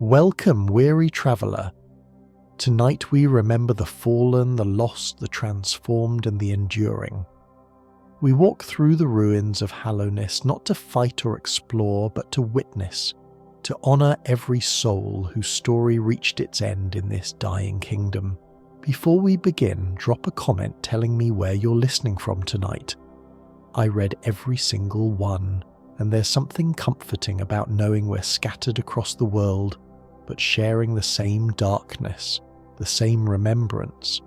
Welcome, weary traveller. Tonight we remember the fallen, the lost, the transformed, and the enduring. We walk through the ruins of Hallownest not to fight or explore, but to witness, to honour every soul whose story reached its end in this dying kingdom. Before we begin, drop a comment telling me where you're listening from tonight. I read every single one, and there's something comforting about knowing we're scattered across the world, but sharing the same darkness, the same remembrance.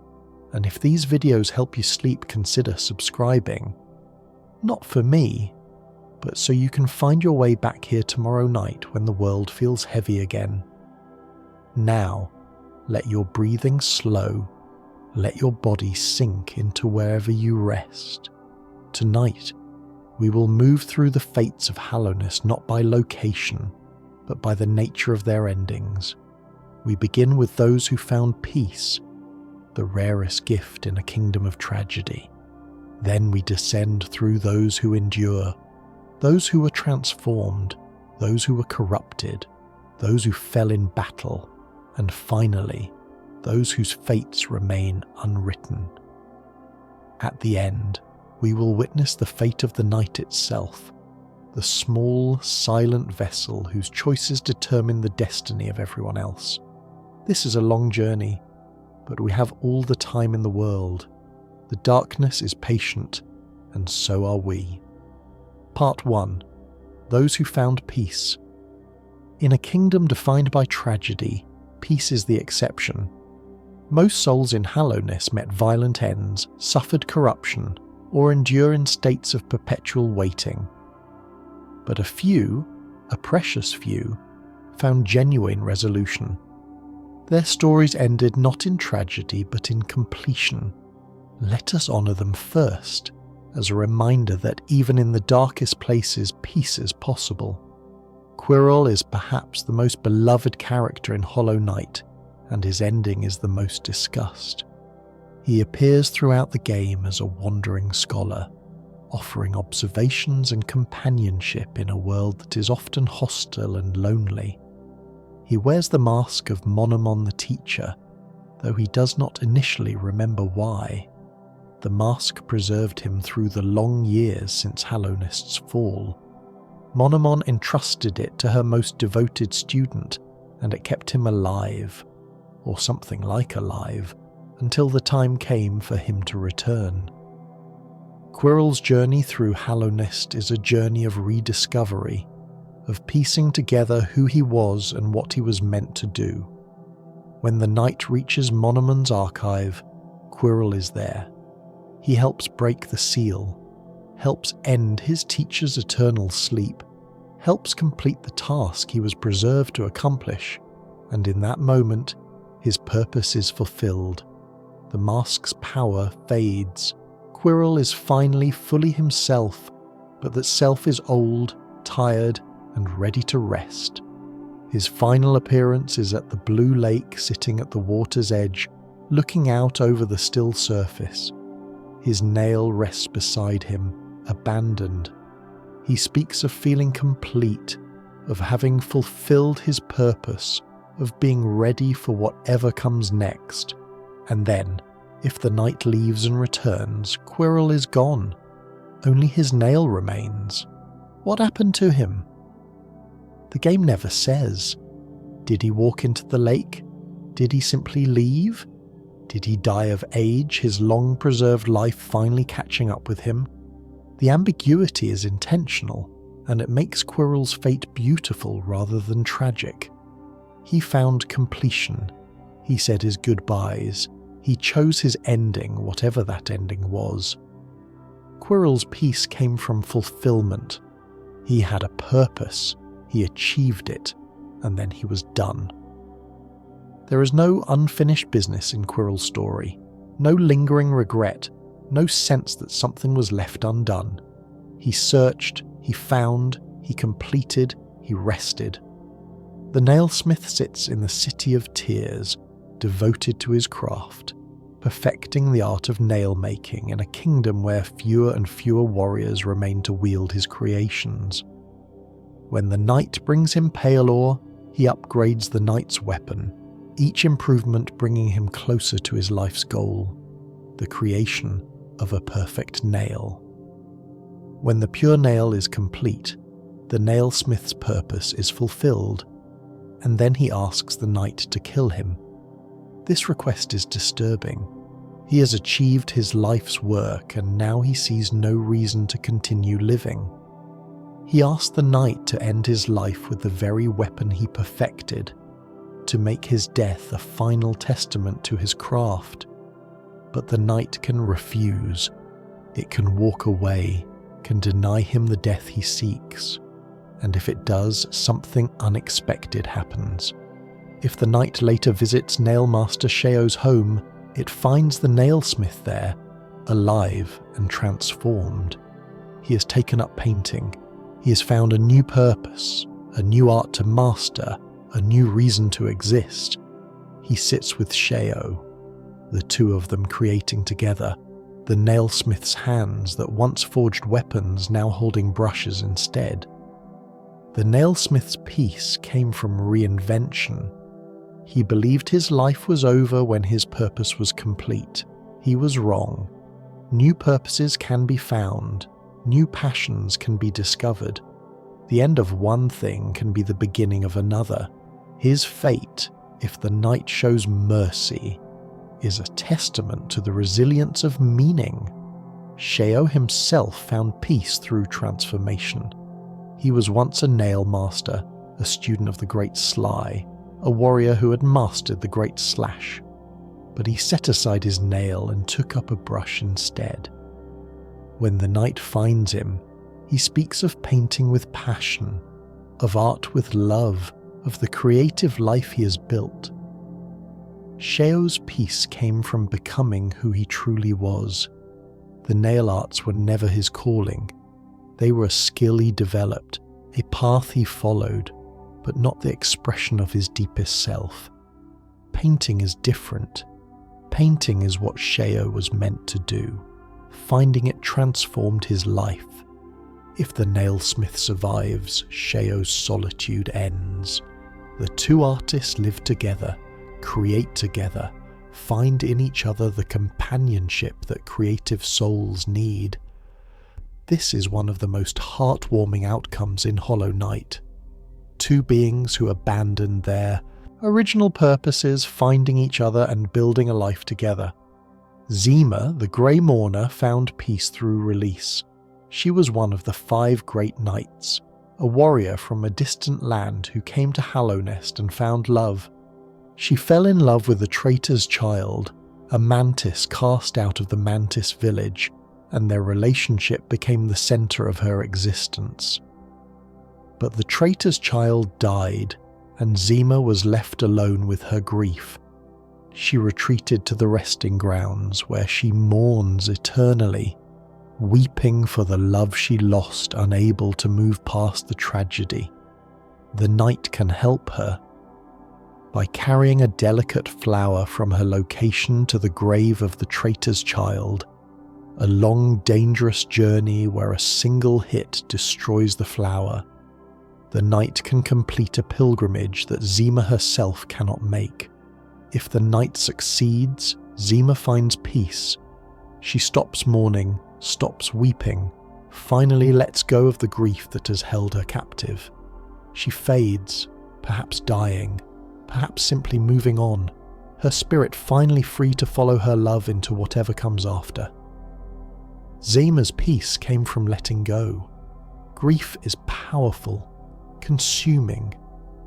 And if these videos help you sleep, consider subscribing. Not for me, but so you can find your way back here tomorrow night when the world feels heavy again. Now, let your breathing slow, let your body sink into wherever you rest. Tonight, we will move through the fates of Hallownest not by location, but by the nature of their endings. We begin with those who found peace, the rarest gift in a kingdom of tragedy. Then we descend through those who endure, those who were transformed, those who were corrupted, those who fell in battle, and finally, those whose fates remain unwritten. At the end, we will witness the fate of the night itself, the small, silent vessel whose choices determine the destiny of everyone else. This is a long journey, but we have all the time in the world. The darkness is patient, and so are we. Part 1. Those who found peace. In a kingdom defined by tragedy, peace is the exception. Most souls in Hallownest met violent ends, suffered corruption, or endure in states of perpetual waiting. But a few, a precious few, found genuine resolution. Their stories ended not in tragedy but in completion. Let us honour them first, as a reminder that even in the darkest places peace is possible. Quirrell is perhaps the most beloved character in Hollow Knight, and his ending is the most discussed. He appears throughout the game as a wandering scholar, offering observations and companionship in a world that is often hostile and lonely. He wears the mask of Monomon the teacher, though he does not initially remember why. The mask preserved him through the long years since Hallownest's fall. Monomon entrusted it to her most devoted student, and it kept him alive, or something like alive, until the time came for him to return. Quirrell's journey through Hallownest is a journey of rediscovery, of piecing together who he was and what he was meant to do. When the night reaches Monomon's archive, Quirrell is there. He helps break the seal, helps end his teacher's eternal sleep, helps complete the task he was preserved to accomplish, and in that moment, his purpose is fulfilled. The mask's power fades. Quirrell is finally fully himself, but that self is old, tired, and ready to rest. His final appearance is at the blue lake sitting at the water's edge, looking out over the still surface. His nail rests beside him, abandoned. He speaks of feeling complete, of having fulfilled his purpose, of being ready for whatever comes next. And then, if the night leaves and returns, Quirrell is gone. Only his nail remains. What happened to him? The game never says. Did he walk into the lake? Did he simply leave? Did he die of age, his long-preserved life finally catching up with him? The ambiguity is intentional, and it makes Quirrell's fate beautiful rather than tragic. He found completion. He said his goodbyes. He chose his ending, whatever that ending was. Quirrell's peace came from fulfillment. He had a purpose, he achieved it, and then he was done. There is no unfinished business in Quirrell's story, no lingering regret, no sense that something was left undone. He searched, he found, he completed, he rested. The nailsmith sits in the city of tears, devoted to his craft, perfecting the art of nail-making in a kingdom where fewer and fewer warriors remain to wield his creations. When the night brings him pale ore, He upgrades the knight's weapon, each improvement bringing him closer to his life's goal, the creation of a perfect nail. When the pure nail is complete, the nailsmith's purpose is fulfilled, and then he asks the knight to kill him. This request is disturbing. He has achieved his life's work, and now he sees no reason to continue living. He asks the knight to end his life with the very weapon he perfected, to make his death a final testament to his craft. But the knight can refuse. It can walk away, can deny him the death he seeks. And if it does, something unexpected happens. If the knight later visits Nailmaster Sheo's home, it finds the nailsmith there, alive and transformed. He has taken up painting. He has found a new purpose, a new art to master, a new reason to exist. He sits with Sheo, the two of them creating together, the nailsmith's hands that once forged weapons now holding brushes instead. The nailsmith's peace came from reinvention. He believed his life was over when his purpose was complete. He was wrong. New purposes can be found. New passions can be discovered. The end of one thing can be the beginning of another. His fate, if the knight shows mercy, is a testament to the resilience of meaning. Sheo himself found peace through transformation. He was once a nail master, a student of the great sly, a warrior who had mastered the great slash. But he set aside his nail and took up a brush instead. When the knight finds him, he speaks of painting with passion, of art with love, of the creative life he has built. Sheo's peace came from becoming who he truly was. The nail arts were never his calling. They were a skill he developed, a path he followed, but not the expression of his deepest self. Painting is different. Painting is what Sheo was meant to do. Finding it transformed his life. If the nailsmith survives, Sheo's solitude ends. The two artists live together, create together, find in each other the companionship that creative souls need. This is one of the most heartwarming outcomes in Hollow Knight. Two beings who abandoned their original purposes, finding each other and building a life together. Zima, the Grey Mourner, found peace through release. She was one of the 5 great knights, a warrior from a distant land who came to Hallownest and found love. She fell in love with the traitor's child, a mantis cast out of the mantis village, and their relationship became the centre of her existence. But the traitor's child died, and Zima was left alone with her grief. She retreated to the resting grounds where she mourns eternally, weeping for the love she lost, unable to move past the tragedy. The knight can help her. By carrying a delicate flower from her location to the grave of the traitor's child, a long, dangerous journey where a single hit destroys the flower, the knight can complete a pilgrimage that Zima herself cannot make. If the knight succeeds, Zima finds peace. She stops mourning, stops weeping, finally lets go of the grief that has held her captive. She fades, perhaps dying, perhaps simply moving on, her spirit finally free to follow her love into whatever comes after. Zima's peace came from letting go. Grief is powerful, consuming,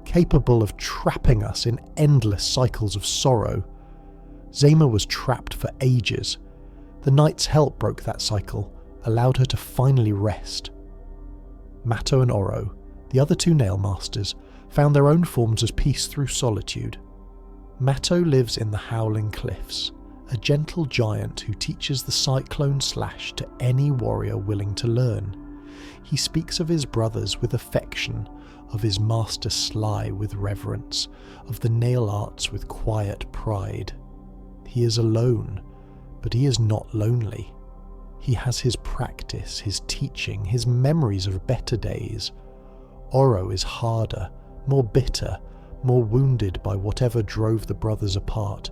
capable of trapping us in endless cycles of sorrow. Zima was trapped for ages. The knight's help broke that cycle, allowed her to finally rest. Matto and Oro, the other 2 nail masters, found their own forms of peace through solitude. Matto lives in the Howling Cliffs, a gentle giant who teaches the cyclone slash to any warrior willing to learn. He speaks of his brothers with affection, of his master Sly with reverence, of the nail arts with quiet pride. He is alone, but he is not lonely. He has his practice, his teaching, his memories of better days. Oro is harder, more bitter, more wounded by whatever drove the brothers apart.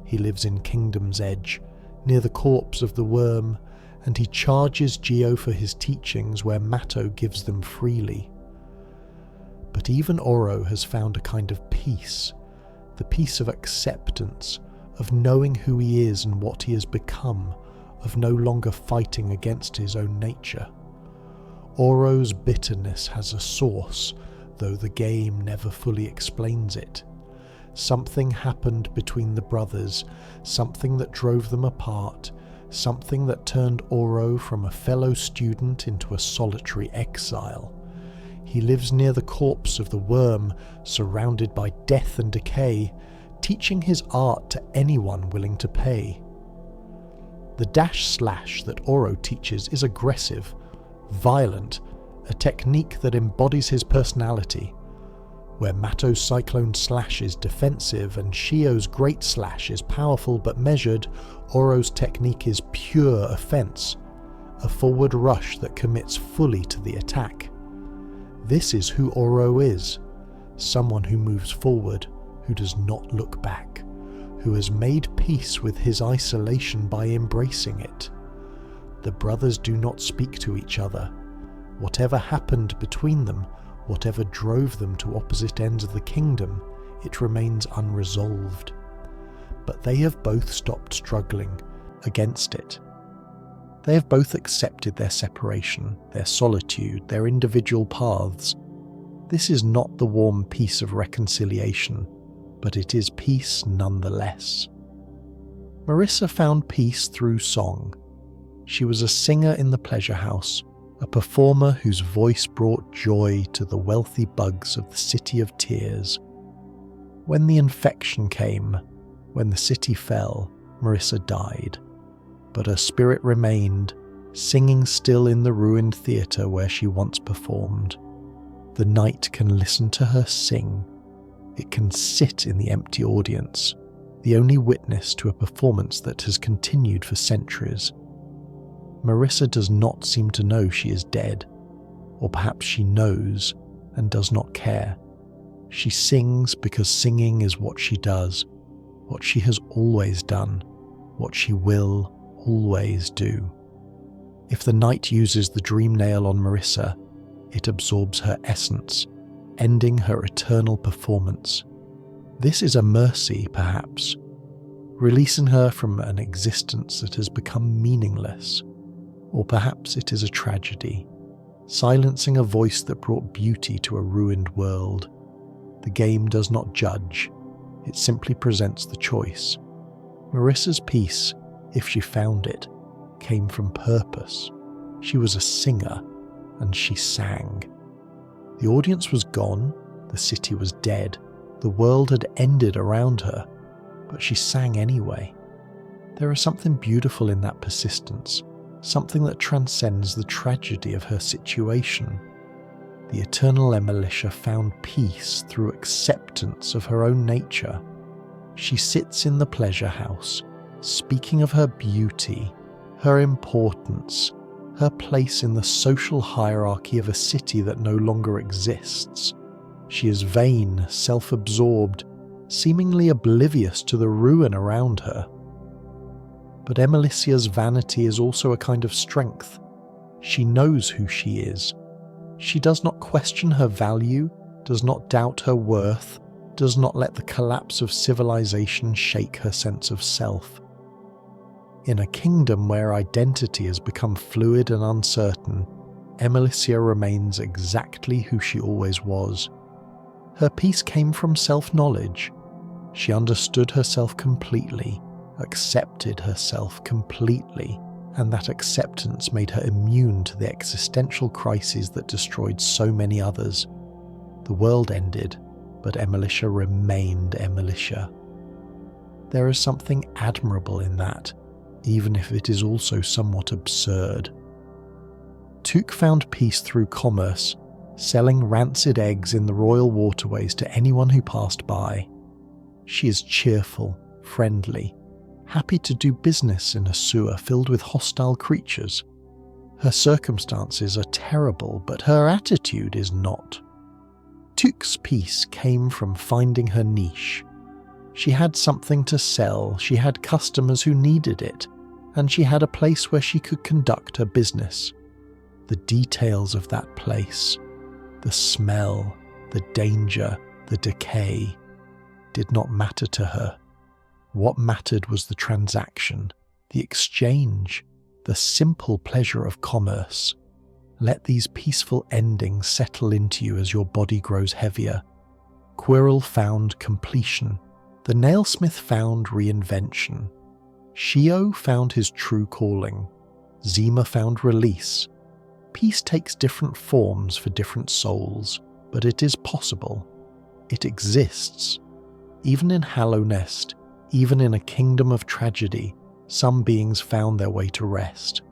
He lives in Kingdom's Edge, near the corpse of the worm, and he charges Gio for his teachings where Matto gives them freely. But even Oro has found a kind of peace, the peace of acceptance, of knowing who he is and what he has become, of no longer fighting against his own nature. Oro's bitterness has a source, though the game never fully explains it. Something happened between the brothers, something that drove them apart, something that turned Oro from a fellow student into a solitary exile. He lives near the corpse of the worm, surrounded by death and decay, teaching his art to anyone willing to pay. The dash/slash that Oro teaches is aggressive, violent, a technique that embodies his personality. Where Matto's cyclone slash is defensive and Shio's great slash is powerful but measured, Oro's technique is pure offense, a forward rush that commits fully to the attack. This is who Oro is, someone who moves forward, who does not look back, who has made peace with his isolation by embracing it. The brothers do not speak to each other. Whatever happened between them, whatever drove them to opposite ends of the kingdom, it remains unresolved. But they have both stopped struggling against it. They have both accepted their separation, their solitude, their individual paths. This is not the warm peace of reconciliation, but it is peace nonetheless. Marissa found peace through song. She was a singer in the pleasure house, a performer whose voice brought joy to the wealthy bugs of the City of Tears. When the infection came, when the city fell, Marissa died, but her spirit remained, singing still in the ruined theatre where she once performed. The night can listen to her sing. It can sit in the empty audience, the only witness to a performance that has continued for centuries. Marissa does not seem to know she is dead, or perhaps she knows and does not care. She sings because singing is what she does, what she has always done, what she will always do. If the night uses the dream nail on Marissa, it absorbs her essence, ending her eternal performance. This is a mercy, perhaps, releasing her from an existence that has become meaningless. Or perhaps it is a tragedy, silencing a voice that brought beauty to a ruined world. The game does not judge, it simply presents the choice. Marissa's peace, if she found it, came from purpose. She was a singer, and she sang. The audience was gone, the city was dead, the world had ended around her, but she sang anyway. There is something beautiful in that persistence, something that transcends the tragedy of her situation. The eternal Emilicia found peace through acceptance of her own nature. She sits in the pleasure house, speaking of her beauty, her importance, her place in the social hierarchy of a city that no longer exists. She is vain, self-absorbed, seemingly oblivious to the ruin around her. But Emilicia's vanity is also a kind of strength. She knows who she is. She does not question her value, does not doubt her worth, does not let the collapse of civilization shake her sense of self. In a kingdom where identity has become fluid and uncertain, Emilicia remains exactly who she always was. Her peace came from self-knowledge. She understood herself completely, accepted herself completely, and that acceptance made her immune to the existential crises that destroyed so many others. The world ended, but Emilicia remained Emilicia. There is something admirable in that, even if it is also somewhat absurd. Took found peace through commerce, selling rancid eggs in the royal waterways to anyone who passed by. She is cheerful, friendly, happy to do business in a sewer filled with hostile creatures. Her circumstances are terrible, but her attitude is not. Tuk's peace came from finding her niche. She had something to sell, she had customers who needed it, and she had a place where she could conduct her business. The details of that place, the smell, the danger, the decay, did not matter to her. What mattered was the transaction, the exchange, the simple pleasure of commerce. Let these peaceful endings settle into you as your body grows heavier. Quirrell found completion. The nailsmith found reinvention. Shio found his true calling. Zima found release. Peace takes different forms for different souls, but it is possible. It exists. Even in Hallownest, even in a kingdom of tragedy, some beings found their way to rest.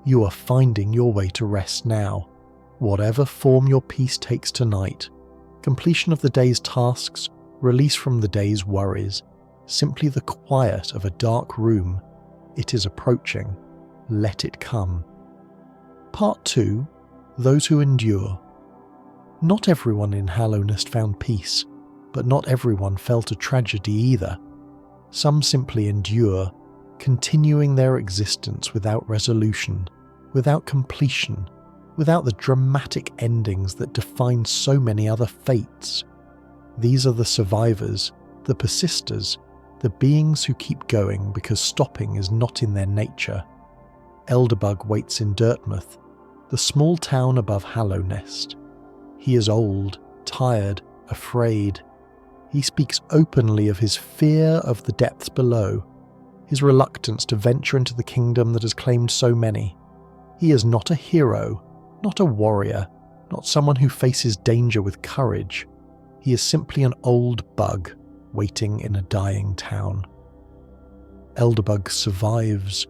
You are finding your way to rest now. Whatever form your peace takes tonight, completion of the day's tasks, release from the day's worries, simply the quiet of a dark room, it is approaching. Let it come. Part 2. Those who endure. Not everyone in Hallownest found peace, but not everyone felt a tragedy either. Some simply endure, continuing their existence without resolution, without completion, without the dramatic endings that define so many other fates. These are the survivors, the persisters, the beings who keep going because stopping is not in their nature. Elderbug waits in Dirtmouth, the small town above Hallownest. He is old, tired, afraid. He speaks openly of his fear of the depths below, his reluctance to venture into the kingdom that has claimed so many. He is not a hero, not a warrior, not someone who faces danger with courage. He is simply an old bug waiting in a dying town. Elderbug survives.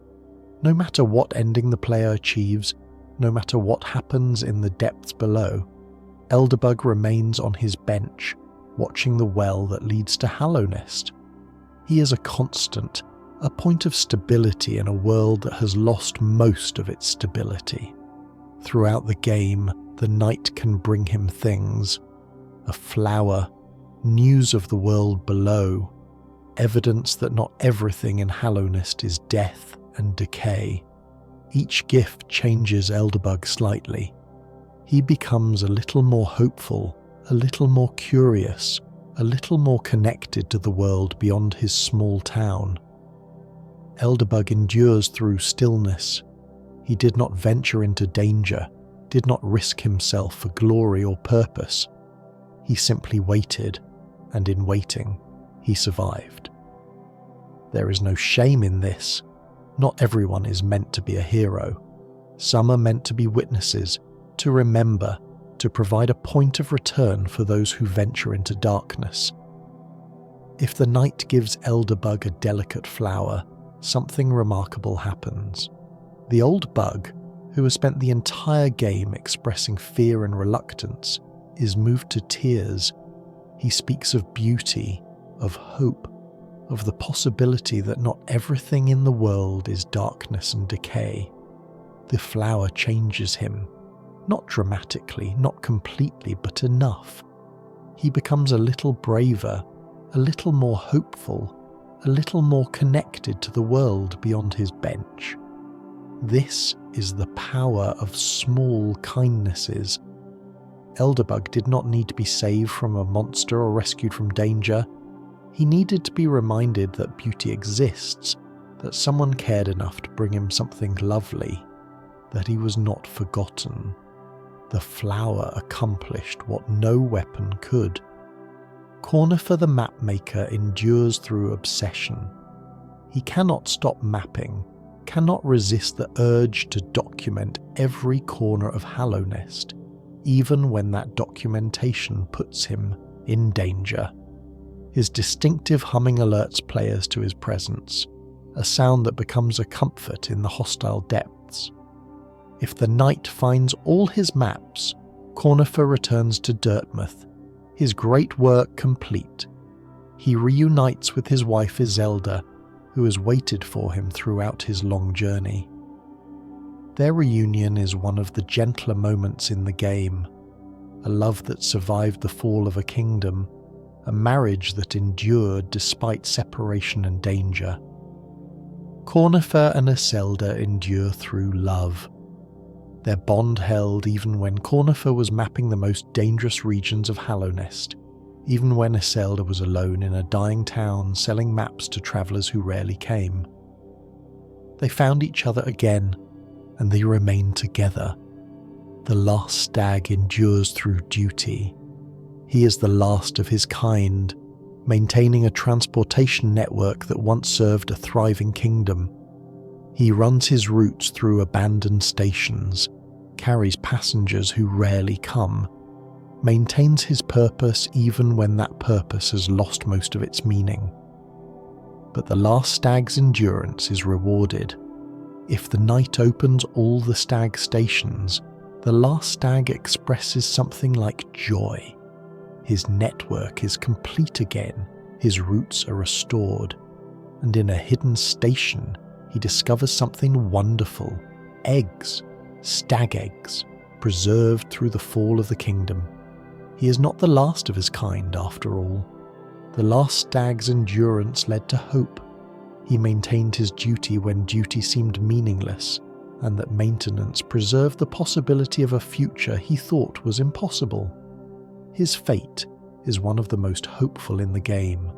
No matter what ending the player achieves, no matter what happens in the depths below, Elderbug remains on his bench, watching the well that leads to Hallownest. He is a constant, a point of stability in a world that has lost most of its stability. Throughout the game, the night can bring him things. A flower, news of the world below, evidence that not everything in Hallownest is death and decay. Each gift changes Elderbug slightly. He becomes a little more hopeful, a little more curious, a little more connected to the world beyond his small town. Elderbug endures through stillness. He did not venture into danger, did not risk himself for glory or purpose. He simply waited, and in waiting, he survived. There is no shame in this. Not everyone is meant to be a hero. Some are meant to be witnesses, to remember, to provide a point of return for those who venture into darkness. If the night gives Elderbug a delicate flower, something remarkable happens. The old bug, who has spent the entire game expressing fear and reluctance, is moved to tears. He speaks of beauty, of hope, of the possibility that not everything in the world is darkness and decay. The flower changes him, not dramatically, not completely, but enough. He becomes a little braver, a little more hopeful, a little more connected to the world beyond his bench. This is the power of small kindnesses. Elderbug did not need to be saved from a monster or rescued from danger. He needed to be reminded that beauty exists, that someone cared enough to bring him something lovely, that he was not forgotten. The flower accomplished what no weapon could. Cornifer the mapmaker endures through obsession. He cannot stop mapping, cannot resist the urge to document every corner of Hallownest, even when that documentation puts him in danger. His distinctive humming alerts players to his presence, a sound that becomes a comfort in the hostile depths. If the knight finds all his maps, Cornifer returns to Dirtmouth, his great work complete. He reunites with his wife Iselda, who has waited for him throughout his long journey. Their reunion is one of the gentler moments in the game, a love that survived the fall of a kingdom, a marriage that endured despite separation and danger. Cornifer and Iselda endure through love. Their bond held even when Cornifer was mapping the most dangerous regions of Hallownest, even when Iselda was alone in a dying town selling maps to travellers who rarely came. They found each other again, and they remained together. The last stag endures through duty. He is the last of his kind, maintaining a transportation network that once served a thriving kingdom. He runs his routes through abandoned stations, carries passengers who rarely come, maintains his purpose even when that purpose has lost most of its meaning. But the last stag's endurance is rewarded. If the night opens all the stag stations, the last stag expresses something like joy. His network is complete again, his routes are restored, and in a hidden station he discovers something wonderful: eggs, stag eggs, preserved through the fall of the kingdom. He is not the last of his kind after all. The last stag's endurance led to hope. He maintained his duty when duty seemed meaningless, and that maintenance preserved the possibility of a future he thought was impossible. His fate is one of the most hopeful in the game.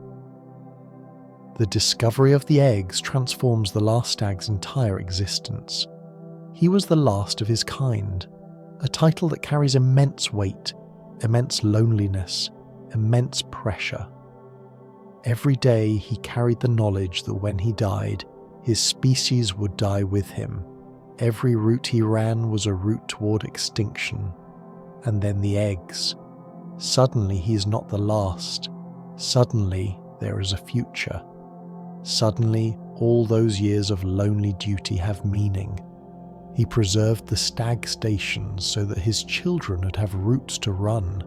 The discovery of the eggs transforms the last stag's entire existence. He was the last of his kind, a title that carries immense weight, immense loneliness, immense pressure. Every day he carried the knowledge that when he died, his species would die with him. Every route he ran was a route toward extinction. And then the eggs. Suddenly he is not the last. Suddenly there is a future. Suddenly all those years of lonely duty have meaning. He preserved the stag stations so that his children would have routes to run,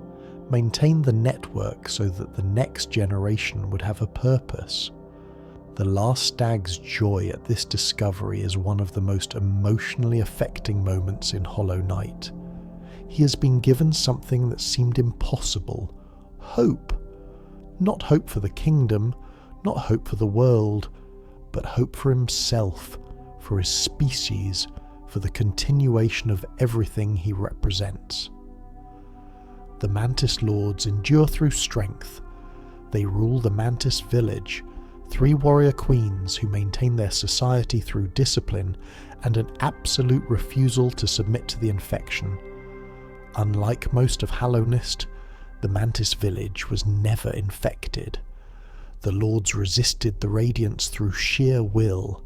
maintained the network so that the next generation would have a purpose. The last stag's joy at this discovery is one of the most emotionally affecting moments in Hollow Knight. He has been given something that seemed impossible: hope. Not hope for the kingdom, not hope for the world, but hope for himself, for his species, for the continuation of everything he represents. The Mantis Lords endure through strength. They rule the Mantis Village, 3 warrior queens who maintain their society through discipline and an absolute refusal to submit to the infection. Unlike most of Hallownest, the Mantis Village was never infected. The Lords resisted the Radiance through sheer will.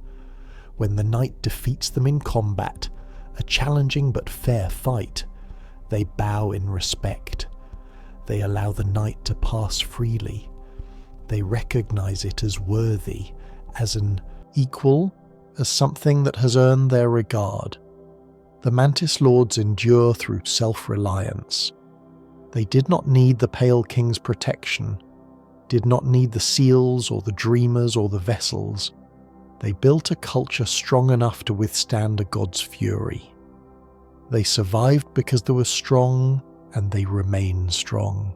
When the Knight defeats them in combat, a challenging but fair fight, they bow in respect. They allow the Knight to pass freely. They recognize it as worthy, as an equal, as something that has earned their regard. The Mantis Lords endure through self-reliance. They did not need the Pale King's protection, did not need the seals or the dreamers or the vessels. They built a culture strong enough to withstand a god's fury. They survived because they were strong, and they remain strong.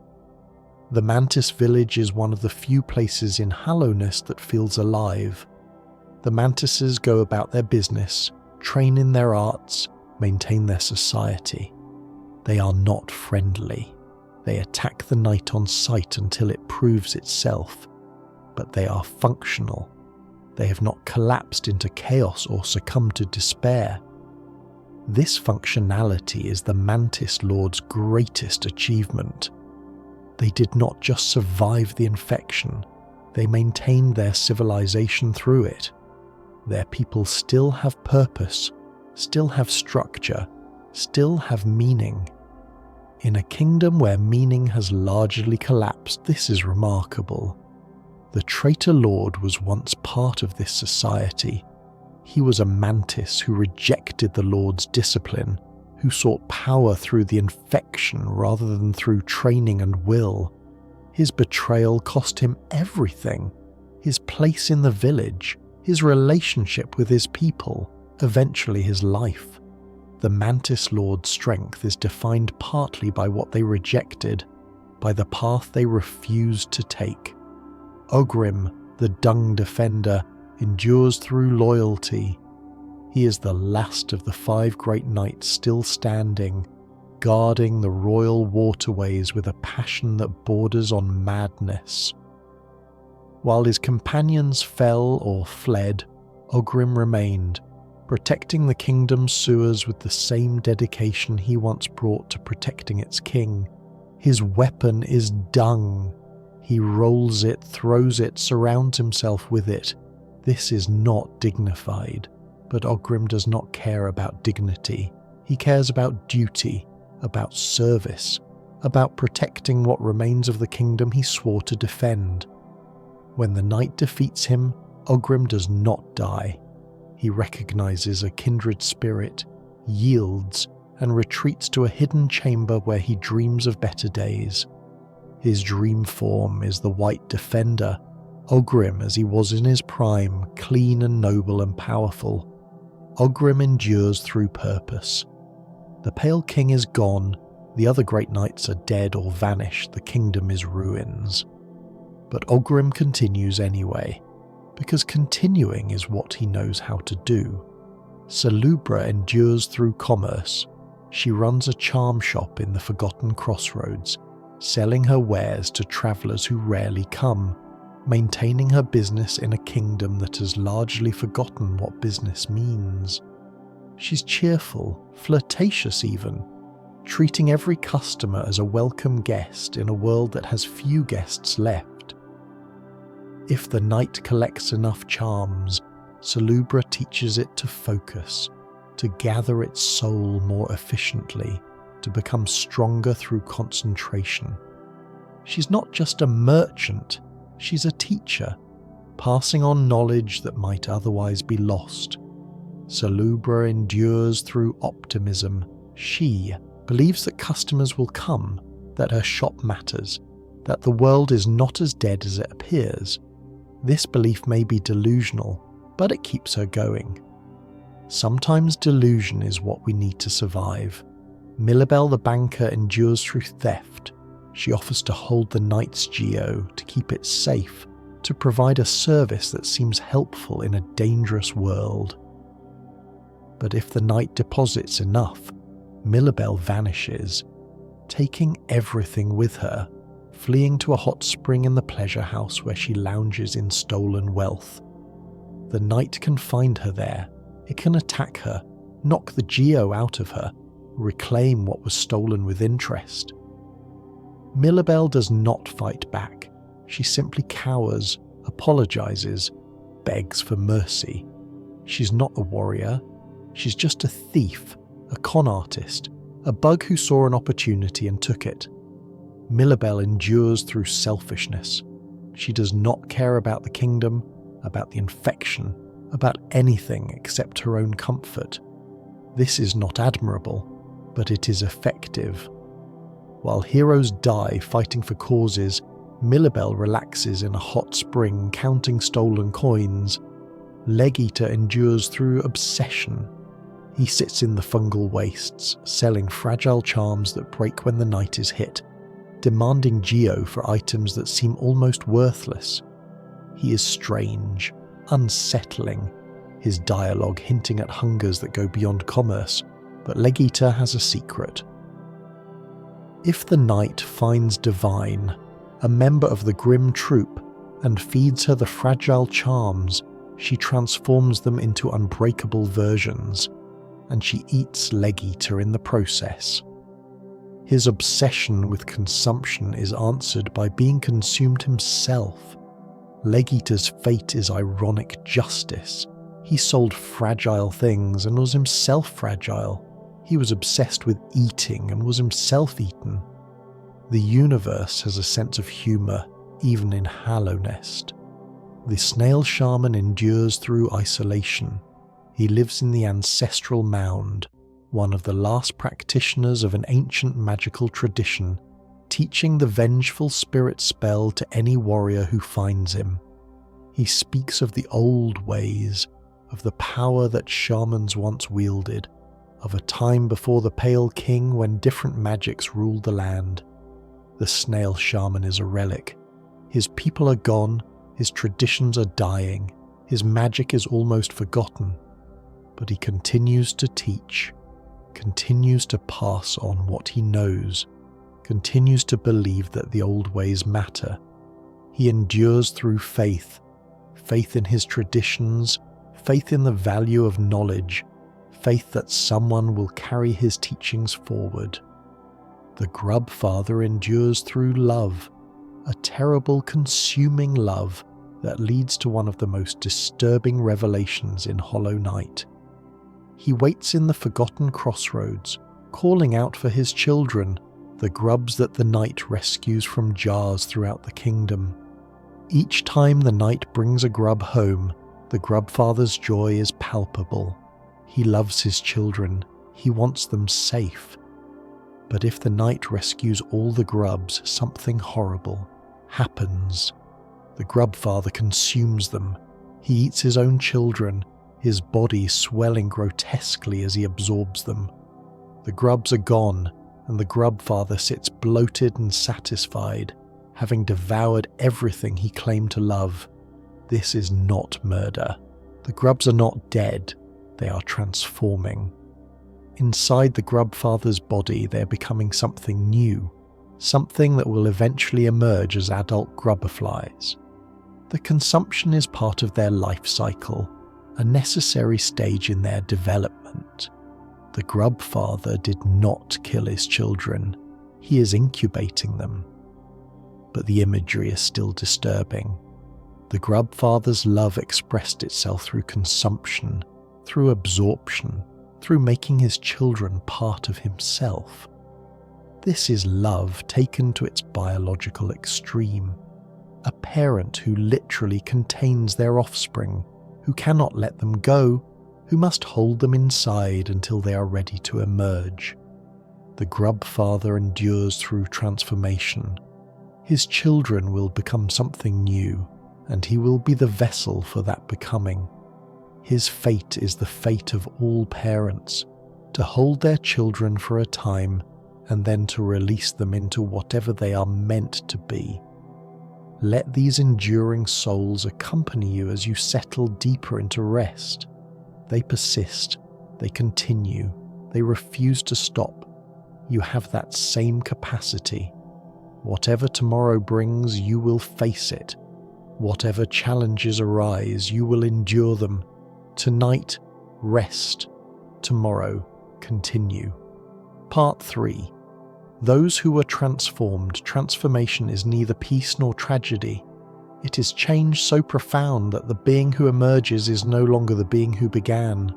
The Mantis Village is one of the few places in Hallownest that feels alive. The Mantises go about their business, train in their arts, maintain their society. They are not friendly. They attack the Knight on sight until it proves itself, but they are functional. They have not collapsed into chaos or succumbed to despair. This functionality is the Mantis Lord's greatest achievement. They did not just survive the infection, they maintained their civilization through it. Their people still have purpose, still have structure, still have meaning. In a kingdom where meaning has largely collapsed, this is remarkable. The traitor lord was once part of this society. He was a mantis who rejected the Lord's discipline, who sought power through the infection rather than through training and will. His betrayal cost him everything: his place in the village, his relationship with his people, eventually his life. The Mantis Lord's strength is defined partly by what they rejected, by the path they refused to take. Ogrim, the Dung Defender, endures through loyalty. He is the last of the 5 great knights still standing, guarding the royal waterways with a passion that borders on madness. While his companions fell or fled, Ogrim remained, protecting the kingdom's sewers with the same dedication he once brought to protecting its king. His weapon is dung. He rolls it, throws it, surrounds himself with it. This is not dignified, but Ogrim does not care about dignity. He cares about duty, about service, about protecting what remains of the kingdom he swore to defend. When the knight defeats him, Ogrim does not die. He recognizes a kindred spirit, yields, and retreats to a hidden chamber where he dreams of better days. His dream form is the White Defender, Ogrim as he was in his prime, clean and noble and powerful. Ogrim endures through purpose. The Pale King is gone, the other great knights are dead or vanished, the kingdom is ruins. But Ogrim continues anyway, because continuing is what he knows how to do. Salubra endures through commerce. She runs a charm shop in the Forgotten Crossroads, selling her wares to travellers who rarely come, maintaining her business in a kingdom that has largely forgotten what business means. She's cheerful, flirtatious even, treating every customer as a welcome guest in a world that has few guests left. If the knight collects enough charms, Salubra teaches it to focus, to gather its soul more efficiently, to become stronger through concentration. She's not just a merchant, she's a teacher, passing on knowledge that might otherwise be lost. Salubra endures through optimism. She believes that customers will come, that her shop matters, that the world is not as dead as it appears. This belief may be delusional, but it keeps her going. Sometimes delusion is what we need to survive. Millabel the banker endures through theft. She offers to hold the knight's geo, to keep it safe, to provide a service that seems helpful in a dangerous world. But if the knight deposits enough, Millabel vanishes, taking everything with her, fleeing to a hot spring in the pleasure house where she lounges in stolen wealth. The knight can find her there. It can attack her, knock the geo out of her, reclaim what was stolen with interest. Millabel does not fight back. She simply cowers, apologizes, begs for mercy. She's not a warrior. She's just a thief, a con artist, a bug who saw an opportunity and took it. Millabel endures through selfishness. She does not care about the kingdom, about the infection, about anything except her own comfort. This is not admirable, but it is effective. While heroes die fighting for causes, Millabel relaxes in a hot spring counting stolen coins. Legeater endures through obsession. He sits in the fungal wastes, selling fragile charms that break when the night is hit, demanding geo for items that seem almost worthless. He is strange, unsettling, his dialogue hinting at hungers that go beyond commerce, but Legeater has a secret. If the knight finds Divine, a member of the grim troop, and feeds her the fragile charms, she transforms them into unbreakable versions, and she eats Legeater in the process. His obsession with consumption is answered by being consumed himself. Legeater's fate is ironic justice. He sold fragile things and was himself fragile. He was obsessed with eating and was himself eaten. The universe has a sense of humour, even in Hallownest. The snail shaman endures through isolation. He lives in the ancestral mound, one of the last practitioners of an ancient magical tradition, teaching the vengeful spirit spell to any warrior who finds him. He speaks of the old ways, of the power that shamans once wielded, of a time before the Pale King when different magics ruled the land. The snail shaman is a relic. His people are gone, his traditions are dying, his magic is almost forgotten. But he continues to teach, continues to pass on what he knows, continues to believe that the old ways matter. He endures through faith, faith in his traditions, faith in the value of knowledge, faith that someone will carry his teachings forward. The Grub Father endures through love, a terrible, consuming love that leads to one of the most disturbing revelations in Hollow Knight. He waits in the forgotten crossroads, calling out for his children, the grubs that the knight rescues from jars throughout the kingdom. Each time the knight brings a grub home, the Grub Father's joy is palpable. He loves his children, he wants them safe. But if the knight rescues all the grubs, something horrible happens. The Grub Father consumes them. He eats his own children, his body swelling grotesquely as he absorbs them. The grubs are gone, and the Grub Father sits bloated and satisfied, having devoured everything he claimed to love. This is not murder. The grubs are not dead, they are transforming. Inside the Grub Father's body, they are becoming something new, something that will eventually emerge as adult grubberflies. The consumption is part of their life cycle, a necessary stage in their development. The Grub Father did not kill his children, he is incubating them. But the imagery is still disturbing. The Grub Father's love expressed itself through consumption, through absorption, through making his children part of himself. This is love taken to its biological extreme. A parent who literally contains their offspring, who cannot let them go, who must hold them inside until they are ready to emerge. The Grub Father endures through transformation. His children will become something new, and he will be the vessel for that becoming. His fate is the fate of all parents, to hold their children for a time and then to release them into whatever they are meant to be. Let these enduring souls accompany you as you settle deeper into rest. They persist, they continue, they refuse to stop. You have that same capacity. Whatever tomorrow brings, you will face it. Whatever challenges arise, you will endure them. Tonight, rest. Tomorrow, continue. Part 3. Those who were transformed. Transformation is neither peace nor tragedy. It is change so profound that the being who emerges is no longer the being who began.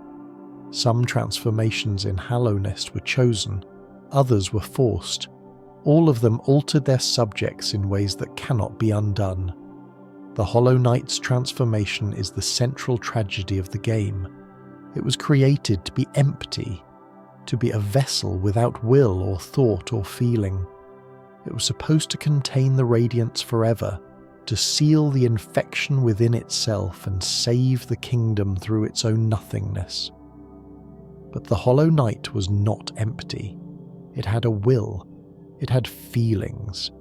Some transformations in Hallownest were chosen, others were forced. All of them altered their subjects in ways that cannot be undone. The Hollow Knight's transformation is the central tragedy of the game. It was created to be empty, to be a vessel without will or thought or feeling. It was supposed to contain the Radiance forever, to seal the infection within itself and save the kingdom through its own nothingness. But the Hollow Knight was not empty. It had a will. It had feelings.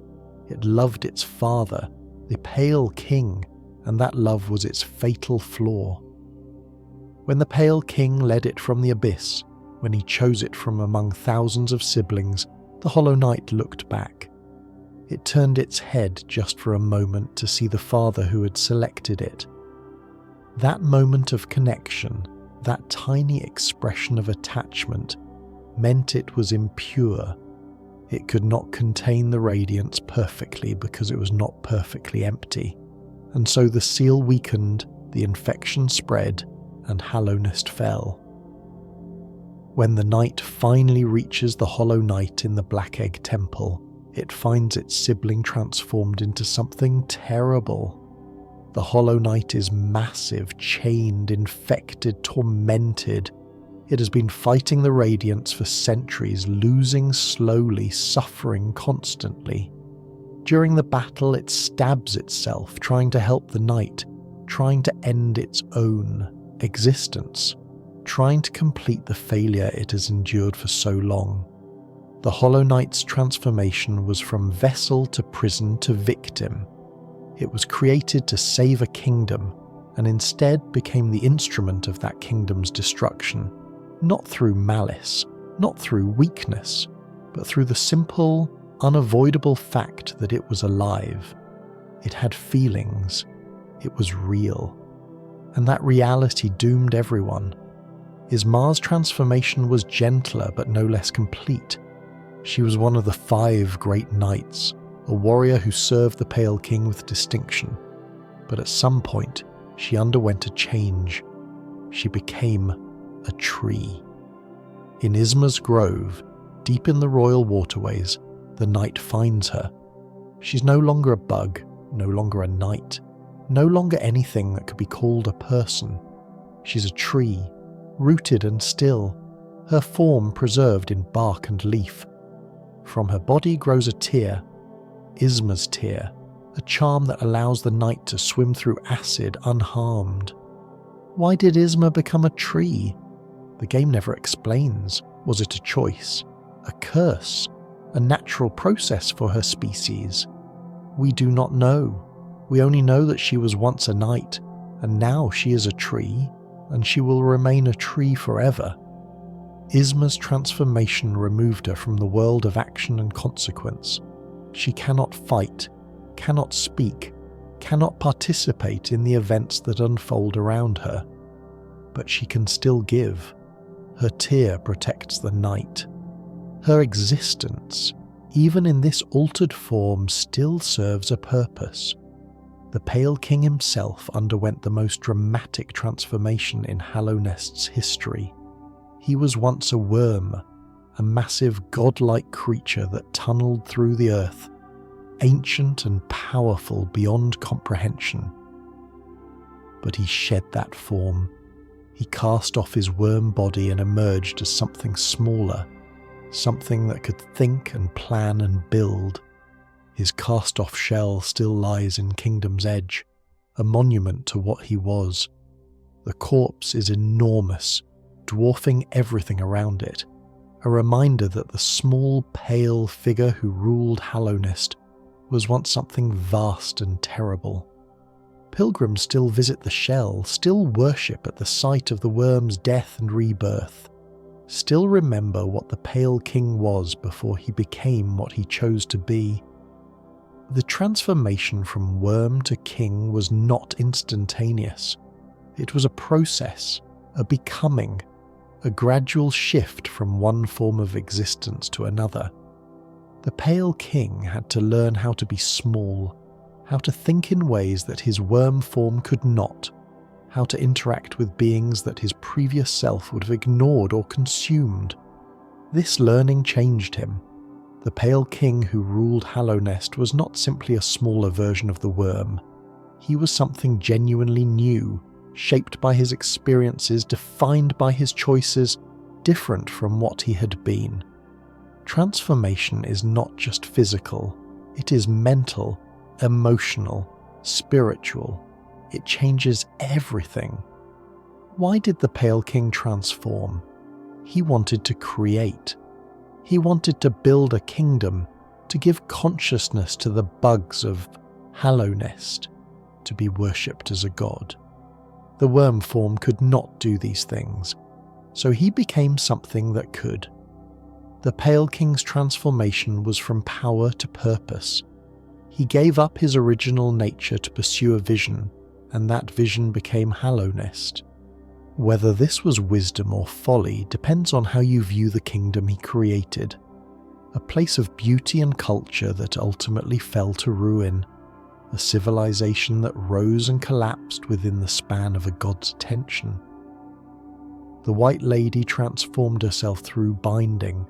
It loved its father, the Pale King, and that love was its fatal flaw. When the Pale King led it from the abyss, when he chose it from among thousands of siblings, the Hollow Knight looked back. It turned its head just for a moment to see the father who had selected it. That moment of connection, that tiny expression of attachment, meant it was impure. It could not contain the Radiance perfectly because it was not perfectly empty, and so the seal weakened, the infection spread, and Hallownest fell. When the knight finally reaches the Hollow Knight in the Black Egg Temple, it finds its sibling transformed into something terrible. The Hollow Knight is massive, chained, infected, tormented. It has been fighting the Radiance for centuries, losing slowly, suffering constantly. During the battle, it stabs itself, trying to help the knight, trying to end its own existence, trying to complete the failure it has endured for so long. The Hollow Knight's transformation was from vessel to prison to victim. It was created to save a kingdom, and instead became the instrument of that kingdom's destruction, not through malice, not through weakness, but through the simple, unavoidable fact that it was alive. It had feelings. It was real. And that reality doomed everyone. Ismar's transformation was gentler but no less complete. She was one of the 5 great knights, a warrior who served the Pale King with distinction. But at some point, she underwent a change. She became a tree. In Ismar's grove, deep in the royal waterways, the knight finds her. She's no longer a bug, no longer a knight, no longer anything that could be called a person. She's a tree, rooted and still, her form preserved in bark and leaf. From her body grows a tear, Ismar's tear, a charm that allows the knight to swim through acid unharmed. Why did Ismar become a tree? The game never explains. Was it a choice? A curse? A natural process for her species? We do not know. We only know that she was once a knight, and now she is a tree, and she will remain a tree forever. Ismar's transformation removed her from the world of action and consequence. She cannot fight, cannot speak, cannot participate in the events that unfold around her. But she can still give. Her tear protects the knight. Her existence, even in this altered form, still serves a purpose. The Pale King himself underwent the most dramatic transformation in Hallownest's history. He was once a worm, a massive godlike creature that tunneled through the earth, ancient and powerful beyond comprehension. But he shed that form. He cast off his worm body and emerged as something smaller, something that could think and plan and build. His cast-off shell still lies in Kingdom's Edge, a monument to what he was. The corpse is enormous, dwarfing everything around it, a reminder that the small, pale figure who ruled Hallownest was once something vast and terrible. Pilgrims still visit the shell, still worship at the sight of the worm's death and rebirth, still remember what the Pale King was before he became what he chose to be. The transformation from worm to king was not instantaneous. It was a process, a becoming, a gradual shift from one form of existence to another. The Pale King had to learn how to be small, how to think in ways that his worm form could not, how to interact with beings that his previous self would have ignored or consumed. This learning changed him. The Pale King who ruled Hallownest was not simply a smaller version of the worm. He was something genuinely new, shaped by his experiences, defined by his choices, different from what he had been. Transformation is not just physical, it is mental, emotional, spiritual. It changes everything. Why did the Pale King transform? He wanted to create. He wanted to build a kingdom, to give consciousness to the bugs of Hallownest, to be worshipped as a god. The worm form could not do these things, so he became something that could. The Pale King's transformation was from power to purpose. He gave up his original nature to pursue a vision, and that vision became Hallownest. Whether this was wisdom or folly depends on how you view the kingdom he created. A place of beauty and culture that ultimately fell to ruin. A civilization that rose and collapsed within the span of a god's attention. The White Lady transformed herself through binding.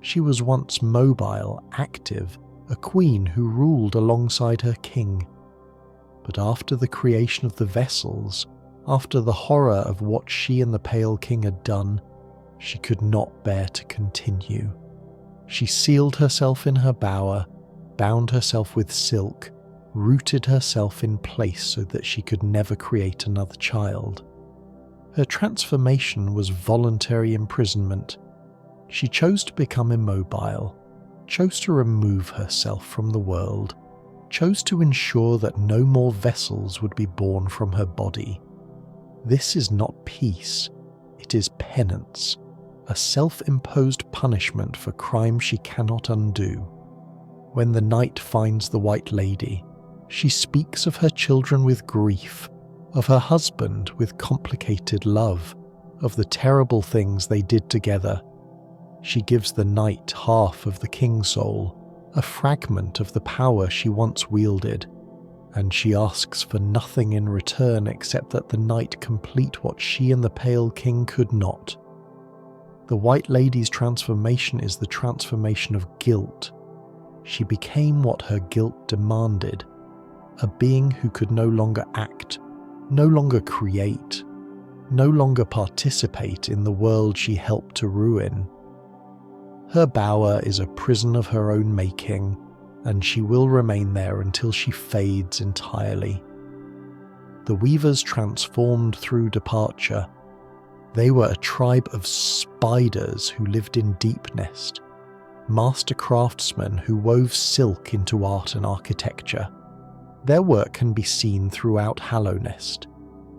She was once mobile, active, a queen who ruled alongside her king. But after the creation of the vessels, after the horror of what she and the Pale King had done, she could not bear to continue. She sealed herself in her bower, bound herself with silk, rooted herself in place so that she could never create another child. Her transformation was voluntary imprisonment. She chose to become immobile, chose to remove herself from the world, chose to ensure that no more vessels would be born from her body. This is not peace, it is penance, a self-imposed punishment for crime she cannot undo. When the night finds the White Lady, she speaks of her children with grief, of her husband with complicated love, of the terrible things they did together. She gives the night half of the king soul, a fragment of the power she once wielded, and she asks for nothing in return except that the night complete what she and the Pale King could not. The White Lady's transformation is the transformation of guilt. She became what her guilt demanded, a being who could no longer act, no longer create, no longer participate in the world she helped to ruin. Her bower is a prison of her own making, and she will remain there until she fades entirely. The weavers transformed through departure. They were a tribe of spiders who lived in Deepnest, master craftsmen who wove silk into art and architecture. Their work can be seen throughout Hallownest.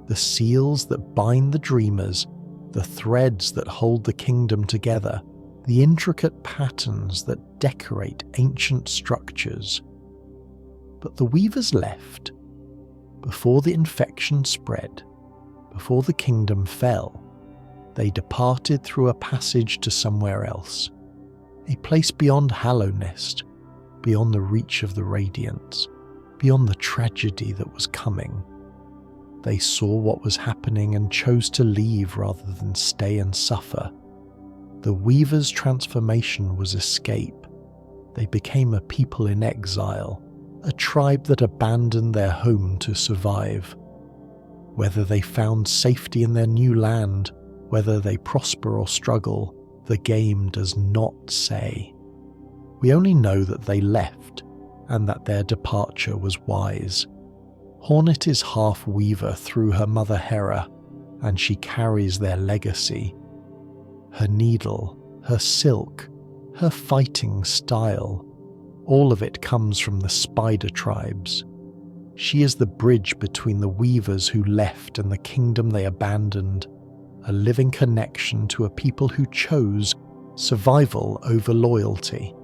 The seals that bind the dreamers, the threads that hold the kingdom together, the intricate patterns that decorate ancient structures. But the weavers left. Before the infection spread, before the kingdom fell, they departed through a passage to somewhere else, a place beyond Hallownest, beyond the reach of the Radiance, beyond the tragedy that was coming. They saw what was happening and chose to leave rather than stay and suffer. The weavers' transformation was escape. They became a people in exile, a tribe that abandoned their home to survive. Whether they found safety in their new land, whether they prosper or struggle, the game does not say. We only know that they left, and that their departure was wise. Hornet is half weaver through her mother Hera, and she carries their legacy. Her needle, her silk, her fighting style, all of it comes from the spider tribes. She is the bridge between the weavers who left and the kingdom they abandoned, a living connection to a people who chose survival over loyalty.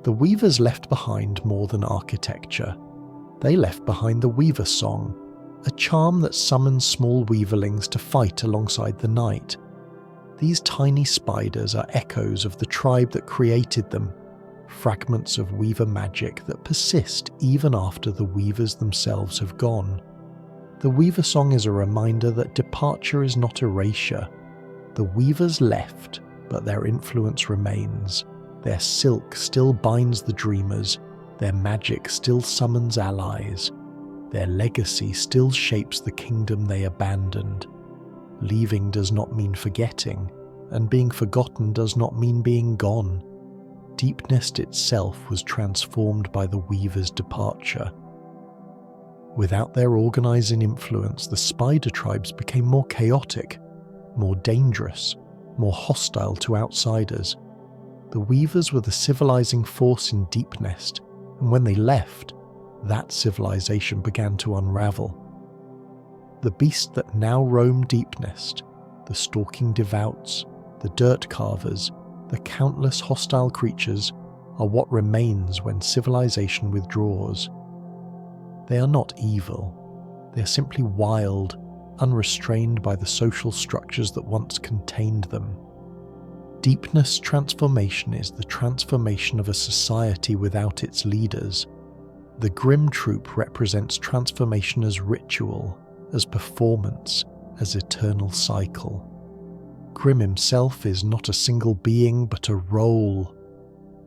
The weavers left behind more than architecture. They left behind the weaver song, a charm that summons small weaverlings to fight alongside the night. These tiny spiders are echoes of the tribe that created them, fragments of weaver magic that persist even after the weavers themselves have gone. The weaver song is a reminder that departure is not erasure. The weavers left, but their influence remains. Their silk still binds the dreamers, their magic still summons allies, their legacy still shapes the kingdom they abandoned. Leaving does not mean forgetting, and being forgotten does not mean being gone. Deepnest itself was transformed by the weaver's departure. Without their organizing influence, the spider tribes became more chaotic, more dangerous, more hostile to outsiders. The weavers were the civilizing force in Deepnest, and when they left, that civilization began to unravel. The beasts that now roam Deepnest, the stalking devouts, the dirt carvers, the countless hostile creatures, are what remains when civilization withdraws. They are not evil. They are simply wild, unrestrained by the social structures that once contained them. Deepnest transformation is the transformation of a society without its leaders. The Grim Troop represents transformation as ritual, as performance, as eternal cycle. Grim himself is not a single being but a role.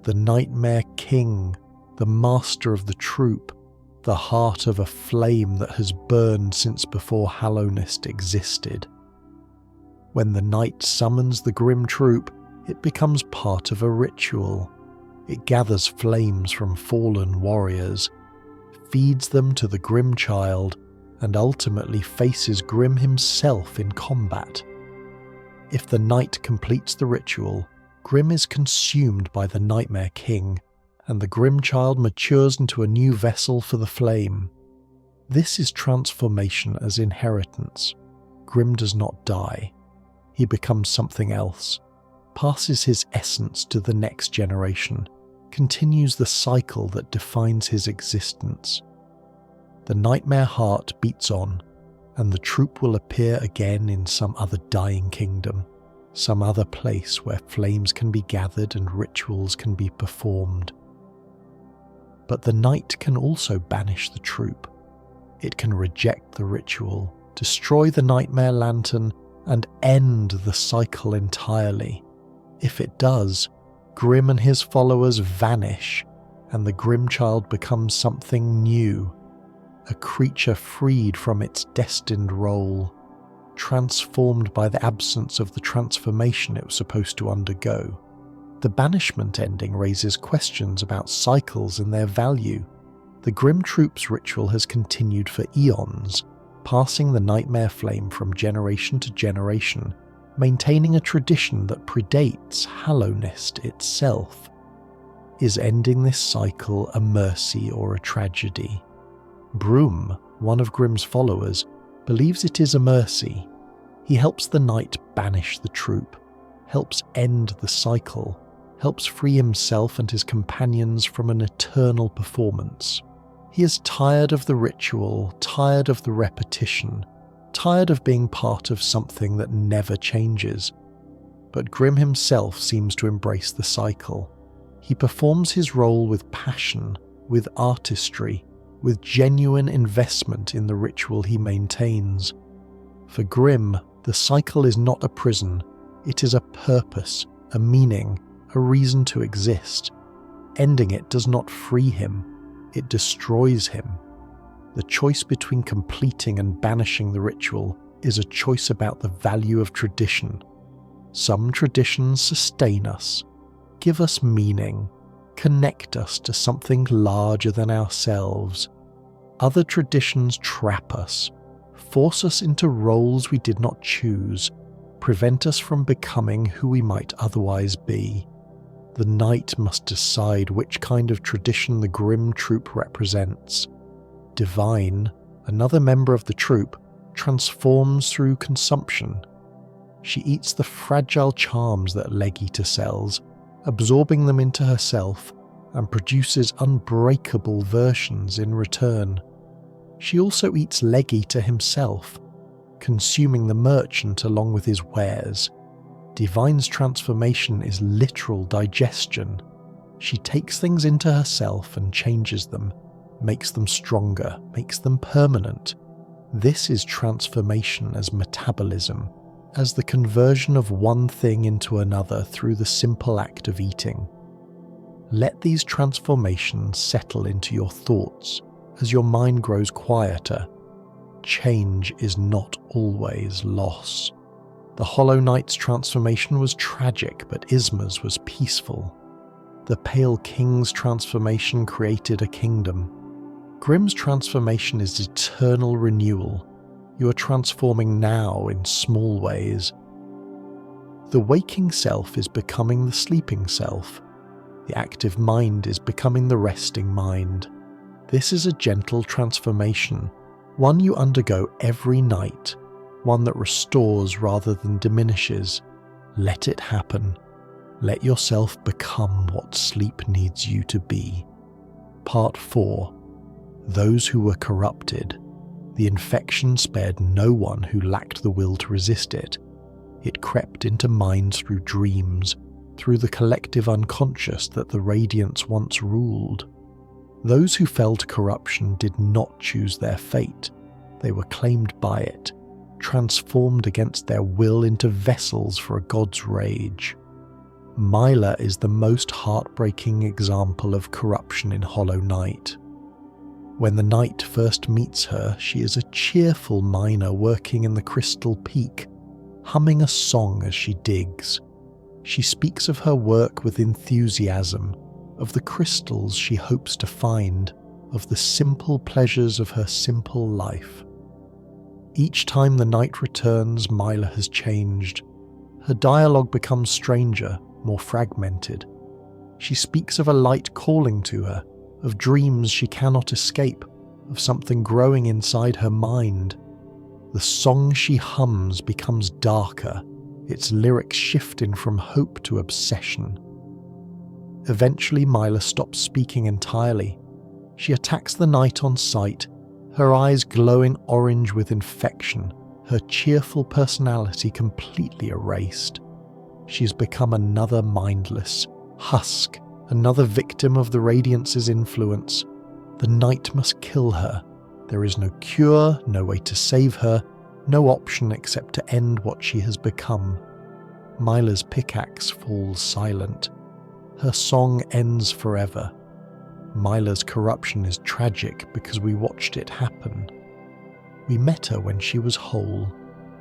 The Nightmare King, the master of the troop, the heart of a flame that has burned since before Hallownest existed. When the night summons the Grim Troop, it becomes part of a ritual. It gathers flames from fallen warriors, feeds them to the Grim Child, and ultimately faces Grimm himself in combat. If the knight completes the ritual, Grimm is consumed by the Nightmare King, and the Grimm child matures into a new vessel for the flame. This is transformation as inheritance. Grimm does not die. He becomes something else, passes his essence to the next generation, continues the cycle that defines his existence. The nightmare heart beats on, and the troop will appear again in some other dying kingdom, some other place where flames can be gathered and rituals can be performed. But the night can also banish the troop. It can reject the ritual, destroy the nightmare lantern, and end the cycle entirely. If it does, Grimm and his followers vanish, and the Grimm child becomes something new, a creature freed from its destined role, transformed by the absence of the transformation it was supposed to undergo. The banishment ending raises questions about cycles and their value. The Grimm Troop's ritual has continued for eons, passing the nightmare flame from generation to generation, maintaining a tradition that predates Hallownest itself. Is ending this cycle a mercy or a tragedy? Broom, one of Grimm's followers, believes it is a mercy. He helps the knight banish the troop, helps end the cycle, helps free himself and his companions from an eternal performance. He is tired of the ritual, tired of the repetition, tired of being part of something that never changes. But Grimm himself seems to embrace the cycle. He performs his role with passion, with artistry, with genuine investment in the ritual he maintains. For Grimm, the cycle is not a prison, it is a purpose, a meaning, a reason to exist. Ending it does not free him, it destroys him. The choice between completing and banishing the ritual is a choice about the value of tradition. Some traditions sustain us, give us meaning, connect us to something larger than ourselves. Other traditions trap us, force us into roles we did not choose, prevent us from becoming who we might otherwise be. The knight must decide which kind of tradition the Grimm troop represents. Divine, another member of the troop, transforms through consumption. She eats the fragile charms that Legita sells, absorbing them into herself, and produces unbreakable versions in return. She also eats Legita himself, consuming the merchant along with his wares. Divine's transformation is literal digestion. She takes things into herself and changes them, makes them stronger, makes them permanent. This is transformation as metabolism, as the conversion of one thing into another through the simple act of eating. Let these transformations settle into your thoughts as your mind grows quieter. Change is not always loss. The Hollow Knight's transformation was tragic, but Isma's was peaceful. The Pale King's transformation created a kingdom. Grimm's transformation is eternal renewal. You are transforming now in small ways. The waking self is becoming the sleeping self. The active mind is becoming the resting mind. This is a gentle transformation, one you undergo every night, one that restores rather than diminishes. Let it happen. Let yourself become what sleep needs you to be. Part 4. Those who were corrupted. The infection spared no one who lacked the will to resist it. It crept into minds through dreams, through the collective unconscious that the Radiance once ruled. Those who fell to corruption did not choose their fate. They were claimed by it, transformed against their will into vessels for a god's rage. Myla is the most heartbreaking example of corruption in Hollow Knight. When the knight first meets her, she is a cheerful miner working in the Crystal Peak, humming a song as she digs. She speaks of her work with enthusiasm, of the crystals she hopes to find, of the simple pleasures of her simple life. Each time the night returns, Myla has changed. Her dialogue becomes stranger, more fragmented. She speaks of a light calling to her, of dreams she cannot escape, of something growing inside her mind. The song she hums becomes darker, its lyrics shifting from hope to obsession. Eventually, Myla stops speaking entirely. She attacks the night on sight, her eyes glowing orange with infection, her cheerful personality completely erased. She's become another mindless husk, another victim of the Radiance's influence. The night must kill her. There is no cure, no way to save her, no option except to end what she has become. Myla's pickaxe falls silent. Her song ends forever. Myla's corruption is tragic because we watched it happen. We met her when she was whole,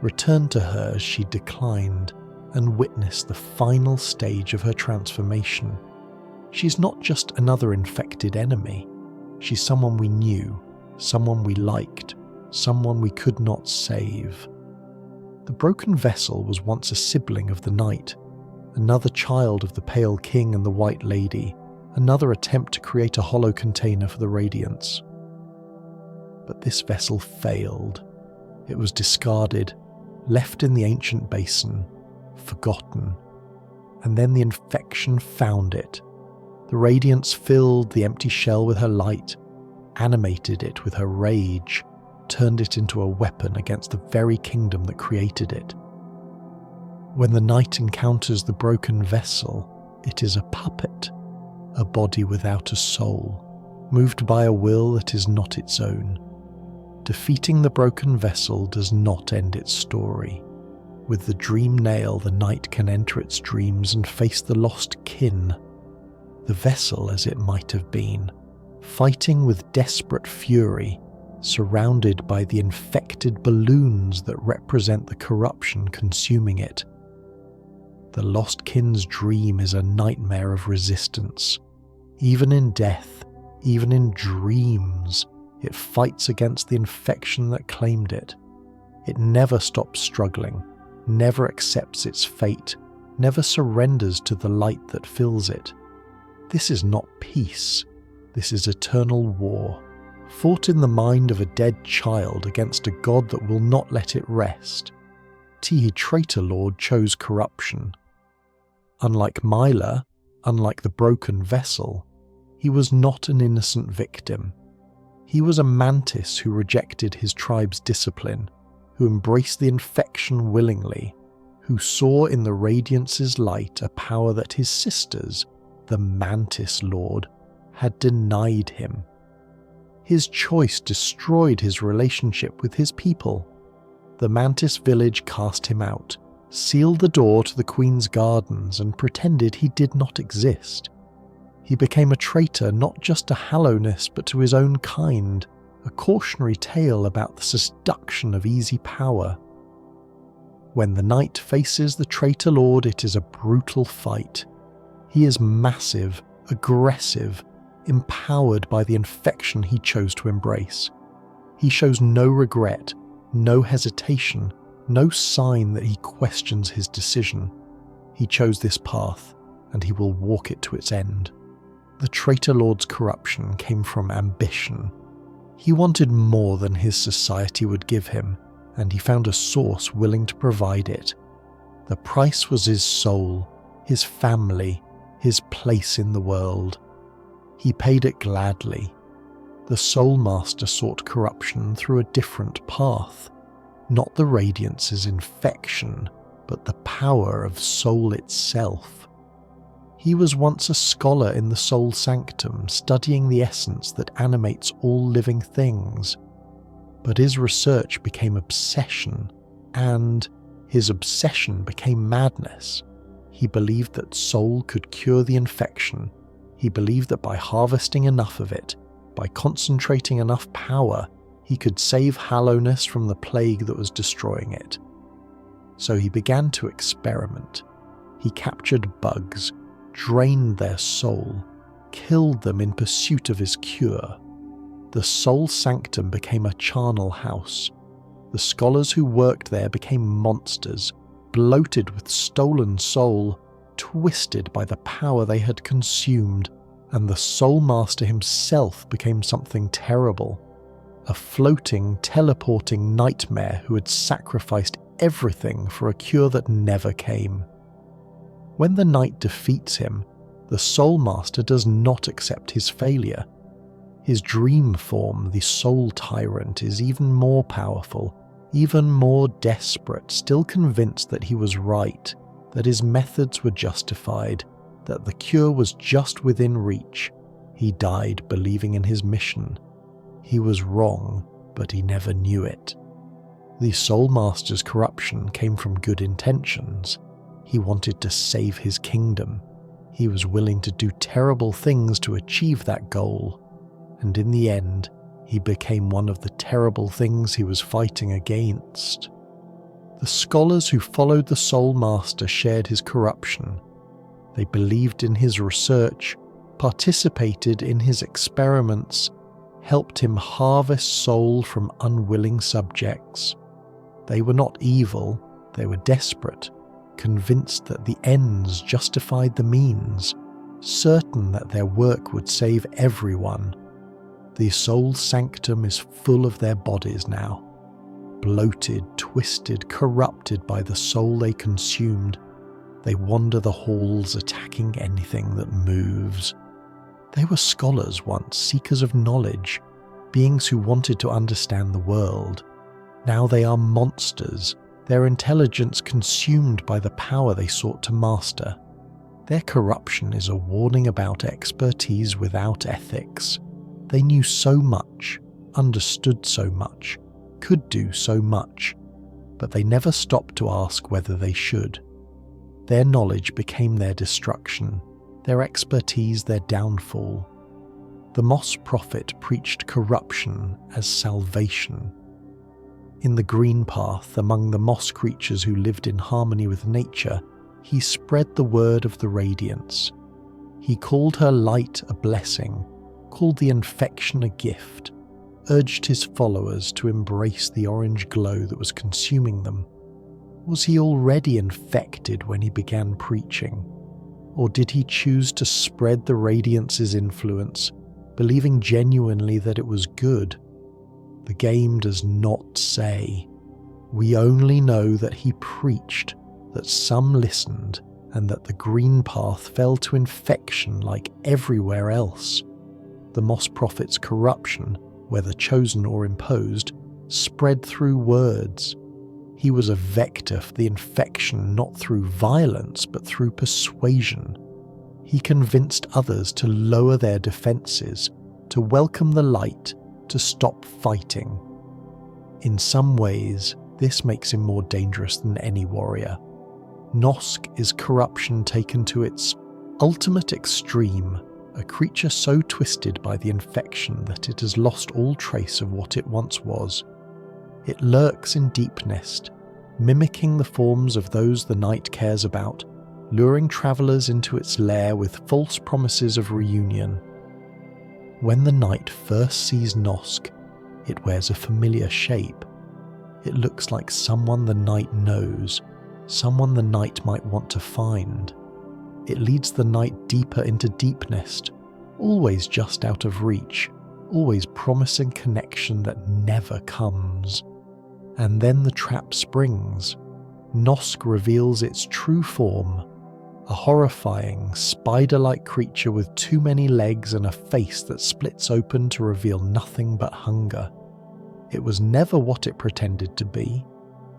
returned to her as she declined, and witnessed the final stage of her transformation. She's not just another infected enemy. She's someone we knew, someone we liked, someone we could not save. The broken vessel was once a sibling of the night, another child of the Pale King and the White Lady, another attempt to create a hollow container for the Radiance. But this vessel failed. It was discarded, left in the ancient basin, forgotten. And then the infection found it. The Radiance filled the empty shell with her light, animated it with her rage, turned it into a weapon against the very kingdom that created it. When the night encounters the broken vessel, it is a puppet, a body without a soul, moved by a will that is not its own. Defeating the broken vessel does not end its story. With the dream nail, the night can enter its dreams and face the lost kin. The vessel as it might have been, fighting with desperate fury, surrounded by the infected balloons that represent the corruption consuming it. The lost kin's dream is a nightmare of resistance. Even in death, even in dreams, it fights against the infection that claimed it. It never stops struggling, never accepts its fate, never surrenders to the light that fills it. This is not peace. This is eternal war, fought in the mind of a dead child against a god that will not let it rest. Tihi Traitor Lord chose corruption. Unlike Myla, unlike the broken vessel, he was not an innocent victim. He was a mantis who rejected his tribe's discipline, who embraced the infection willingly, who saw in the Radiance's light a power that his sisters, the Mantis Lord, had denied him. His choice destroyed his relationship with his people. The Mantis village cast him out, sealed the door to the Queen's gardens, and pretended he did not exist. He became a traitor not just to Hallownest but to his own kind, a cautionary tale about the seduction of easy power. When the night faces the Traitor Lord, it is a brutal fight. He is massive, aggressive, empowered by the infection he chose to embrace. He shows no regret, no hesitation, no sign that he questions his decision. He chose this path, and he will walk it to its end. The Traitor Lord's corruption came from ambition. He wanted more than his society would give him, and he found a source willing to provide it. The price was his soul, his family, his place in the world. He paid it gladly. The Soul Master sought corruption through a different path, not the Radiance's infection, but the power of soul itself. He was once a scholar in the Soul Sanctum, studying the essence that animates all living things. But his research became obsession, and his obsession became madness. He believed that soul could cure the infection. He believed that by harvesting enough of it, by concentrating enough power, he could save Hallownest from the plague that was destroying it. So he began to experiment. He captured bugs, drained their soul, killed them in pursuit of his cure. The Soul Sanctum became a charnel house. The scholars who worked there became monsters, bloated with stolen soul, twisted by the power they had consumed, and the Soul Master himself became something terrible. A floating, teleporting nightmare who had sacrificed everything for a cure that never came. When the knight defeats him, the Soul Master does not accept his failure. His dream form, the Soul Tyrant, is even more powerful, even more desperate, still convinced that he was right, that his methods were justified, that the cure was just within reach. He died believing in his mission. He was wrong, but he never knew it. The Soul Master's corruption came from good intentions. He wanted to save his kingdom. He was willing to do terrible things to achieve that goal. And in the end, he became one of the terrible things he was fighting against. The scholars who followed the Soul Master shared his corruption. They believed in his research, participated in his experiments, helped him harvest soul from unwilling subjects. They were not evil, they were desperate, convinced that the ends justified the means, certain that their work would save everyone. The Soul Sanctum is full of their bodies now, bloated, twisted, corrupted by the soul they consumed. They wander the halls attacking anything that moves. They were scholars once, seekers of knowledge, beings who wanted to understand the world. Now they are monsters, their intelligence consumed by the power they sought to master. Their corruption is a warning about expertise without ethics. They knew so much, understood so much, could do so much, but they never stopped to ask whether they should. Their knowledge became their destruction, their expertise their downfall. The Moss Prophet preached corruption as salvation. In the green path among the moss creatures who lived in harmony with nature, he spread the word of the Radiance. He called her light a blessing, called the infection a gift, urged his followers to embrace the orange glow that was consuming them. Was he already infected when he began preaching? Or did he choose to spread the Radiance's influence, believing genuinely that it was good? The game does not say. We only know that he preached, that some listened, and that the green path fell to infection like everywhere else. The Moss Prophet's corruption, whether chosen or imposed, spread through words. He was a vector for the infection not through violence but through persuasion. He convinced others to lower their defences, to welcome the light, to stop fighting. In some ways, this makes him more dangerous than any warrior. Nosk is corruption taken to its ultimate extreme, a creature so twisted by the infection that it has lost all trace of what it once was. It lurks in Deepnest, mimicking the forms of those the night cares about, luring travellers into its lair with false promises of reunion. When the night first sees Nosk, it wears a familiar shape. It looks like someone the night knows, someone the night might want to find. It leads the night deeper into Deepnest, always just out of reach, always promising connection that never comes. And then the trap springs. Nosk reveals its true form, a horrifying, spider-like creature with too many legs and a face that splits open to reveal nothing but hunger. It was never what it pretended to be.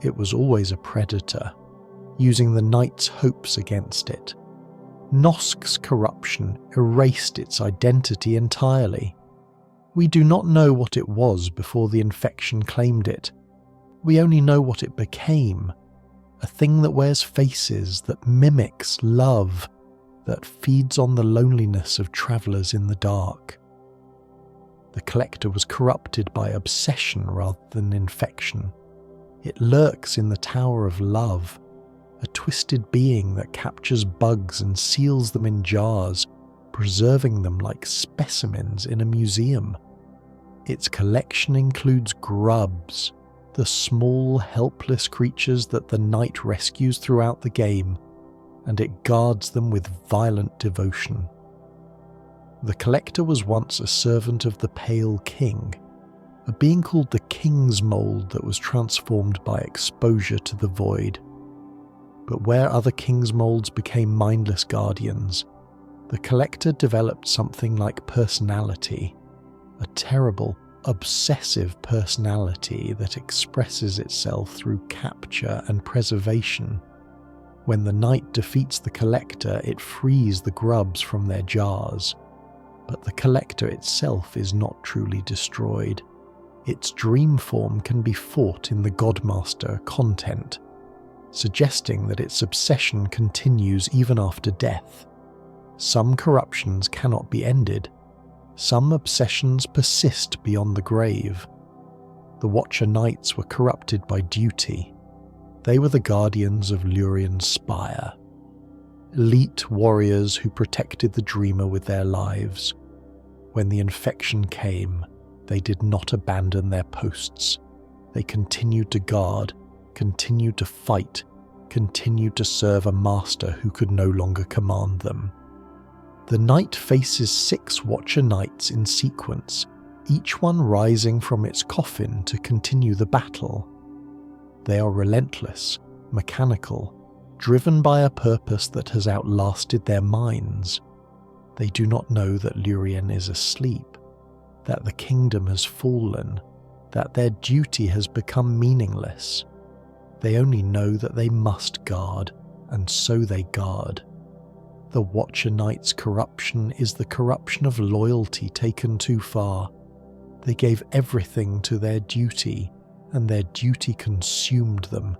It was always a predator, using the night's hopes against it. Nosk's corruption erased its identity entirely. We do not know what it was before the infection claimed it. We only know what it became, a thing that wears faces, that mimics love, that feeds on the loneliness of travellers in the dark. The Collector was corrupted by obsession rather than infection. It lurks in the Tower of Love, a twisted being that captures bugs and seals them in jars, preserving them like specimens in a museum. Its collection includes grubs, the small, helpless creatures that the knight rescues throughout the game, and it guards them with violent devotion. The collector was once a servant of the Pale King, a being called the King's Mold that was transformed by exposure to the void. But where other King's Molds became mindless guardians, the collector developed something like personality, a terrible, obsessive personality that expresses itself through capture and preservation. When the knight defeats the collector, it frees the grubs from their jars, but the collector itself is not truly destroyed. Its dream form can be fought in the Godmaster content, suggesting that its obsession continues even after death. Some corruptions cannot be ended. Some obsessions persist beyond the grave. The Watcher Knights were corrupted by duty. They were the guardians of Lurian's spire. Elite warriors who protected the Dreamer with their lives. When the infection came, they did not abandon their posts. They continued to guard, continued to fight, continued to serve a master who could no longer command them. The knight faces 6 Watcher Knights in sequence, each one rising from its coffin to continue the battle. They are relentless, mechanical, driven by a purpose that has outlasted their minds. They do not know that Lurian is asleep, that the kingdom has fallen, that their duty has become meaningless. They only know that they must guard, and so they guard. The Watcher Knight's corruption is the corruption of loyalty taken too far. They gave everything to their duty, and their duty consumed them.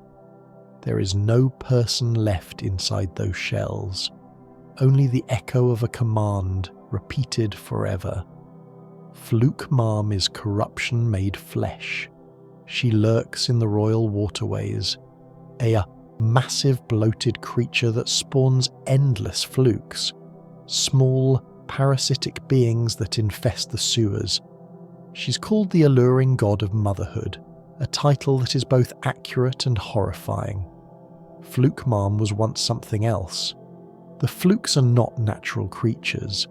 There is no person left inside those shells, only the echo of a command repeated forever. Fluke Marm is corruption made flesh. She lurks in the royal waterways, a massive bloated creature that spawns endless flukes, small parasitic beings that infest the sewers. She's called the alluring god of motherhood, a title that is both accurate and horrifying. Fluke Marm was once something else. The flukes are not natural creatures.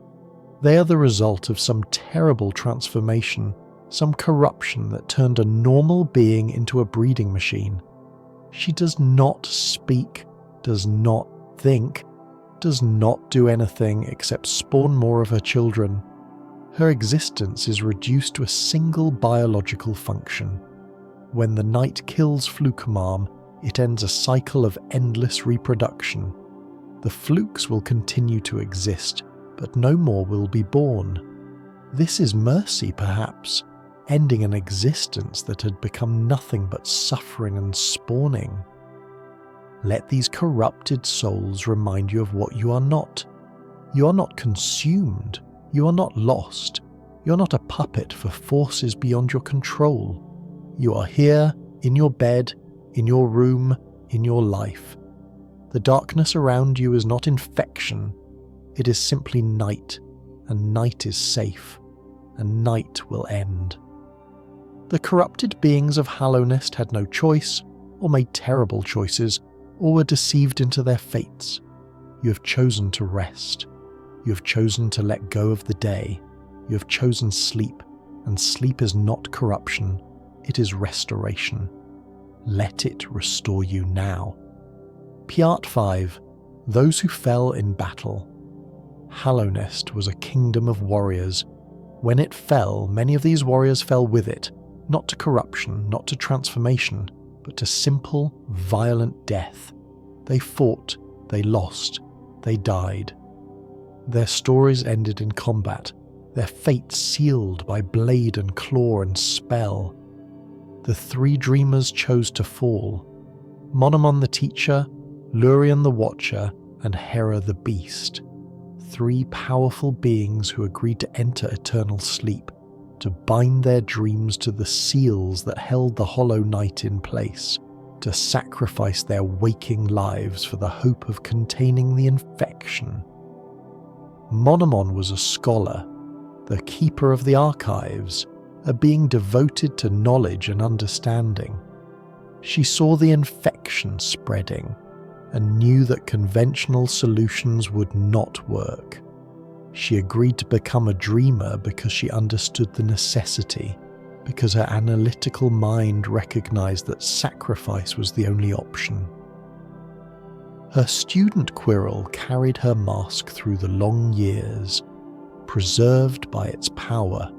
They are the result of some terrible transformation, some corruption that turned a normal being into a breeding machine. She does not speak, does not think, does not do anything except spawn more of her children. Her existence is reduced to a single biological function. When the knight kills Fluke Marm, it ends a cycle of endless reproduction. The flukes will continue to exist, but no more will be born. This is mercy, perhaps, ending an existence that had become nothing but suffering and spawning. Let these corrupted souls remind you of what you are not. You are not consumed. You are not lost. You are not a puppet for forces beyond your control. You are here, in your bed, in your room, in your life. The darkness around you is not infection. It is simply night, and night is safe, and night will end. The corrupted beings of Hallownest had no choice, or made terrible choices, or were deceived into their fates. You have chosen to rest. You have chosen to let go of the day. You have chosen sleep, and sleep is not corruption, it is restoration. Let it restore you now. Piart 5. Those who fell in battle. Hallownest was a kingdom of warriors. When it fell, many of these warriors fell with it, not to corruption, not to transformation, but to simple, violent death. They fought, they lost, they died. Their stories ended in combat, their fates sealed by blade and claw and spell. The 3 dreamers chose to fall: Monomon the teacher, Lurian the watcher, and Hera the beast. 3 powerful beings who agreed to enter eternal sleep, to bind their dreams to the seals that held the Hollow Knight in place, to sacrifice their waking lives for the hope of containing the infection. Monomon was a scholar, the keeper of the archives, a being devoted to knowledge and understanding. She saw the infection spreading and knew that conventional solutions would not work. She agreed to become a dreamer because she understood the necessity, because her analytical mind recognized that sacrifice was the only option. Her student Quirrell carried her mask through the long years, preserved by its power,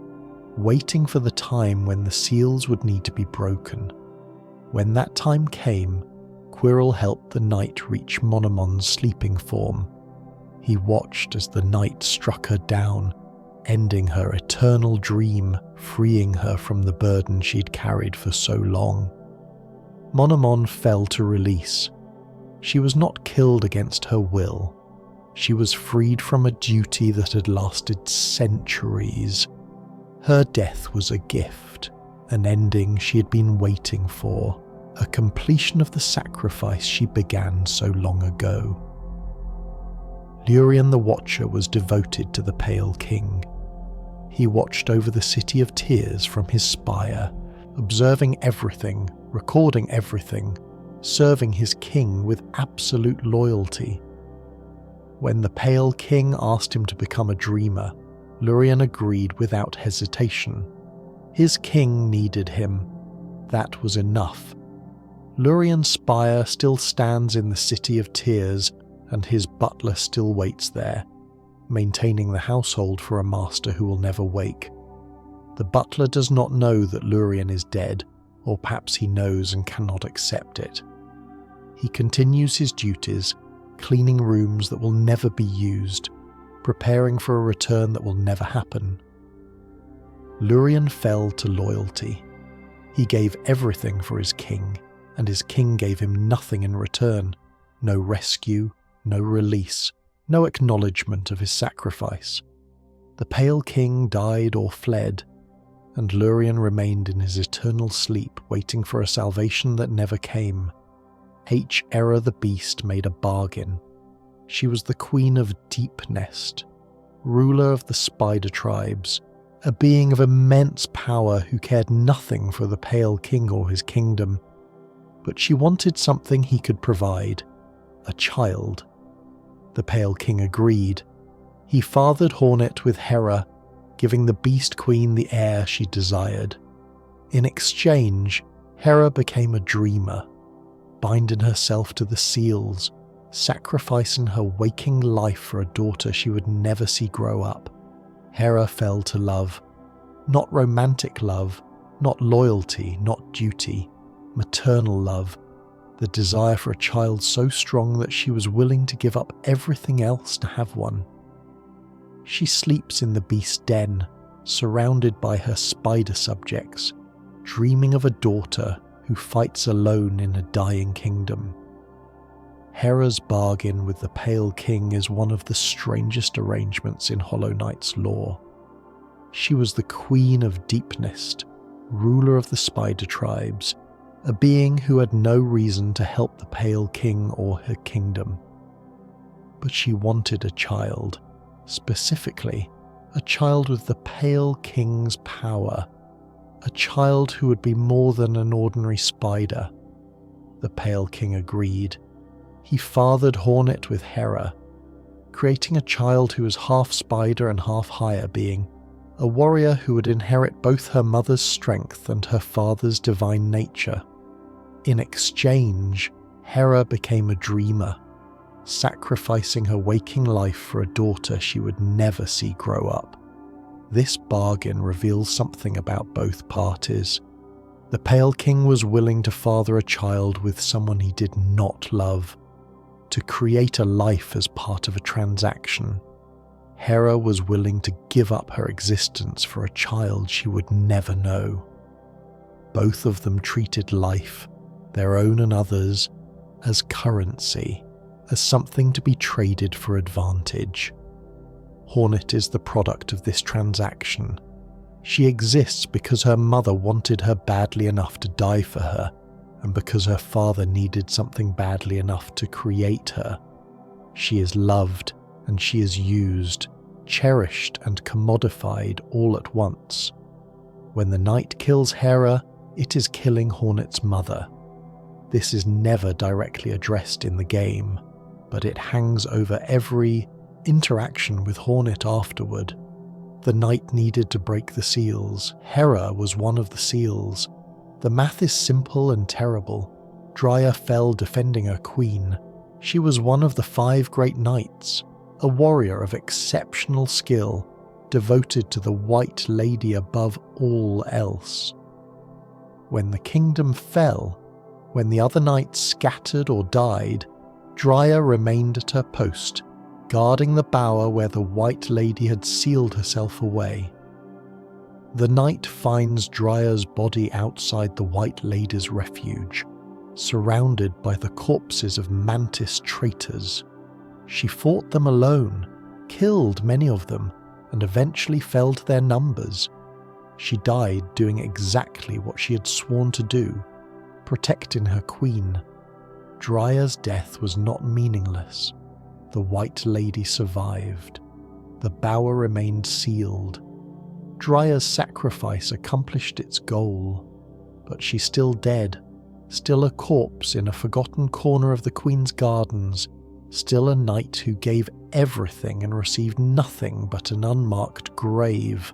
waiting for the time when the seals would need to be broken. When that time came, Quirrell helped the night reach Monomon's sleeping form. He watched as the night struck her down, ending her eternal dream, freeing her from the burden she'd carried for so long. Monomon fell to release. She was not killed against her will. She was freed from a duty that had lasted centuries. Her death was a gift, an ending she had been waiting for, a completion of the sacrifice she began so long ago. Lurien the Watcher was devoted to the Pale King. He watched over the City of Tears from his spire, observing everything, recording everything, serving his king with absolute loyalty. When the Pale King asked him to become a dreamer, Lurien agreed without hesitation. His king needed him. That was enough. Lurien's spire still stands in the City of Tears, and his butler still waits there, maintaining the household for a master who will never wake. The butler does not know that Lurien is dead, or perhaps he knows and cannot accept it. He continues his duties, cleaning rooms that will never be used, preparing for a return that will never happen. Lurien fell to loyalty. He gave everything for his king, and his king gave him nothing in return. No rescue, no release, no acknowledgement of his sacrifice. The Pale King died or fled, and Lurien remained in his eternal sleep, waiting for a salvation that never came. H. Error the Beast made a bargain. She was the Queen of Deepnest, ruler of the Spider Tribes, a being of immense power who cared nothing for the Pale King or his kingdom. But she wanted something he could provide, a child. The Pale King agreed. He fathered Hornet with Hera, giving the Beast Queen the heir she desired. In exchange, Hera became a dreamer, binding herself to the seals, sacrificing her waking life for a daughter she would never see grow up. Hera fell to love. Not romantic love, not loyalty, not duty, maternal love, the desire for a child so strong that she was willing to give up everything else to have one. She sleeps in the beast den, surrounded by her spider subjects, dreaming of a daughter who fights alone in a dying kingdom. Hera's bargain with the Pale King is one of the strangest arrangements in Hollow Knight's lore. She was the Queen of Deepnest, ruler of the Spider Tribes, a being who had no reason to help the Pale King or her kingdom. But she wanted a child, specifically a child with the Pale King's power, a child who would be more than an ordinary spider. The Pale King agreed. He fathered Hornet with Hera, creating a child who was half spider and half higher being, a warrior who would inherit both her mother's strength and her father's divine nature. In exchange, Hera became a dreamer, sacrificing her waking life for a daughter she would never see grow up. This bargain reveals something about both parties. The Pale King was willing to father a child with someone he did not love, to create a life as part of a transaction. Hera was willing to give up her existence for a child she would never know. Both of them treated life, their own and others, as currency, as something to be traded for advantage. Hornet is the product of this transaction. She exists because her mother wanted her badly enough to die for her, and because her father needed something badly enough to create her. She is loved, and she is used, cherished and commodified all at once. When the night kills Hera, it is killing Hornet's mother. This is never directly addressed in the game, but it hangs over every interaction with Hornet afterward. The knight needed to break the seals. Hera was one of the seals. The math is simple and terrible. Dryar fell defending her queen. She was one of the 5 great knights, a warrior of exceptional skill, devoted to the White Lady above all else. When the kingdom fell, when the other knights scattered or died, Dryar remained at her post, guarding the bower where the White Lady had sealed herself away. The knight finds Dryar's body outside the White Lady's refuge, surrounded by the corpses of Mantis traitors. She fought them alone, killed many of them, and eventually fell to their numbers. She died doing exactly what she had sworn to do, protecting her queen. Dryar's death was not meaningless. The White Lady survived. The bower remained sealed. Dryar's sacrifice accomplished its goal, but she's still dead, still a corpse in a forgotten corner of the Queen's gardens, still a knight who gave everything and received nothing but an unmarked grave.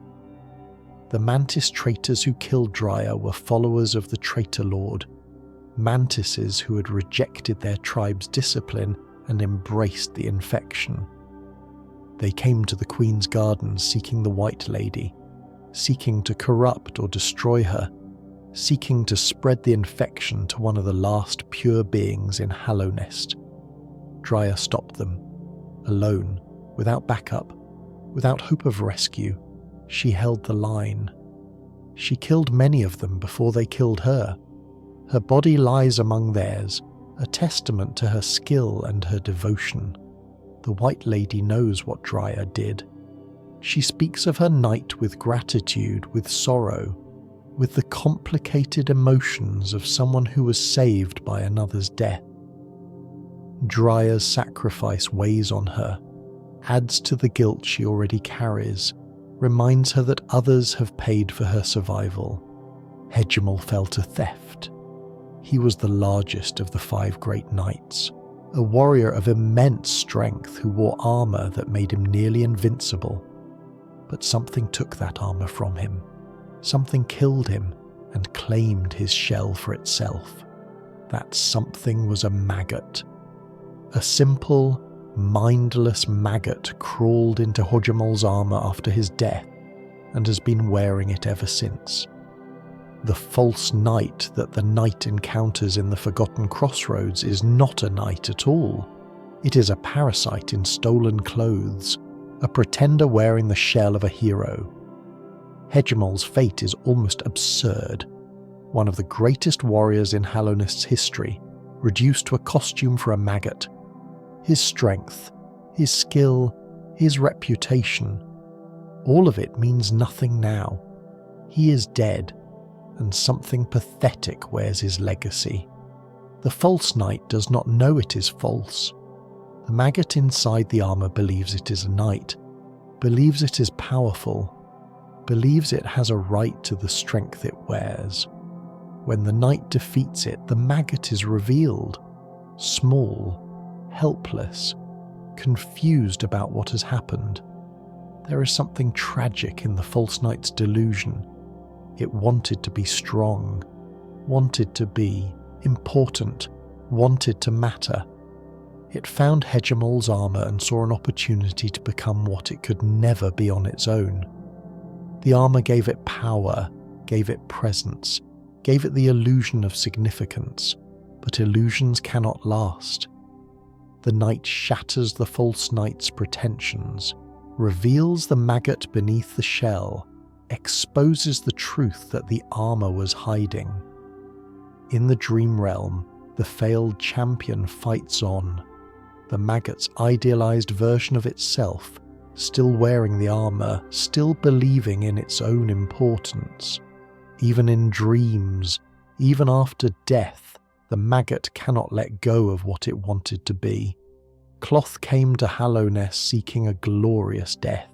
The Mantis traitors who killed Dryar were followers of the Traitor Lord, Mantises who had rejected their tribe's discipline and embraced the infection. They came to the Queen's gardens seeking the White Lady, seeking to corrupt or destroy her, seeking to spread the infection to one of the last pure beings in Hallownest. Dryar stopped them. Alone, without backup, without hope of rescue, she held the line. She killed many of them before they killed her. Her body lies among theirs, a testament to her skill and her devotion. The White Lady knows what Dryar did. She speaks of her knight with gratitude, with sorrow, with the complicated emotions of someone who was saved by another's death. Dryar's sacrifice weighs on her, adds to the guilt she already carries, reminds her that others have paid for her survival. Hegemel fell to theft. He was the largest of the 5 great knights, a warrior of immense strength who wore armor that made him nearly invincible. But something took that armor from him. Something killed him and claimed his shell for itself. That something was a maggot. A simple, mindless maggot crawled into Hegemel's armor after his death and has been wearing it ever since. The false knight that the knight encounters in the Forgotten Crossroads is not a knight at all. It is a parasite in stolen clothes, a pretender wearing the shell of a hero. Hegemel's fate is almost absurd. One of the greatest warriors in Hallownest's history, reduced to a costume for a maggot. His strength, his skill, his reputation, all of it means nothing now. He is dead, and something pathetic wears his legacy. The false knight does not know it is false. The maggot inside the armor believes it is a knight, believes it is powerful, believes it has a right to the strength it wears. When the knight defeats it, the maggot is revealed, small, helpless, confused about what has happened. There is something tragic in the false knight's delusion. It wanted to be strong, wanted to be important, wanted to matter. It found Hegemel's armor and saw an opportunity to become what it could never be on its own. The armor gave it power, gave it presence, gave it the illusion of significance, but illusions cannot last. The knight shatters the false knight's pretensions, reveals the maggot beneath the shell, exposes the truth that the armor was hiding. In the dream realm, the failed champion fights on, the maggot's idealized version of itself, still wearing the armor, still believing in its own importance. Even in dreams, even after death, the maggot cannot let go of what it wanted to be. Cloth came to Hallownest seeking a glorious death.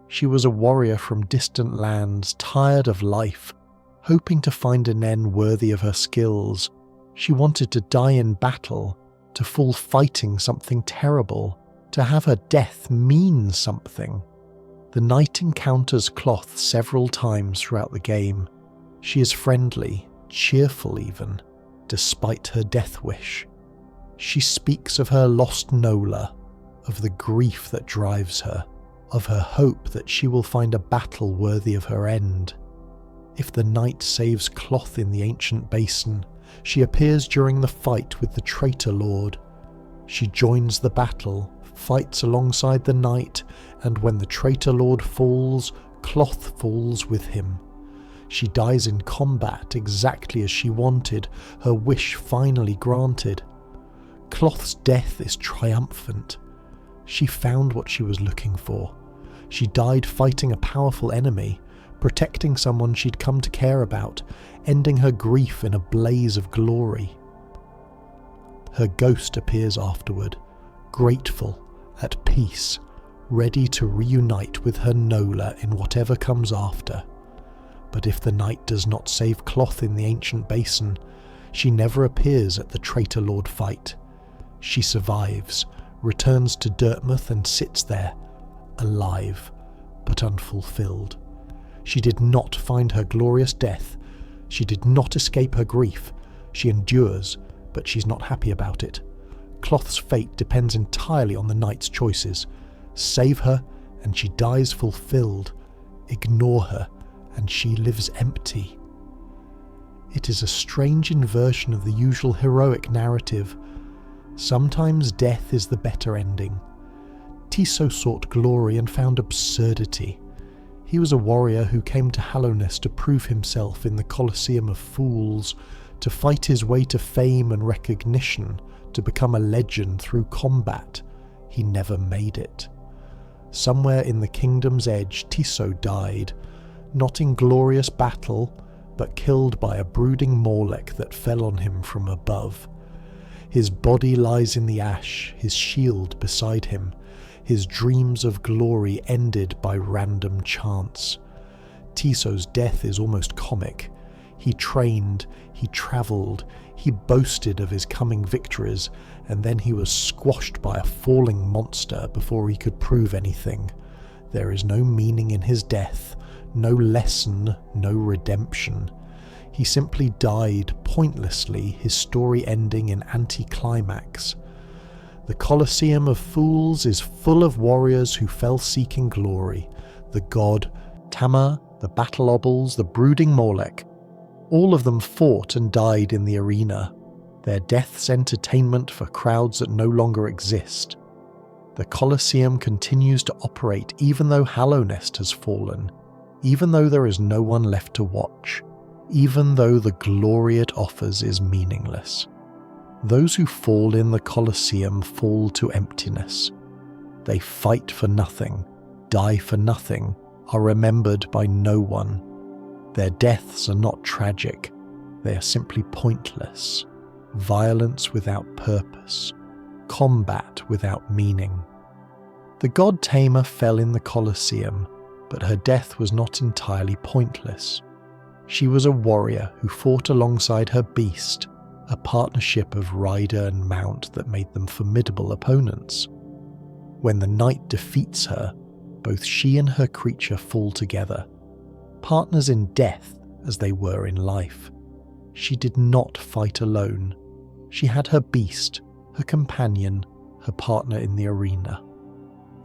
She was a warrior from distant lands, tired of life, hoping to find an end worthy of her skills, She wanted to die in battle, to fall fighting something terrible, to have her death mean something. The knight encounters Cloth several times throughout the game. She is friendly, cheerful even, despite her death wish. She speaks of her lost Nola, of the grief that drives her, of her hope that she will find a battle worthy of her end. If the knight saves Cloth in the ancient basin, she appears during the fight with the traitor lord. She joins the battle, fights alongside the knight, and when the traitor lord falls, Cloth falls with him. She dies in combat exactly as she wanted, her wish finally granted. Cloth's death is triumphant. She found what she was looking for. She died fighting a powerful enemy, protecting someone she'd come to care about, ending her grief in a blaze of glory. Her ghost appears afterward, grateful, at peace, ready to reunite with her Nola in whatever comes after. But if the knight does not save Cloth in the ancient basin, she never appears at the traitor lord fight. She survives, returns to Dirtmouth and sits there, alive, but unfulfilled. She did not find her glorious death. She did not escape her grief. She endures, but she's not happy about it. Cloth's fate depends entirely on the knight's choices. Save her, and she dies fulfilled. Ignore her, and she lives empty. It is a strange inversion of the usual heroic narrative. Sometimes death is the better ending. Tiso sought glory and found absurdity. He was a warrior who came to Hallownest to prove himself in the Colosseum of Fools, to fight his way to fame and recognition, to become a legend through combat. He never made it. Somewhere in the kingdom's edge, Tiso died, not in glorious battle, but killed by a brooding Morlech that fell on him from above. His body lies in the ash, his shield beside him, his dreams of glory ended by random chance. Tiso's death is almost comic. He trained, he travelled, he boasted of his coming victories, and then he was squashed by a falling monster before he could prove anything. There is no meaning in his death, no lesson, no redemption. He simply died pointlessly, his story ending in anticlimax. The Colosseum of Fools is full of warriors who fell seeking glory. The god, Tamar, the battle obels, the brooding Morlech. All of them fought and died in the arena, their deaths entertainment for crowds that no longer exist. The Colosseum continues to operate even though Hallownest has fallen, even though there is no one left to watch, even though the glory it offers is meaningless. Those who fall in the Colosseum fall to emptiness. They fight for nothing, die for nothing, are remembered by no one. Their deaths are not tragic, they are simply pointless. Violence without purpose, combat without meaning. The god Tamer fell in the Colosseum, but her death was not entirely pointless. She was a warrior who fought alongside her beast, a partnership of rider and mount that made them formidable opponents. When the knight defeats her, both she and her creature fall together, partners in death as they were in life. She did not fight alone. She had her beast, her companion, her partner in the arena.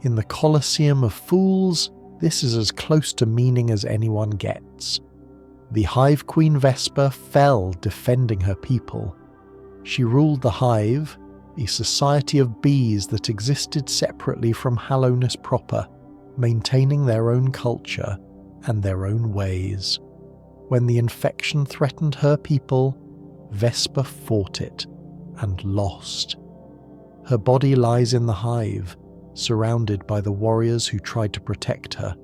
In the Colosseum of Fools, this is as close to meaning as anyone gets. The Hive Queen Vesper fell defending her people. She ruled the Hive, a society of bees that existed separately from Hallownest proper, maintaining their own culture and their own ways. When the infection threatened her people, Vesper fought it and lost. Her body lies in the Hive, surrounded by the warriors who tried to protect her.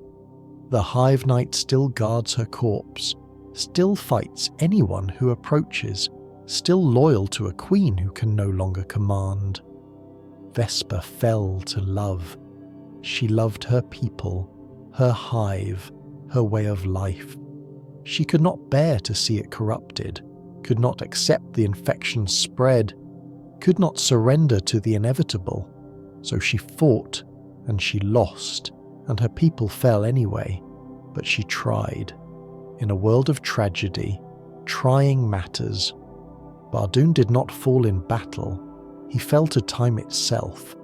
The Hive Knight still guards her corpse, still fights anyone who approaches, still loyal to a queen who can no longer command. Vesper fell to love. She loved her people, her hive, her way of life. She could not bear to see it corrupted, could not accept the infection's spread, could not surrender to the inevitable. So she fought, and she lost, and her people fell anyway. But she tried. In a world of tragedy, trying matters. Bardoon did not fall in battle. He fell to time itself.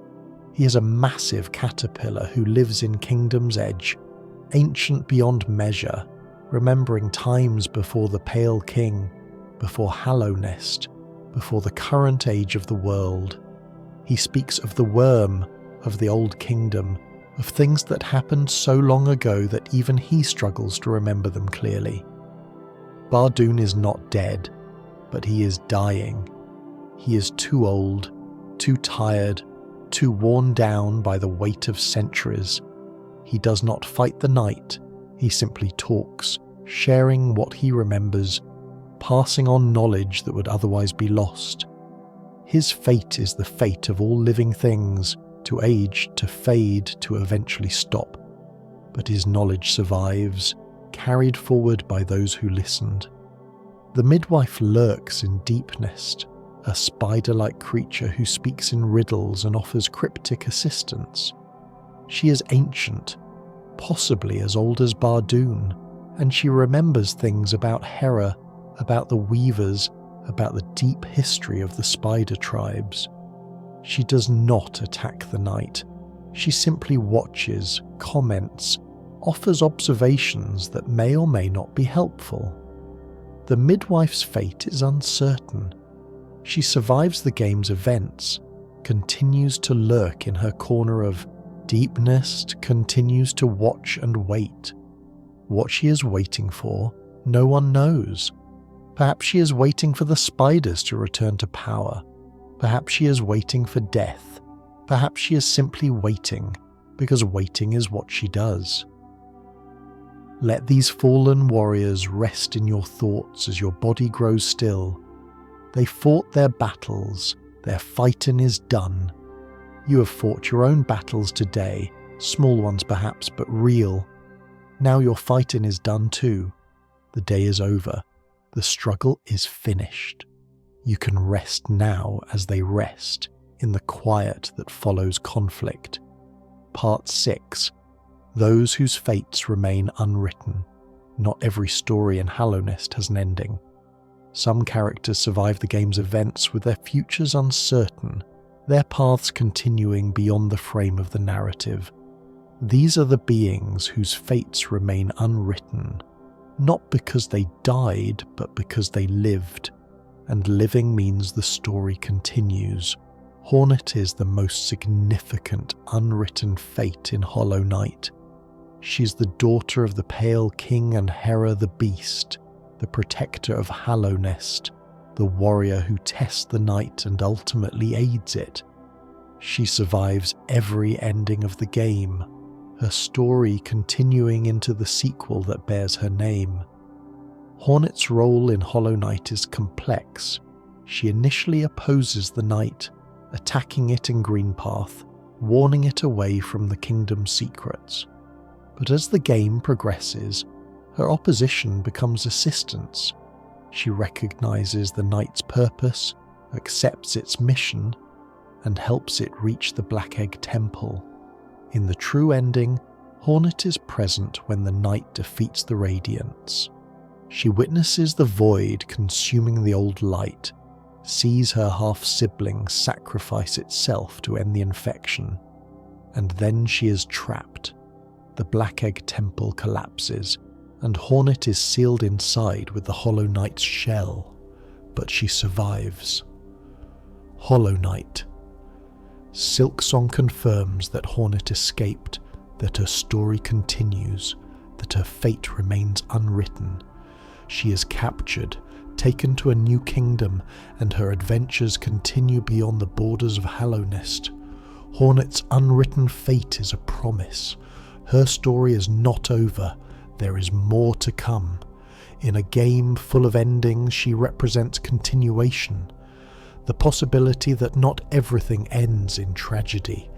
He is a massive caterpillar who lives in Kingdom's Edge, ancient beyond measure, remembering times before the Pale King, before Hallownest, before the current age of the world. He speaks of the worm, of the old kingdom, of things that happened so long ago that even he struggles to remember them clearly. Bardoon is not dead, but he is dying. He is too old, too tired, too worn down by the weight of centuries. He does not fight the night, he simply talks, sharing what he remembers, passing on knowledge that would otherwise be lost. His fate is the fate of all living things, to age, to fade, to eventually stop. But his knowledge survives, carried forward by those who listened. The midwife lurks in Deepnest, a spider-like creature who speaks in riddles and offers cryptic assistance. She is ancient, possibly as old as Bardoon, and she remembers things about Hera, about the Weavers, about the deep history of the spider tribes. She does not attack the night. She simply watches, comments, offers observations that may or may not be helpful. The midwife's fate is uncertain. She survives the game's events, continues to lurk in her corner of Deepnest, continues to watch and wait. What she is waiting for, no one knows. Perhaps she is waiting for the spiders to return to power. Perhaps she is waiting for death. Perhaps she is simply waiting, because waiting is what she does. Let these fallen warriors rest in your thoughts as your body grows still. They fought their battles, their fighting is done. You have fought your own battles today, small ones perhaps, but real. Now your fighting is done too. The day is over. The struggle is finished. You can rest now as they rest, in the quiet that follows conflict. Part 6. Those whose fates remain unwritten. Not every story in Hallownest has an ending. Some characters survive the game's events with their futures uncertain, their paths continuing beyond the frame of the narrative. These are the beings whose fates remain unwritten, not because they died, but because they lived. And living means the story continues. Hornet is the most significant unwritten fate in Hollow Knight. She's the daughter of the Pale King and Hera the Beast, the protector of Hallownest, the warrior who tests the night and ultimately aids it. She survives every ending of the game, her story continuing into the sequel that bears her name. Hornet's role in Hollow Knight is complex. She initially opposes the night, attacking it in Greenpath, warning it away from the kingdom's secrets. But as the game progresses, her opposition becomes assistance. She recognizes the knight's purpose, accepts its mission, and helps it reach the Black Egg Temple. In the true ending, Hornet is present when the knight defeats the Radiance. She witnesses the void consuming the old light, sees her half-sibling sacrifice itself to end the infection, and then she is trapped. The Black Egg Temple collapses, and Hornet is sealed inside with the Hollow Knight's shell, but she survives. Hollow Knight. Silksong confirms that Hornet escaped, that her story continues, that her fate remains unwritten. She is captured, taken to a new kingdom, and her adventures continue beyond the borders of Hallownest. Hornet's unwritten fate is a promise. Her story is not over. There is more to come. In a game full of endings, she represents continuation. The possibility that not everything ends in tragedy,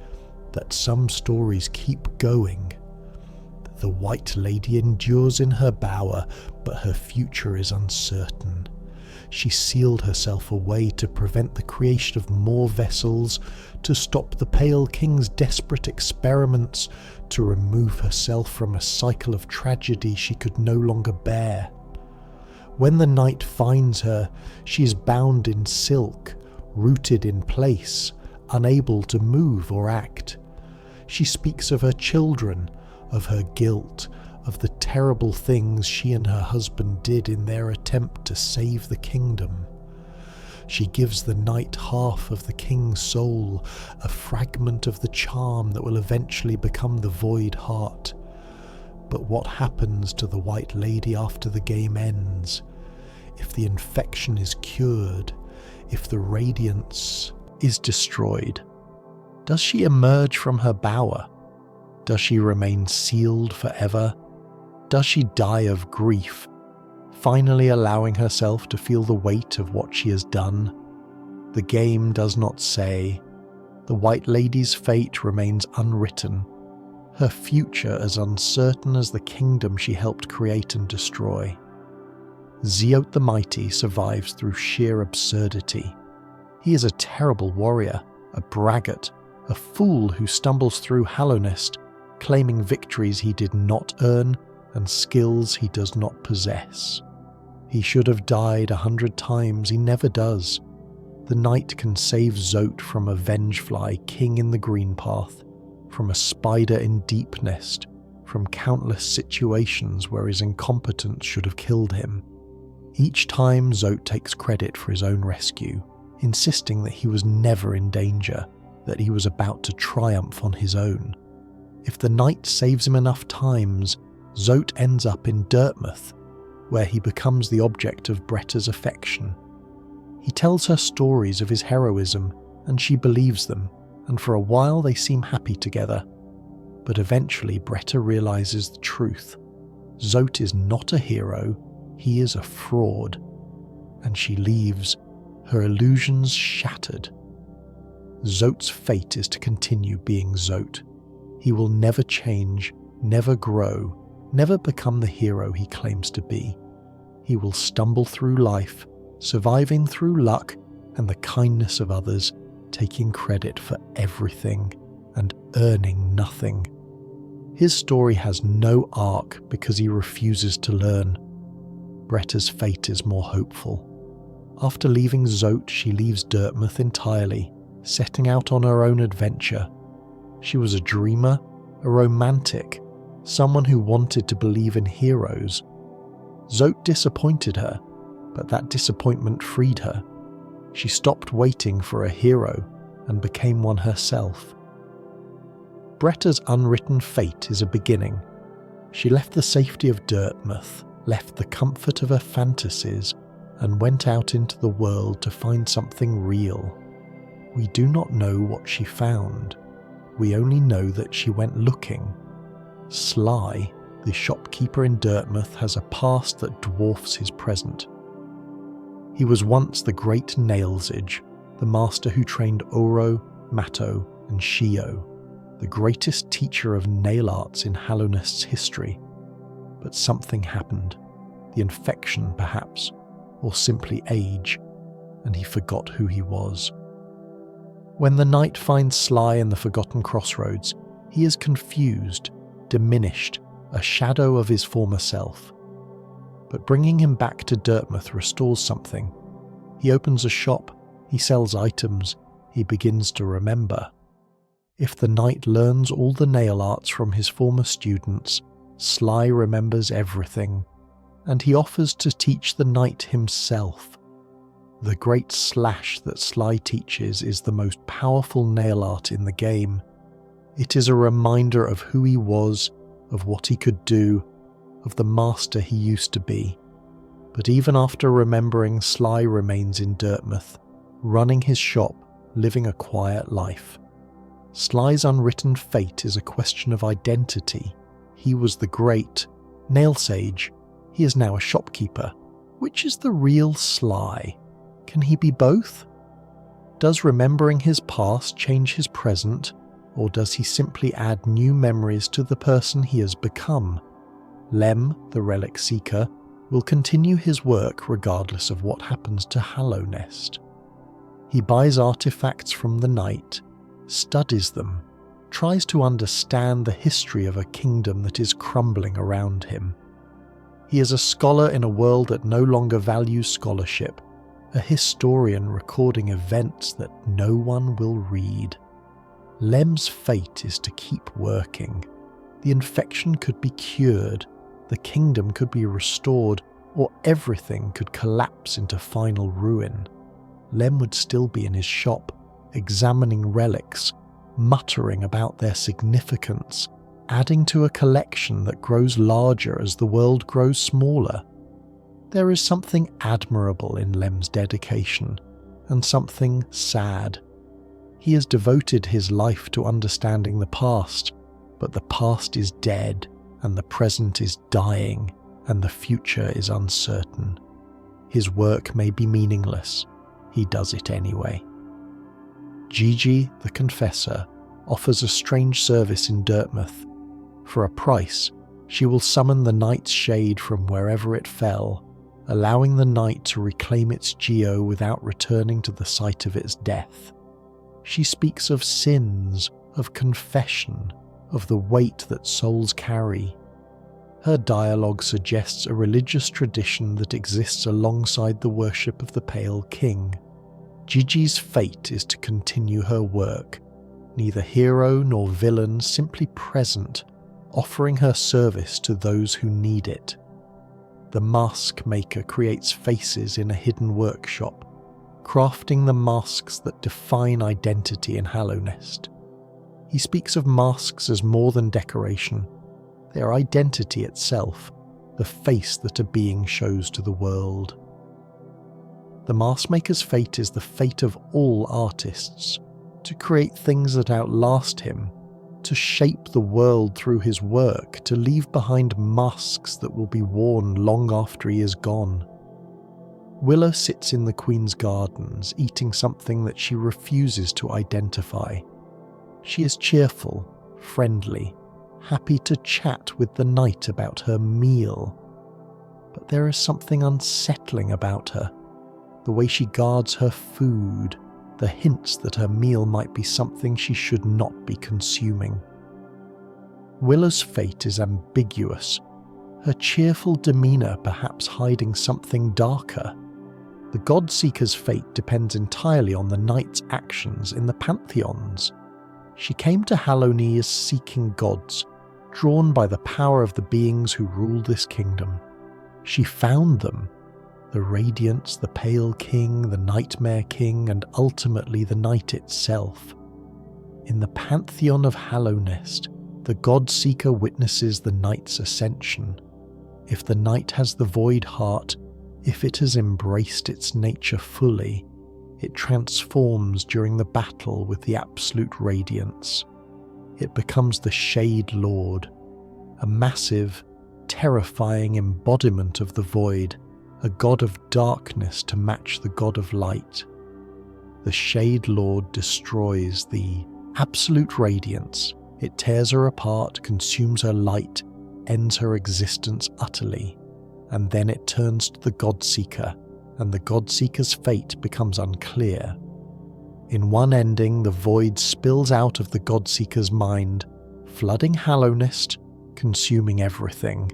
that some stories keep going. The White Lady endures in her bower, but her future is uncertain. She sealed herself away to prevent the creation of more vessels, to stop the Pale King's desperate experiments, to remove herself from a cycle of tragedy she could no longer bear. When the night finds her, she is bound in silk, rooted in place, unable to move or act. She speaks of her children, of her guilt, of the terrible things she and her husband did in their attempt to save the kingdom. She gives the night half of the king's soul, a fragment of the charm that will eventually become the void heart. But what happens to the White Lady after the game ends? If the infection is cured, if the radiance is destroyed, does she emerge from her bower? Does she remain sealed forever? Does she die of grief, finally allowing herself to feel the weight of what she has done? The game does not say. The White Lady's fate remains unwritten, her future as uncertain as the kingdom she helped create and destroy. Zeot the Mighty survives through sheer absurdity. He is a terrible warrior, a braggart, a fool who stumbles through Hallownest, claiming victories he did not earn and skills he does not possess. He should have died 100 times, he never does. The night can save Zote from a Vengefly king in the green path, from a spider in Deep Nest, from countless situations where his incompetence should have killed him. Each time Zote takes credit for his own rescue, insisting that he was never in danger, that he was about to triumph on his own. If the night saves him enough times, Zote ends up in Dirtmouth, where he becomes the object of Bretta's affection. He tells her stories of his heroism, and she believes them, and for a while they seem happy together. But eventually Bretta realizes the truth. Zote is not a hero, he is a fraud. And she leaves, her illusions shattered. Zote's fate is to continue being Zote. He will never change, never grow, never become the hero he claims to be. He will stumble through life, surviving through luck and the kindness of others, taking credit for everything and earning nothing. His story has no arc because he refuses to learn. Bretta's fate is more hopeful. After leaving Zote, she leaves Dirtmouth entirely, setting out on her own adventure. She was a dreamer, a romantic, someone who wanted to believe in heroes. Zote disappointed her, but that disappointment freed her. She stopped waiting for a hero and became one herself. Bretta's unwritten fate is a beginning. She left the safety of Dirtmouth, left the comfort of her fantasies, and went out into the world to find something real. We do not know what she found. We only know that she went looking. Sly, the shopkeeper in Dirtmouth, has a past that dwarfs his present. He was once the great Nailsage, the master who trained Oro, Matto, and Shio, the greatest teacher of nail arts in Hallownest's history. But something happened, the infection perhaps, or simply age, and he forgot who he was. When the night finds Sly in the Forgotten Crossroads, he is confused, diminished, a shadow of his former self. But bringing him back to Dirtmouth restores something. He opens a shop, he sells items, he begins to remember. If the knight learns all the nail arts from his former students, Sly remembers everything, and he offers to teach the knight himself. The great slash that Sly teaches is the most powerful nail art in the game. It is a reminder of who he was, of what he could do, of the master he used to be. But even after remembering, Sly remains in Dirtmouth, running his shop, living a quiet life. Sly's unwritten fate is a question of identity. He was the great Nailsage. He is now a shopkeeper. Which is the real Sly? Can he be both? Does remembering his past change his present, or does he simply add new memories to the person he has become? Lem, the relic seeker, will continue his work regardless of what happens to Hallownest. He buys artifacts from the night, studies them, tries to understand the history of a kingdom that is crumbling around him. He is a scholar in a world that no longer values scholarship, a historian recording events that no one will read. Lem's fate is to keep working. The infection could be cured, the kingdom could be restored, or everything could collapse into final ruin. Lem would still be in his shop, examining relics, muttering about their significance, adding to a collection that grows larger as the world grows smaller. There is something admirable in Lem's dedication, and something sad. He has devoted his life to understanding the past, but the past is dead, and the present is dying, and the future is uncertain. His work may be meaningless. He does it anyway. Gigi, the Confessor, offers a strange service in Dirtmouth. For a price, she will summon the night's shade from wherever it fell, allowing the night to reclaim its geo without returning to the site of its death. She speaks of sins, of confession, of the weight that souls carry. Her dialogue suggests a religious tradition that exists alongside the worship of the Pale King. Gigi's fate is to continue her work, neither hero nor villain, simply present, offering her service to those who need it. The mask maker creates faces in a hidden workshop, crafting the masks that define identity in Hallownest. He speaks of masks as more than decoration. They are identity itself, the face that a being shows to the world. The mask maker's fate is the fate of all artists, to create things that outlast him, to shape the world through his work, to leave behind masks that will be worn long after he is gone. Willow sits in the Queen's gardens, eating something that she refuses to identify. She is cheerful, friendly, happy to chat with the night about her meal. But there is something unsettling about her. The way she guards her food, the hints that her meal might be something she should not be consuming. Willow's fate is ambiguous, her cheerful demeanour perhaps hiding something darker. The God-Seeker's fate depends entirely on the knight's actions in the pantheons. She came to Hallownest seeking gods, drawn by the power of the beings who rule this kingdom. She found them. The Radiance, the Pale King, the Nightmare King, and ultimately the night itself. In the pantheon of Hallownest, the God-Seeker witnesses the night's ascension. If the night has the void heart, if it has embraced its nature fully, it transforms during the battle with the absolute Radiance. It becomes the Shade Lord, a massive, terrifying embodiment of the void, a god of darkness to match the god of light. The Shade Lord destroys the absolute Radiance. It tears her apart, consumes her light, ends her existence utterly, and then it turns to the God-Seeker, and the God-Seeker's fate becomes unclear. In one ending, the void spills out of the God-Seeker's mind, flooding Hallownest, consuming everything.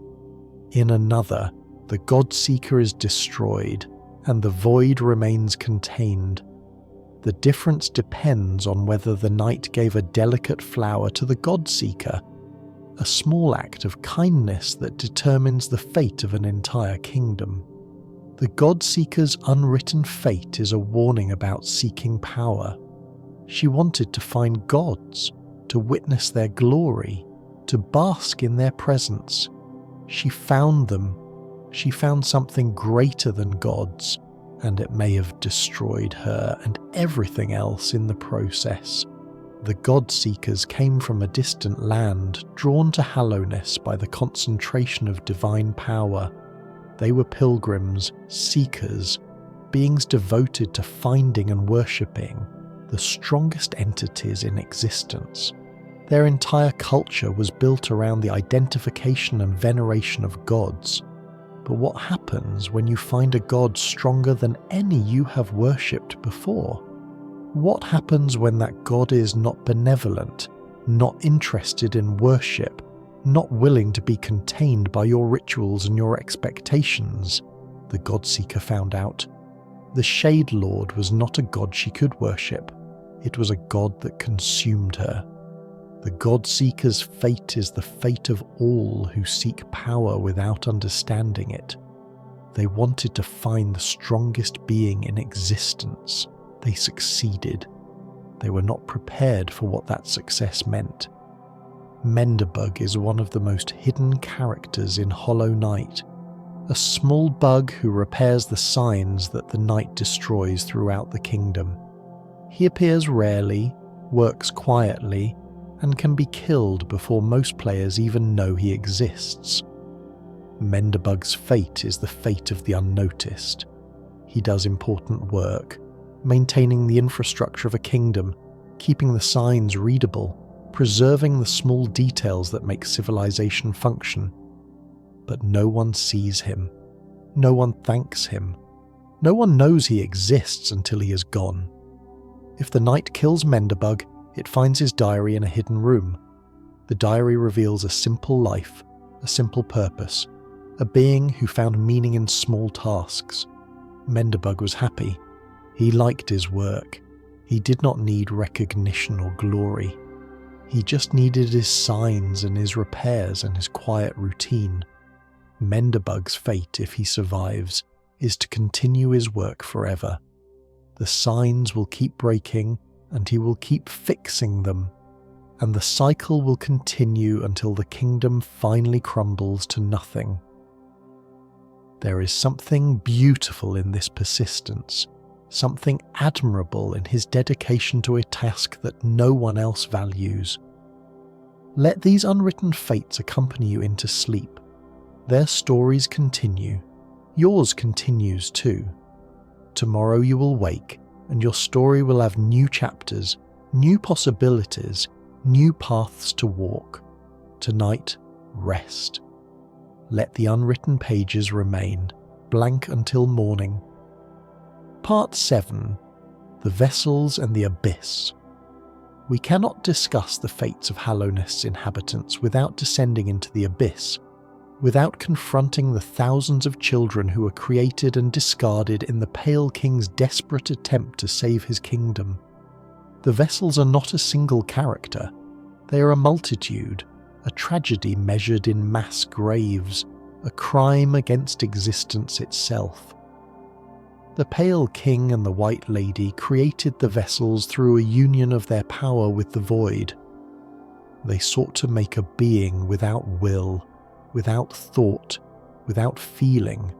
In another, the God-Seeker is destroyed, and the void remains contained. The difference depends on whether the night gave a delicate flower to the God-Seeker, a small act of kindness that determines the fate of an entire kingdom. The God-Seeker's unwritten fate is a warning about seeking power. She wanted to find gods, to witness their glory, to bask in their presence. She found them. She found something greater than gods, and it may have destroyed her and everything else in the process. The God-Seekers came from a distant land, drawn to Hallownest by the concentration of divine power. They were pilgrims, seekers, beings devoted to finding and worshipping the strongest entities in existence. Their entire culture was built around the identification and veneration of gods. But what happens when you find a god stronger than any you have worshipped before? What happens when that god is not benevolent, not interested in worship, not willing to be contained by your rituals and your expectations? The God-Seeker found out. The Shade Lord was not a god she could worship. It was a god that consumed her. The God-Seeker's fate is the fate of all who seek power without understanding it. They wanted to find the strongest being in existence. They succeeded. They were not prepared for what that success meant. Mendabug is one of the most hidden characters in Hollow Knight, a small bug who repairs the signs that the night destroys throughout the kingdom. He appears rarely, works quietly, and can be killed before most players even know he exists. Mendabug's fate is the fate of the unnoticed. He does important work, maintaining the infrastructure of a kingdom, keeping the signs readable, preserving the small details that make civilization function. But no one sees him. No one thanks him. No one knows he exists until he is gone. If the night kills Mendabug, it finds his diary in a hidden room. The diary reveals a simple life, a simple purpose, a being who found meaning in small tasks. Mendabug was happy. He liked his work. He did not need recognition or glory. He just needed his signs and his repairs and his quiet routine. Mendabug's fate, if he survives, is to continue his work forever. The signs will keep breaking, and he will keep fixing them, and the cycle will continue until the kingdom finally crumbles to nothing. There is something beautiful in this persistence, something admirable in his dedication to a task that no one else values. Let these unwritten fates accompany you into sleep. Their stories continue. Yours continues too. Tomorrow you will wake, and your story will have new chapters, new possibilities, new paths to walk. Tonight, rest. Let the unwritten pages remain, blank until morning. Part 7. The Vessels and the Abyss. We cannot discuss the fates of Hallownest's inhabitants without descending into the Abyss, without confronting the thousands of children who were created and discarded in the Pale King's desperate attempt to save his kingdom. The Vessels are not a single character. They are a multitude, a tragedy measured in mass graves, a crime against existence itself. The Pale King and the White Lady created the Vessels through a union of their power with the Void. They sought to make a being without will, without thought, without feeling,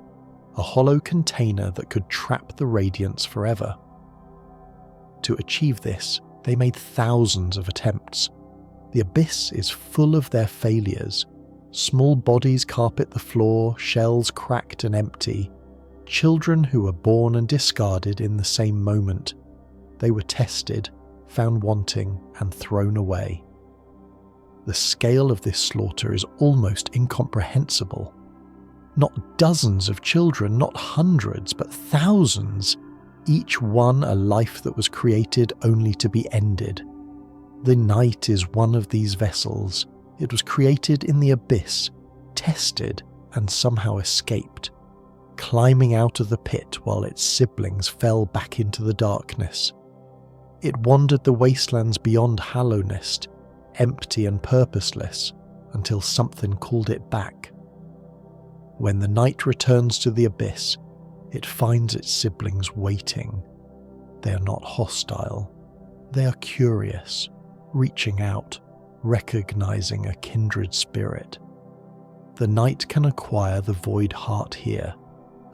a hollow container that could trap the Radiance forever. To achieve this, they made thousands of attempts. The Abyss is full of their failures. Small bodies carpet the floor, shells cracked and empty. Children who were born and discarded in the same moment. They were tested, found wanting, and thrown away. The scale of this slaughter is almost incomprehensible. Not dozens of children, not hundreds, but thousands, each one a life that was created only to be ended. The night is one of these vessels. It was created in the Abyss, tested, and somehow escaped, climbing out of the pit while its siblings fell back into the darkness. It wandered the wastelands beyond Hallownest, empty and purposeless, until something called it back. When the night returns to the Abyss, it finds its siblings waiting. They are not hostile. They are curious, reaching out, recognizing a kindred spirit. The night can acquire the Void Heart here,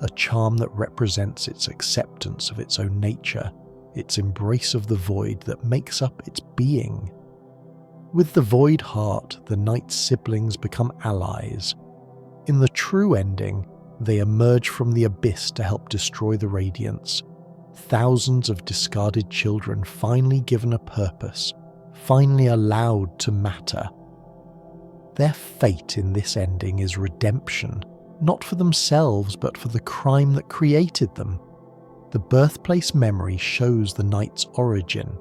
a charm that represents its acceptance of its own nature, its embrace of the void that makes up its being. With the Void Heart, the Night's siblings become allies. In the true ending, they emerge from the Abyss to help destroy the Radiance. Thousands of discarded children finally given a purpose, finally allowed to matter. Their fate in this ending is redemption, not for themselves but for the crime that created them. The birthplace memory shows the night's origin.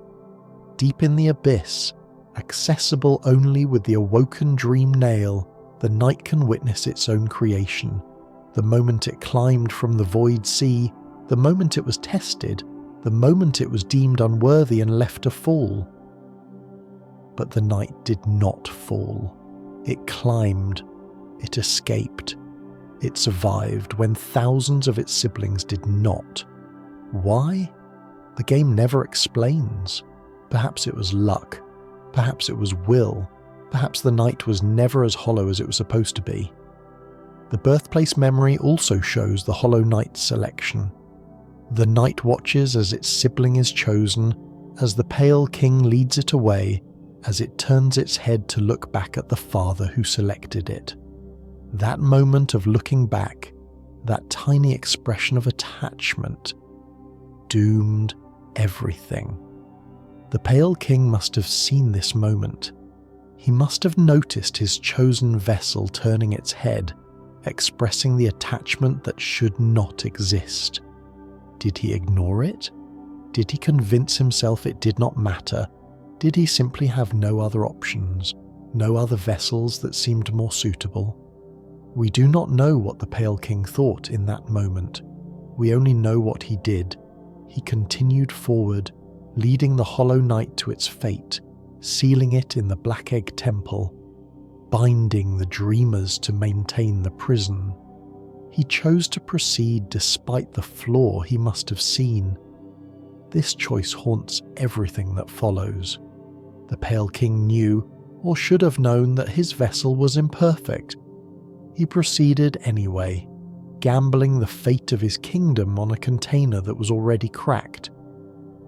Deep in the abyss, accessible only with the awoken dream nail, the night can witness its own creation. The moment it climbed from the void sea, the moment it was tested, the moment it was deemed unworthy and left to fall. But the night did not fall. It climbed. It escaped. It survived when thousands of its siblings did not. Why? The game never explains. Perhaps it was luck. Perhaps it was will. Perhaps the night was never as hollow as it was supposed to be. The birthplace memory also shows the Hollow Knight's selection. The night watches as its sibling is chosen, as the Pale King leads it away, as it turns its head to look back at the father who selected it. That moment of looking back, that tiny expression of attachment, doomed everything. The Pale King must have seen this moment. He must have noticed his chosen vessel turning its head, expressing the attachment that should not exist. Did he ignore it? Did he convince himself it did not matter? Did he simply have no other options, no other vessels that seemed more suitable? We do not know what the Pale King thought in that moment. We only know what he did. He continued forward, leading the Hollow Knight to its fate, sealing it in the Black Egg Temple, binding the dreamers to maintain the prison. He chose to proceed despite the flaw he must have seen. This choice haunts everything that follows. The Pale King knew, or should have known, that his vessel was imperfect. He proceeded anyway, gambling the fate of his kingdom on a container that was already cracked.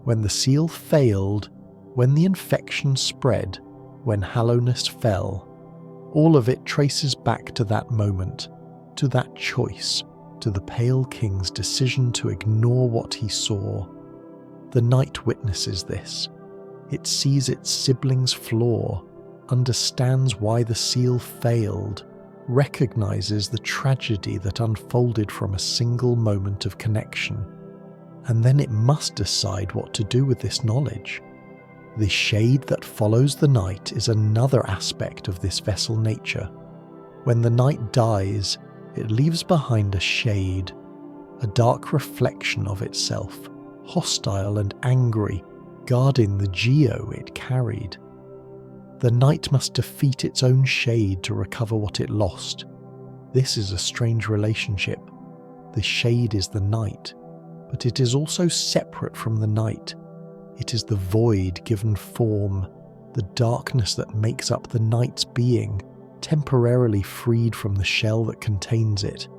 When the seal failed, when the infection spread, when Hallownest fell, all of it traces back to that moment, to that choice, to the Pale King's decision to ignore what he saw. The night witnesses this. It sees its sibling's flaw, understands why the seal failed, recognizes the tragedy that unfolded from a single moment of connection. And then it must decide what to do with this knowledge. The shade that follows the night is another aspect of this vessel nature. When the night dies, it leaves behind a shade, a dark reflection of itself, hostile and angry, guarding the geo it carried. The night must defeat its own shade to recover what it lost. This is a strange relationship. The shade is the night, but it is also separate from the night. It is the void given form, the darkness that makes up the night's being, temporarily freed from the shell that contains it.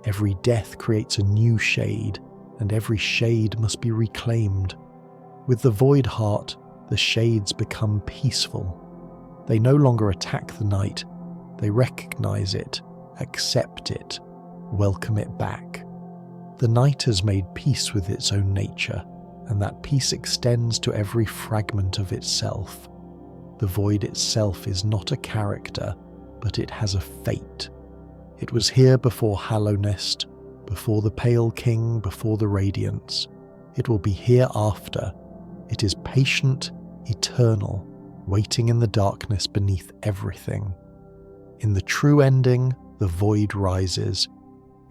Every death creates a new shade, and every shade must be reclaimed. With the void heart, the shades become peaceful. They no longer attack the night. They recognize it, accept it, welcome it back. The night has made peace with its own nature, and that peace extends to every fragment of itself. The void itself is not a character, but it has a fate. It was here before Hallownest, before the Pale King, before the Radiance. It will be here after. It is patient, eternal, waiting in the darkness beneath everything. In the true ending, the void rises.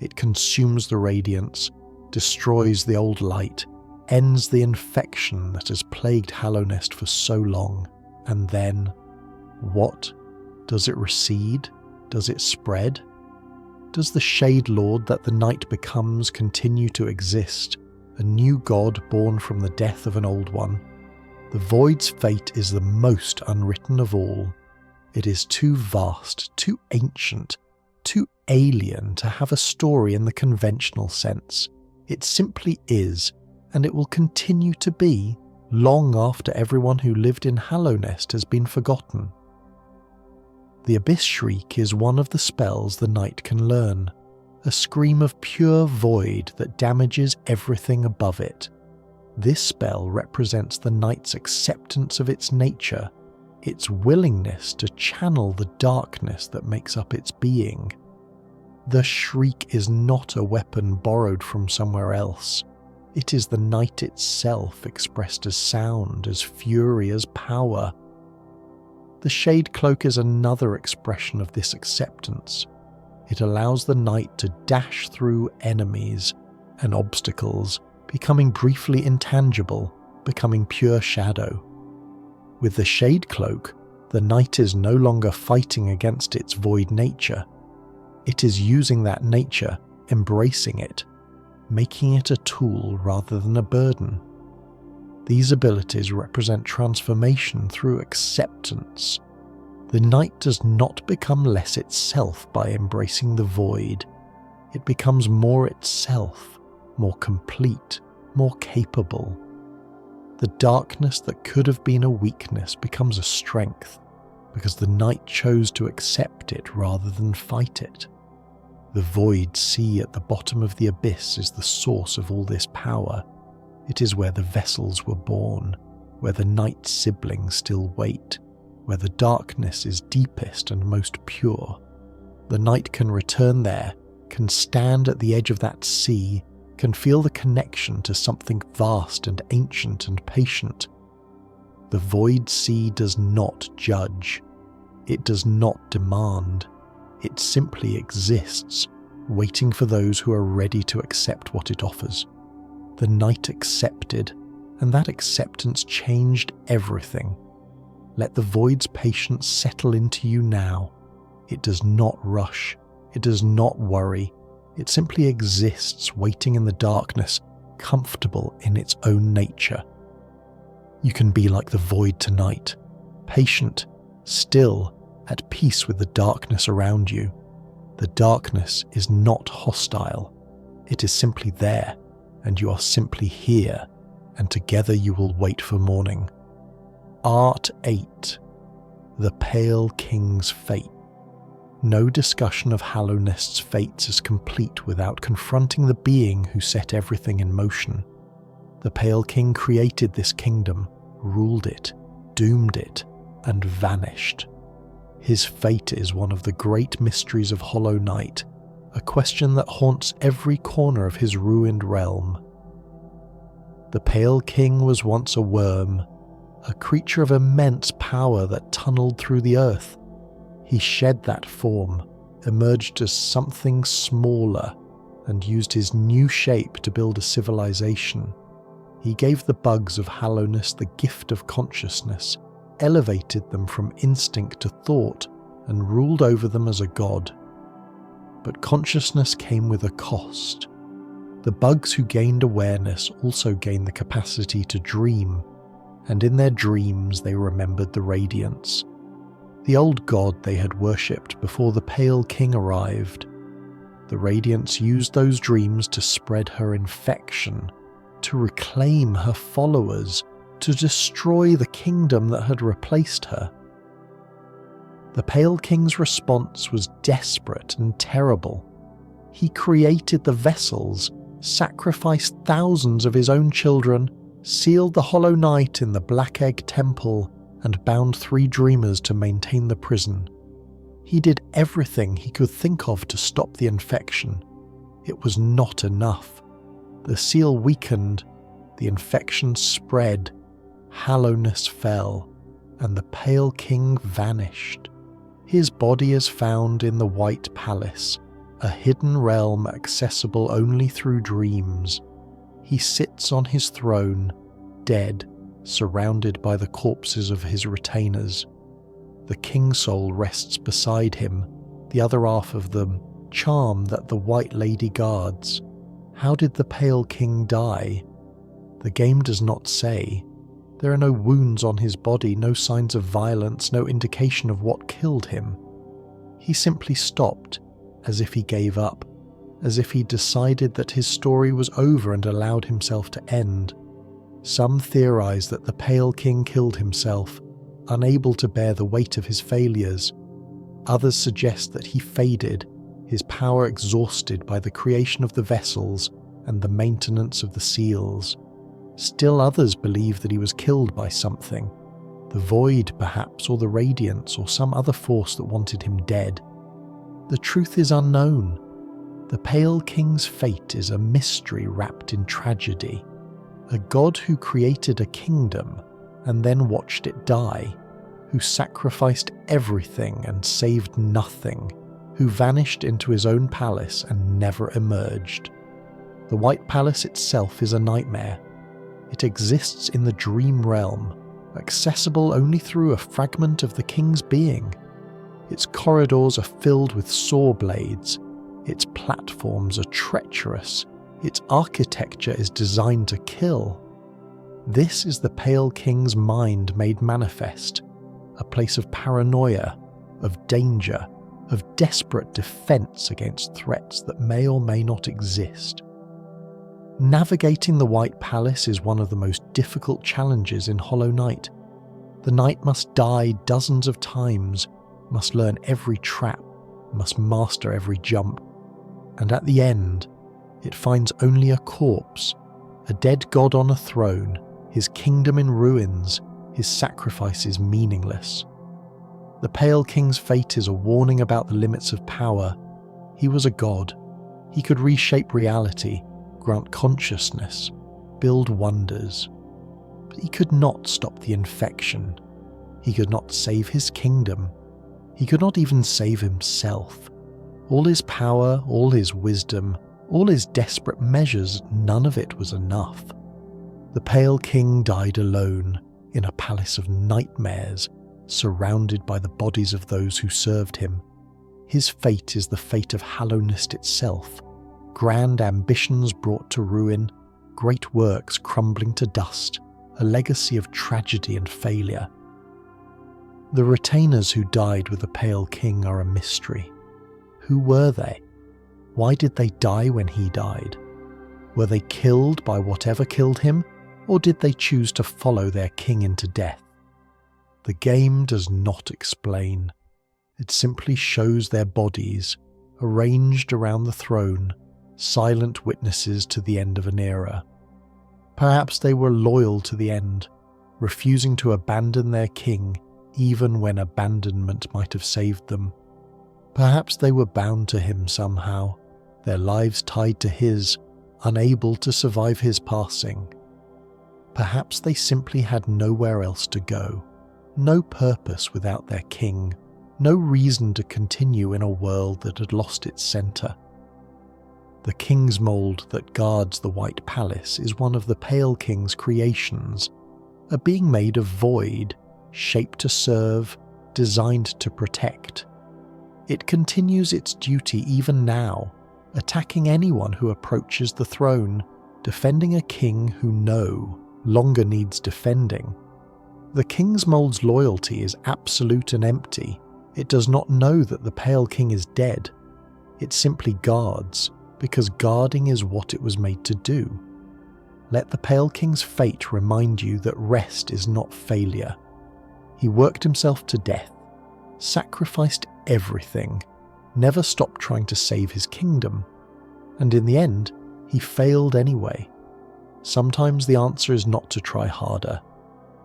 It consumes the radiance, destroys the old light, ends the infection that has plagued Hallownest for so long. And then, what? Does it recede? Does it spread? Does the Shade Lord that the night becomes continue to exist, a new god born from the death of an old one? The void's fate is the most unwritten of all. It is too vast, too ancient, too alien to have a story in the conventional sense. It simply is, and it will continue to be, long after everyone who lived in Hallownest has been forgotten. The Abyss Shriek is one of the spells the night can learn, a scream of pure void that damages everything above it. This spell represents the night's acceptance of its nature, its willingness to channel the darkness that makes up its being. The shriek is not a weapon borrowed from somewhere else. It is the night itself expressed as sound, as fury, as power. The shade cloak is another expression of this acceptance. It allows the night to dash through enemies and obstacles, becoming briefly intangible, becoming pure shadow. With the shade cloak, the night is no longer fighting against its void nature. It is using that nature, embracing it, making it a tool rather than a burden. These abilities represent transformation through acceptance. The night does not become less itself by embracing the void. It becomes more itself, more complete, more capable. The darkness that could have been a weakness becomes a strength, because the night chose to accept it rather than fight it. The void sea at the bottom of the abyss is the source of all this power. It is where the vessels were born, where the night siblings still wait, where the darkness is deepest and most pure. The night can return there, can stand at the edge of that sea, can feel the connection to something vast and ancient and patient. The void sea does not judge. It does not demand. It simply exists, waiting for those who are ready to accept what it offers. The night accepted, and that acceptance changed everything. Let the void's patience settle into you now. It does not rush. It does not worry. It simply exists, waiting in the darkness, comfortable in its own nature. You can be like the void tonight, patient, still, at peace with the darkness around you. The darkness is not hostile. It is simply there, and you are simply here, and together you will wait for morning. Art 8. The Pale King's Fate. No discussion of Hallownest's fates is complete without confronting the being who set everything in motion. The Pale King created this kingdom, ruled it, doomed it, and vanished. His fate is one of the great mysteries of Hollow Knight, a question that haunts every corner of his ruined realm. The Pale King was once a worm, a creature of immense power that tunneled through the earth. He shed that form, emerged as something smaller, and used his new shape to build a civilization. He gave the bugs of Hallownest the gift of consciousness, elevated them from instinct to thought, and ruled over them as a god. But consciousness came with a cost. The bugs who gained awareness also gained the capacity to dream, and in their dreams they remembered the Radiance, the old god they had worshipped before the Pale King arrived. The Radiance used those dreams to spread her infection, to reclaim her followers, to destroy the kingdom that had replaced her. The Pale King's response was desperate and terrible. He created the vessels, sacrificed thousands of his own children, sealed the Hollow Knight in the Black Egg Temple, and bound 3 dreamers to maintain the prison. He did everything he could think of to stop the infection. It was not enough. The seal weakened, the infection spread, Hallownest fell, and the Pale King vanished. His body is found in the White Palace, a hidden realm accessible only through dreams. He sits on his throne, dead, surrounded by the corpses of his retainers. The King Soul rests beside him, the other half of them, charm that the White Lady guards. How did the Pale King die? The game does not say. There are no wounds on his body, no signs of violence, no indication of what killed him. He simply stopped, as if he gave up, as if he decided that his story was over and allowed himself to end. Some theorize that the Pale King killed himself, unable to bear the weight of his failures. Others suggest that he faded, his power exhausted by the creation of the vessels and the maintenance of the seals. Still others believe that he was killed by something, the void perhaps, or the Radiance, or some other force that wanted him dead. The truth is unknown, The Pale King's fate is a mystery wrapped in tragedy. A god who created a kingdom and then watched it die, who sacrificed everything and saved nothing, who vanished into his own palace and never emerged. The White Palace itself is a nightmare. It exists in the dream realm, accessible only through a fragment of the king's being. Its corridors are filled with saw blades, its platforms are treacherous, its architecture is designed to kill. This is the Pale King's mind made manifest, a place of paranoia, of danger, of desperate defense against threats that may or may not exist. Navigating the White Palace is one of the most difficult challenges in Hollow Knight. The knight must die dozens of times, must learn every trap, must master every jump, and at the end, it finds only a corpse, a dead god on a throne, his kingdom in ruins, his sacrifices meaningless. The Pale King's fate is a warning about the limits of power. He was a god. He could reshape reality, grant consciousness, build wonders. But he could not stop the infection. He could not save his kingdom. He could not even save himself. All his power, all his wisdom, all his desperate measures, none of it was enough. The Pale King died alone, in a palace of nightmares, surrounded by the bodies of those who served him. His fate is the fate of Hallownest itself. Grand ambitions brought to ruin, great works crumbling to dust, a legacy of tragedy and failure. The retainers who died with the Pale King are a mystery. Who were they? Why did they die when he died? Were they killed by whatever killed him, or did they choose to follow their king into death? The game does not explain. It simply shows their bodies, arranged around the throne, silent witnesses to the end of an era. Perhaps they were loyal to the end, refusing to abandon their king even when abandonment might have saved them. Perhaps they were bound to him somehow, their lives tied to his, unable to survive his passing. Perhaps they simply had nowhere else to go, no purpose without their king, no reason to continue in a world that had lost its centre. The king's mould that guards the White Palace is one of the Pale King's creations, a being made of void, shaped to serve, designed to protect. It continues its duty even now, attacking anyone who approaches the throne, defending a king who no longer needs defending. The king's mould's loyalty is absolute and empty. It does not know that the Pale King is dead. It simply guards, because guarding is what it was made to do. Let the Pale King's fate remind you that rest is not failure. He worked himself to death, sacrificed everything, never stopped trying to save his kingdom, and in the end, he failed anyway. Sometimes the answer is not to try harder.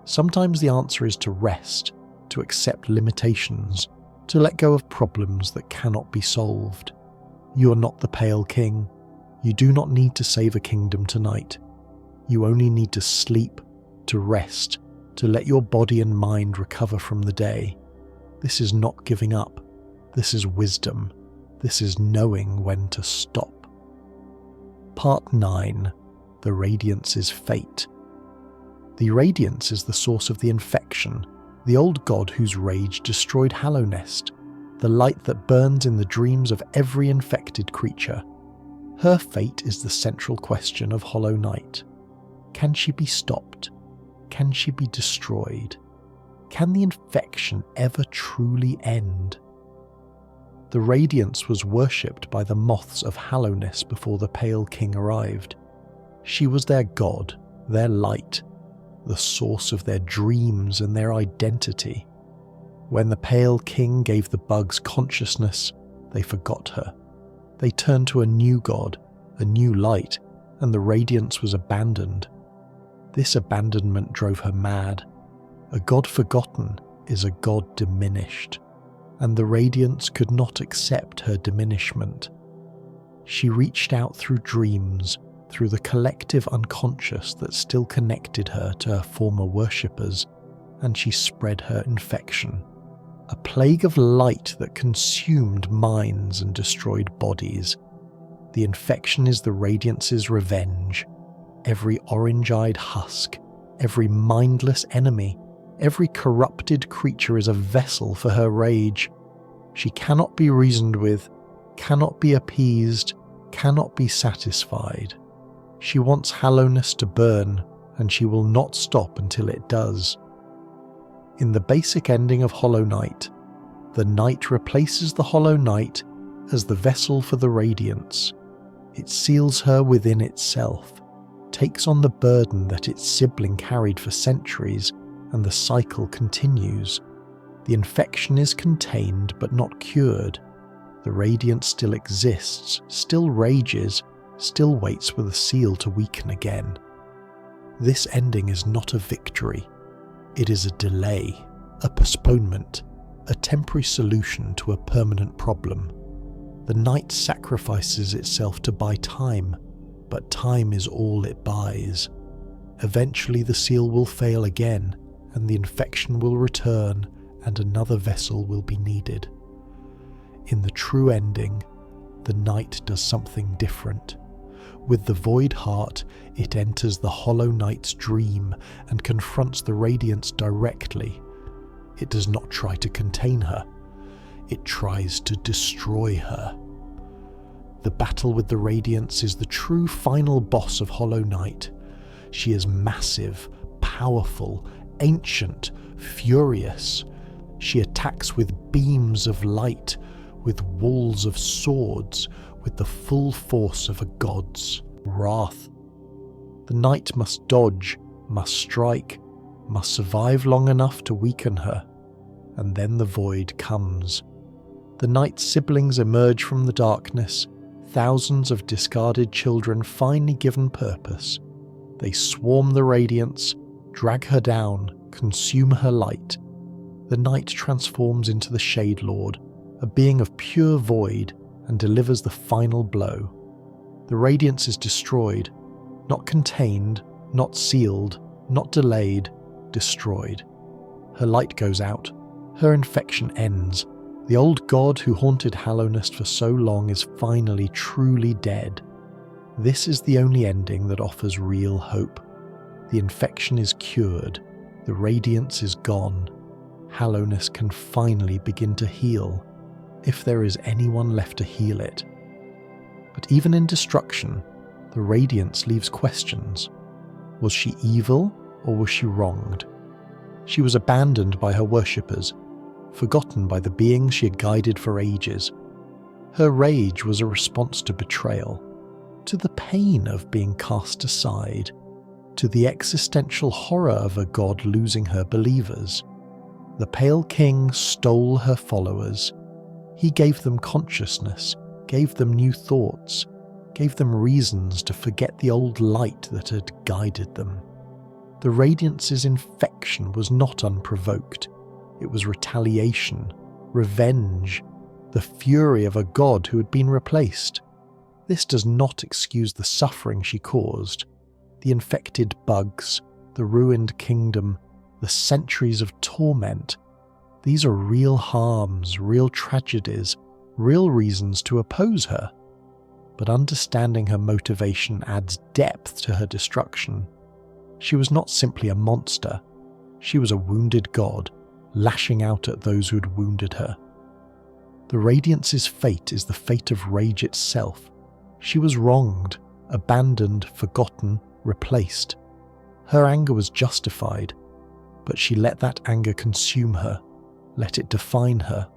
Sometimes the answer is to rest, to accept limitations, to let go of problems that cannot be solved. You are not the Pale King. You do not need to save a kingdom tonight. You only need to sleep, to rest, to let your body and mind recover from the day. This is not giving up. This is wisdom. This is knowing when to stop. Part 9. The Radiance's Fate. The Radiance is the source of the infection, the old god whose rage destroyed Hallownest, the light that burns in the dreams of every infected creature. Her fate is the central question of Hollow Knight. Can she be stopped? Can she be destroyed? Can the infection ever truly end? The Radiance was worshipped by the moths of Hallownest before the Pale King arrived. She was their god, their light, the source of their dreams and their identity. When the Pale King gave the bugs consciousness, they forgot her. They turned to a new god, a new light, and the Radiance was abandoned. This abandonment drove her mad. A god forgotten is a god diminished, and the Radiance could not accept her diminishment. She reached out through dreams, through the collective unconscious that still connected her to her former worshippers, and she spread her infection. A plague of light that consumed minds and destroyed bodies. The infection is the Radiance's revenge. Every orange-eyed husk, every mindless enemy, every corrupted creature is a vessel for her rage. She cannot be reasoned with, cannot be appeased, cannot be satisfied. She wants Hallownest to burn, and she will not stop until it does. In the basic ending of Hollow Knight, the Knight replaces the Hollow Knight as the vessel for the Radiance. It seals her within itself, takes on the burden that its sibling carried for centuries, and the cycle continues. The infection is contained but not cured. The Radiance still exists, still rages, still waits for the seal to weaken again. This ending is not a victory. It is a delay, a postponement, a temporary solution to a permanent problem. The Knight sacrifices itself to buy time, but time is all it buys. Eventually the seal will fail again, and the infection will return, and another vessel will be needed. In the true ending, the Knight does something different. With the void heart, it enters the Hollow Knight's dream and confronts the Radiance directly. It does not try to contain her. It tries to destroy her. The battle with the Radiance is the true final boss of Hollow Knight. She is massive, powerful, ancient, furious. She attacks with beams of light, with walls of swords, with the full force of a god's wrath. The Knight must dodge, must strike, must survive long enough to weaken her, and then the void comes. The Knight's siblings emerge from the darkness, thousands of discarded children finally given purpose. They swarm the Radiance, drag her down, consume her light. The Knight transforms into the Shade Lord, a being of pure void, and delivers the final blow. The Radiance is destroyed, not contained, not sealed, not delayed, destroyed. Her light goes out, her infection ends. The old god who haunted Hallownest for so long is finally truly dead. This is the only ending that offers real hope. The infection is cured, the Radiance is gone. Hallownest can finally begin to heal, if there is anyone left to heal it. But even in destruction, the Radiance leaves questions. Was she evil, or was she wronged? She was abandoned by her worshippers, forgotten by the beings she had guided for ages. Her rage was a response to betrayal, to the pain of being cast aside, to the existential horror of a god losing her believers. The Pale King stole her followers. He gave them consciousness, gave them new thoughts, gave them reasons to forget the old light that had guided them. The Radiance's infection was not unprovoked. It was retaliation, revenge, the fury of a god who had been replaced. This does not excuse the suffering she caused. The infected bugs, the ruined kingdom, the centuries of torment. These are real harms, real tragedies, real reasons to oppose her. But understanding her motivation adds depth to her destruction. She was not simply a monster. She was a wounded god, lashing out at those who had wounded her. The Radiance's fate is the fate of rage itself. She was wronged, abandoned, forgotten, replaced. Her anger was justified, but she let that anger consume her, let it define her,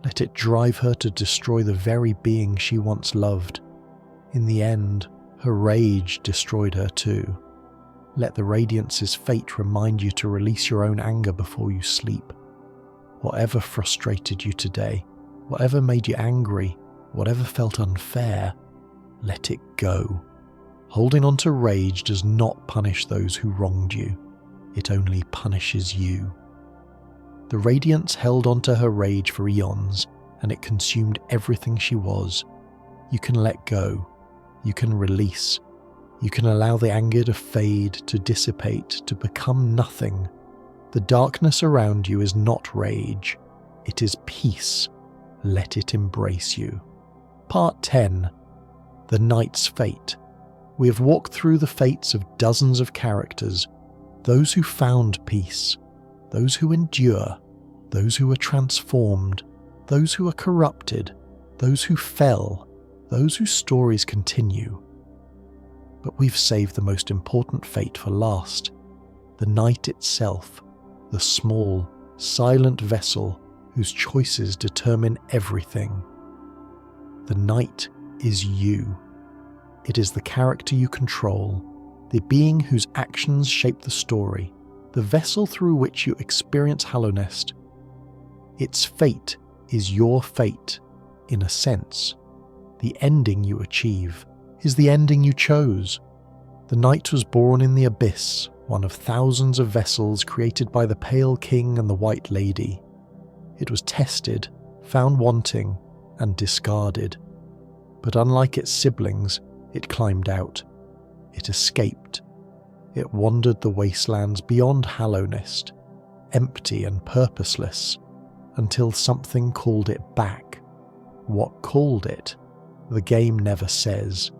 let it drive her to destroy the very being she once loved. In the end, her rage destroyed her too. Let the Radiance's fate remind you to release your own anger before you sleep. Whatever frustrated you today, whatever made you angry, whatever felt unfair, let it go. Holding on to rage does not punish those who wronged you. It only punishes you. The Radiance held on to her rage for eons, and it consumed everything she was. You can let go. You can release. You can allow the anger to fade, to dissipate, to become nothing. The darkness around you is not rage. It is peace. Let it embrace you. Part 10. The Knight's Fate. We have walked through the fates of dozens of characters, those who found peace, those who endure, those who are transformed, those who are corrupted, those who fell, those whose stories continue. But we've saved the most important fate for last, the Knight itself, the small, silent vessel whose choices determine everything. The Knight is you. It is the character you control, the being whose actions shape the story, the vessel through which you experience Hallownest. Its fate is your fate, in a sense. The ending you achieve is the ending you chose. The Knight was born in the Abyss, one of thousands of vessels created by the Pale King and the White Lady. It was tested, found wanting, and discarded. But unlike its siblings, it climbed out. It escaped. It wandered the wastelands beyond Hallownest, empty and purposeless, until something called it back. What called it? The game never says.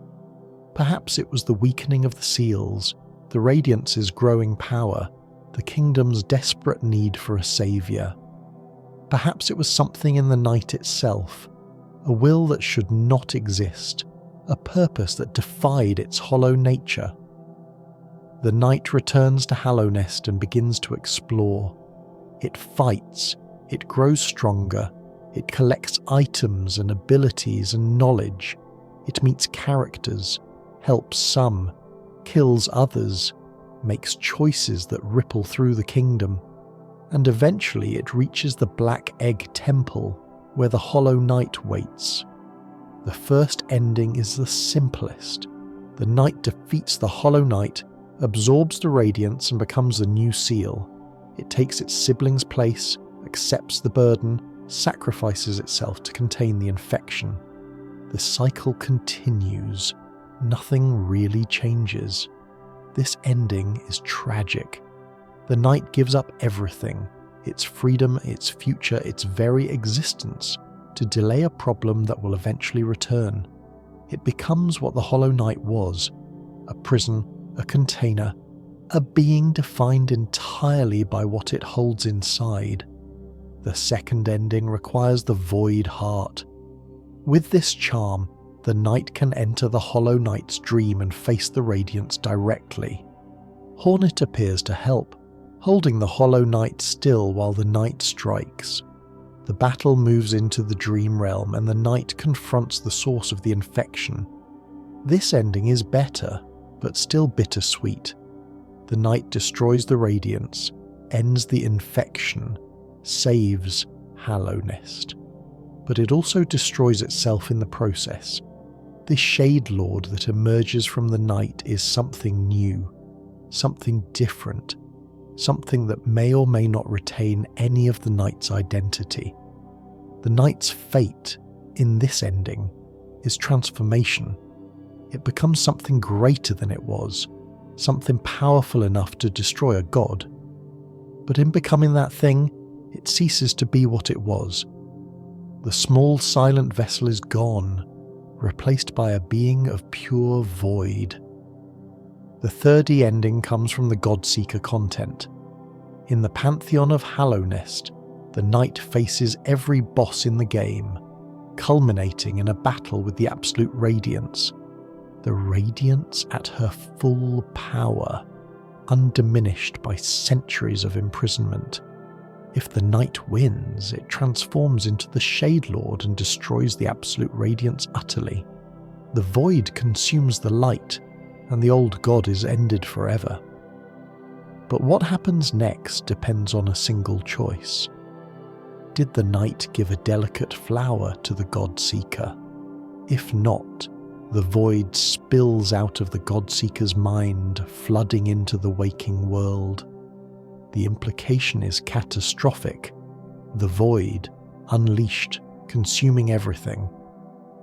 Perhaps it was the weakening of the seals, the Radiance's growing power, the kingdom's desperate need for a saviour. Perhaps it was something in the Knight itself, a will that should not exist, a purpose that defied its hollow nature. The Knight returns to Hallownest and begins to explore. It fights, it grows stronger, it collects items and abilities and knowledge. It meets characters, helps some, kills others, makes choices that ripple through the kingdom, and eventually it reaches the Black Egg Temple, where the Hollow Knight waits. The first ending is the simplest. The Knight defeats the Hollow Knight, absorbs the Radiance and becomes the new seal. It takes its sibling's place, accepts the burden, sacrifices itself to contain the infection. The cycle continues. Nothing really changes. This ending is tragic. The Knight gives up everything, its freedom, its future, its very existence, to delay a problem that will eventually return. It becomes what the Hollow Knight was, a prison, a container, a being defined entirely by what it holds inside. The second ending requires the void heart. With this charm, the Knight can enter the Hollow Knight's dream and face the Radiance directly. Hornet appears to help, holding the Hollow Knight still while the Knight strikes. The battle moves into the dream realm and the Knight confronts the source of the infection. This ending is better, but still bittersweet. The Knight destroys the Radiance, ends the infection, saves Hallownest. But it also destroys itself in the process. This Shade Lord that emerges from the Knight is something new, something different, something that may or may not retain any of the Knight's identity. The Knight's fate, in this ending, is transformation. It becomes something greater than it was, something powerful enough to destroy a god. But in becoming that thing, it ceases to be what it was. The small silent vessel is gone, replaced by a being of pure void. The 3rd ending comes from the Godseeker content. In the pantheon of Hallownest, the Knight faces every boss in the game, culminating in a battle with the Absolute Radiance. The Radiance at her full power, undiminished by centuries of imprisonment. If the Knight wins, it transforms into the Shade Lord and destroys the Absolute Radiance utterly. The void consumes the light, and the old god is ended forever. But what happens next depends on a single choice. Did the Knight give a delicate flower to the Godseeker? If not, the void spills out of the Godseeker's mind, flooding into the waking world. The implication is catastrophic. The void, unleashed, consuming everything.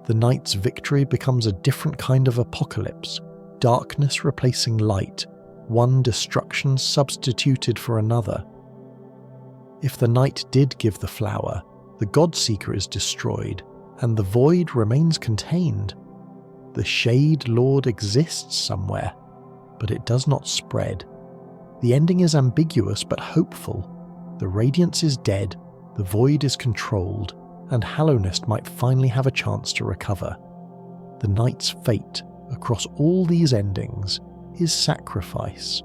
The night's victory becomes a different kind of apocalypse, darkness replacing light, one destruction substituted for another. If the night did give the flower, the God-Seeker is destroyed, and the void remains contained. The Shade Lord exists somewhere, but it does not spread. The ending is ambiguous but hopeful. The Radiance is dead, the void is controlled, and Hallownest might finally have a chance to recover. The night's fate, across all these endings, is sacrifice.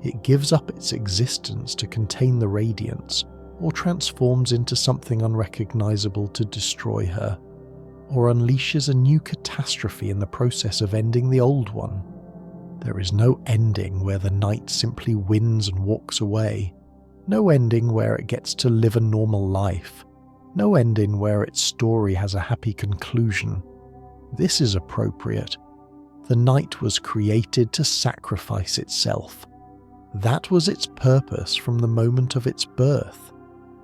It gives up its existence to contain the Radiance, or transforms into something unrecognizable to destroy her, or unleashes a new catastrophe in the process of ending the old one. There is no ending where the night simply wins and walks away, no ending where it gets to live a normal life, no ending where its story has a happy conclusion. This is appropriate. The night was created to sacrifice itself. That was its purpose from the moment of its birth,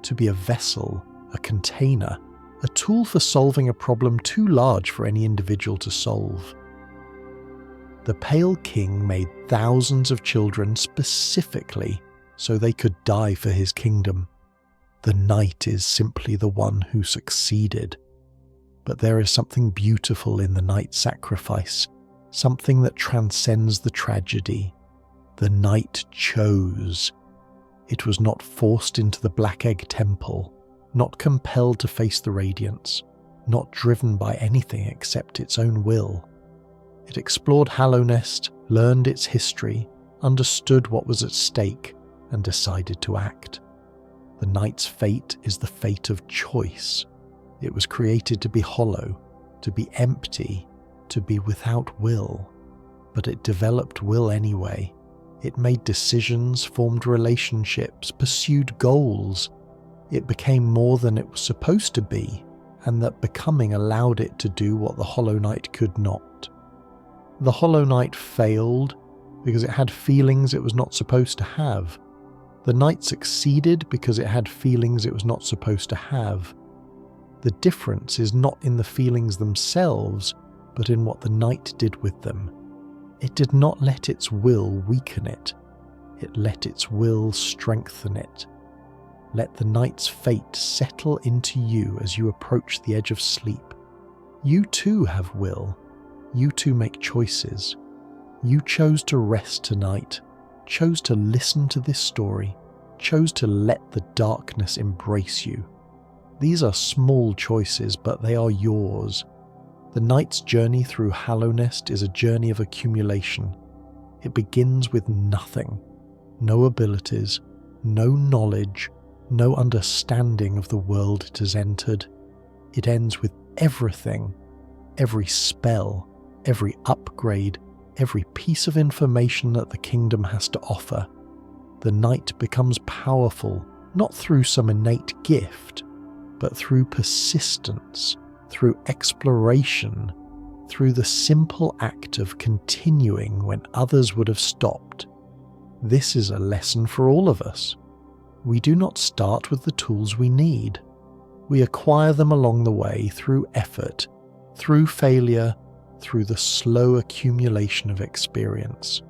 to be a vessel, a container, a tool for solving a problem too large for any individual to solve. The Pale King made thousands of children specifically so they could die for his kingdom. The night is simply the one who succeeded. But there is something beautiful in the night's sacrifice, something that transcends the tragedy. The night chose. It was not forced into the Black Egg Temple, not compelled to face the Radiance, not driven by anything except its own will. It explored Hallownest, learned its history, understood what was at stake, and decided to act. The night's fate is the fate of choice. It was created to be hollow, to be empty, to be without will. But it developed will anyway. It made decisions, formed relationships, pursued goals. It became more than it was supposed to be, and that becoming allowed it to do what the Hollow Knight could not. The Hollow Knight failed because it had feelings it was not supposed to have. The Knight succeeded because it had feelings it was not supposed to have. The difference is not in the feelings themselves, but in what the Knight did with them. It did not let its will weaken it. It let its will strengthen it. Let the Knight's fate settle into you as you approach the edge of sleep. You too have will. You too make choices. You chose to rest tonight, chose to listen to this story, chose to let the darkness embrace you. These are small choices, but they are yours. The Knight's journey through Hallownest is a journey of accumulation. It begins with nothing. No abilities, no knowledge, no understanding of the world it has entered. It ends with everything, every spell, every upgrade, every piece of information that the kingdom has to offer. The Knight becomes powerful, not through some innate gift, but through persistence, through exploration, through the simple act of continuing when others would have stopped. This is a lesson for all of us. We do not start with the tools we need. We acquire them along the way through effort, through failure, through the slow accumulation of experience.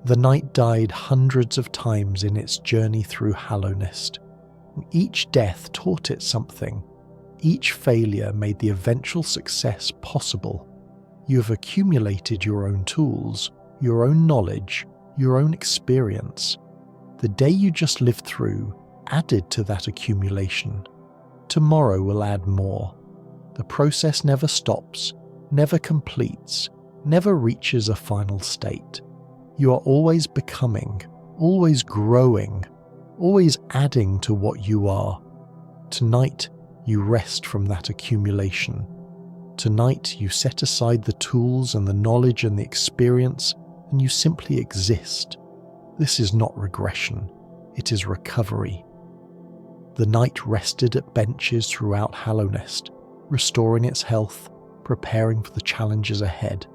The Knight died hundreds of times in its journey through Hallownest. Each death taught it something. Each failure made the eventual success possible. You have accumulated your own tools, your own knowledge, your own experience. The day you just lived through added to that accumulation. Tomorrow will add more. The process never stops, never completes, never reaches a final state. You are always becoming, always growing, always adding to what you are. Tonight, you rest from that accumulation. Tonight, you set aside the tools and the knowledge and the experience, and you simply exist. This is not regression, it is recovery. The Knight rested at benches throughout Hallownest, restoring its health, preparing for the challenges ahead.